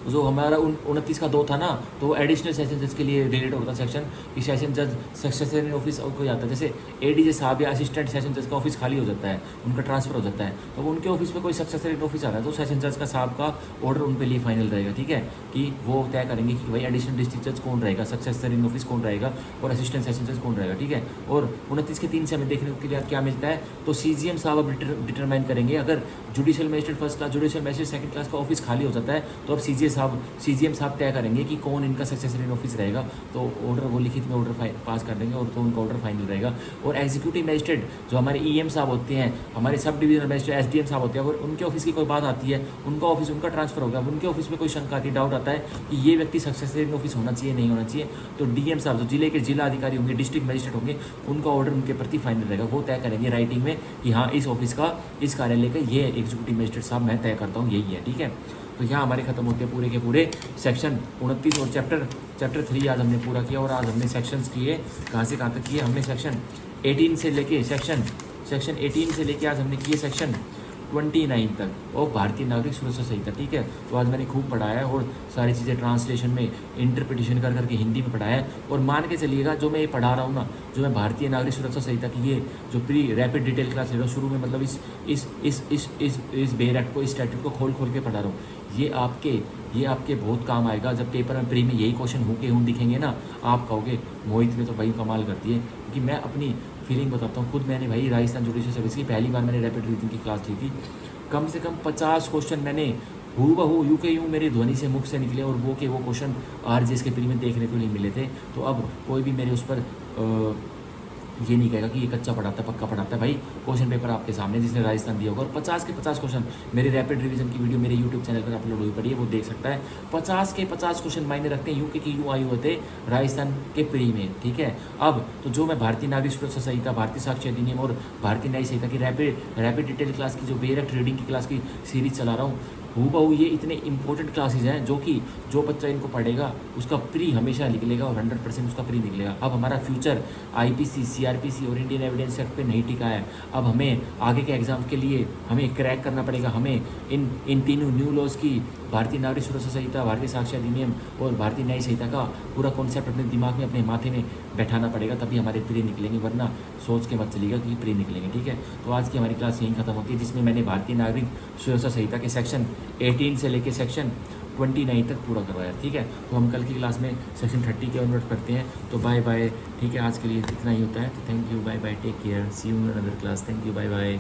A: जो हमारा 29 का 2 था ना, तो वो एडिशनल सेशन जज के लिए रिलेट होता है सेक्शन, कि सेशन जज सक्सेसर इन ऑफिस को जाता है। जैसे एडीजे साहब या असिस्टेंट सेशन जज का ऑफिस खाली हो जाता है, उनका ट्रांसफर हो जाता है, तो उनके ऑफिस में कोई सक्सेसर इन ऑफिस आ रहा है, तो सेशन जज का साहब का ऑर्डर उन पे लिए फाइनल रहेगा, ठीक है। कि वो तय करेंगे कि भाई एडिशनल डिस्ट्रिक्ट जज कौन रहेगा, सक्सेसर इन ऑफिस कौन रहेगा, और असिस्टेंट सेशन जज कौन रहेगा, ठीक है। और 29 के 3 से हमें देखने के लिए क्या मिलता है, तो सीजीएम साहब अब डिटरमाइन करेंगे। अगर judicial magistrate first class, judicial magistrate second class का ऑफिस खाली हो जाता है, तो अब सीजीएम साहब तय करेंगे कि कौन इनका सक्सेसर इन ऑफिस रहेगा। तो ऑर्डर वो लिखित में ऑर्डर पास कर देंगे, और तो उनका ऑर्डर फाइनल रहेगा। और एग्जीक्यूटिव मजिस्ट्रेट जो हमारे ईएम साहब होते हैं, हमारे सब डिवीजनल मजिस्ट्रेट एसडीएम साहब होते हैं, अगर उनके ऑफिस की कोई बात आती है, उनका ऑफिस उनका ट्रांसफर होगा, उनके ऑफिस में कोई शंका आती है, डाउट आता है कि ये व्यक्ति सक्सेसर इन ऑफिस होना चाहिए नहीं होना चाहिए, तो डीएम साहब जो जिले के जिला अधिकारी होंगे, डिस्ट्रिक्ट मजिस्ट्रेट होंगे, उनका ऑर्डर उनके प्रति फाइनल रहेगा। वो तय करेंगे राइटिंग में कि हाँ इस ऑफिस का, इस कार्यालय का ये एग्जीक्यूटिव मजिस्ट्रेट साहब मैं तय करता हूँ, यही है, ठीक है। तो यहाँ हमारे खत्म होते हैं पूरे के पूरे सेक्शन 29 और चैप्टर 3 आज हमने पूरा किया। और आज हमने सेक्शंस किए, कहाँ से कहाँ तक किए हमने, सेक्शन 18 से लेके सेक्शन 18 से लेके आज हमने किए सेक्शन 29 तक, और भारतीय नागरिक सुरक्षा संहिता, ठीक है। तो आज मैंने खूब पढ़ाया है, और सारी चीज़ें ट्रांसलेशन में इंटरप्रिटेशन कर करके हिंदी में पढ़ाया है। और मान के चलिएगा जो मैं ये पढ़ा रहा हूँ ना, जो मैं भारतीय नागरिक सुरक्षा संहिता की ये जो प्री रैपिड डिटेल क्लास ले रहा हूँ शुरू में, मतलब इस बेर एक्ट को, इस स्टैट्यूट को खोल के पढ़ा रहा हूँ, ये आपके बहुत काम आएगा। जब पेपर में प्री में यही क्वेश्चन हूँ के हूँ दिखेंगे ना, आप कहोगे मोहित ने तो भाई कमाल करती है। क्योंकि मैं अपनी फीलिंग बताता हूँ, खुद मैंने भाई राजस्थान जुडिशियल सर्विस की पहली बार मैंने रैपिड रीजनिंग की क्लास ली थी, कम से कम 50 क्वेश्चन मैंने हूबहू यूं के यूं मेरी ध्वनि से मुख से निकले, और वो क्वेश्चन आरजीएस के प्री में देखने को नहीं मिले थे। तो अब कोई भी मेरे उस पर ये नहीं कहेगा कि ये कच्चा पढ़ाता है पक्का पढ़ाता है। भाई क्वेश्चन पेपर आपके सामने जिसने राजस्थान दिया होगा, और 50 के 50 क्वेश्चन मेरे रैपिड रिवीजन की वीडियो मेरे यूट्यूब चैनल पर अपलोड हुई पड़ी है, वो देख सकता है। 50 के 50 क्वेश्चन मायने रखते हैं, यूके की यूँ आयु होते राजस्थान के प्री में, ठीक है। अब तो जो मैं भारतीय नागरिक सुरक्षा संहिता, भारतीय साक्ष्य अधिनियम और भारतीय न्याय संहिता की रैपिड डिटेल क्लास की जो डायरेक्ट रीडिंग की क्लास की सीरीज चला रहा हूँ, हूबहू ये इतने इंपॉर्टेंट क्लासेज हैं जो कि जो बच्चा इनको पढ़ेगा उसका प्री हमेशा निकलेगा और 100% उसका प्री निकलेगा। अब हमारा फ्यूचर आईपीसी, सीआरपीसी और इंडियन एविडेंस एक्ट पे नहीं टिका है। अब हमें आगे के एग्जाम के लिए हमें क्रैक करना पड़ेगा। हमें इन तीनों न्यू लॉज की, भारतीय नागरिक सुरक्षा संहिता, भारतीय साक्ष्य अधिनियम और भारतीय न्याय संहिता का पूरा कॉन्सेप्ट अपने दिमाग में, अपने माथे में बैठाना पड़ेगा, तभी हमारे प्री निकलेंगे, वरना सोच के मत चलिएगा कि प्री निकलेंगे, ठीक है। तो आज की हमारी क्लास यहीं खत्म होती है, जिसमें मैंने भारतीय नागरिक सुरक्षा संहिता के सेक्शन 18 से लेके सेक्शन 29 तक पूरा करवाया, ठीक है। तो हम कल की क्लास में सेक्शन 30 के ऑनवर्ड करते हैं। तो बाय बाय, ठीक है, आज के लिए इतना ही होता है। तो thank you, bye bye, take care, see you in another class, thank you, bye bye.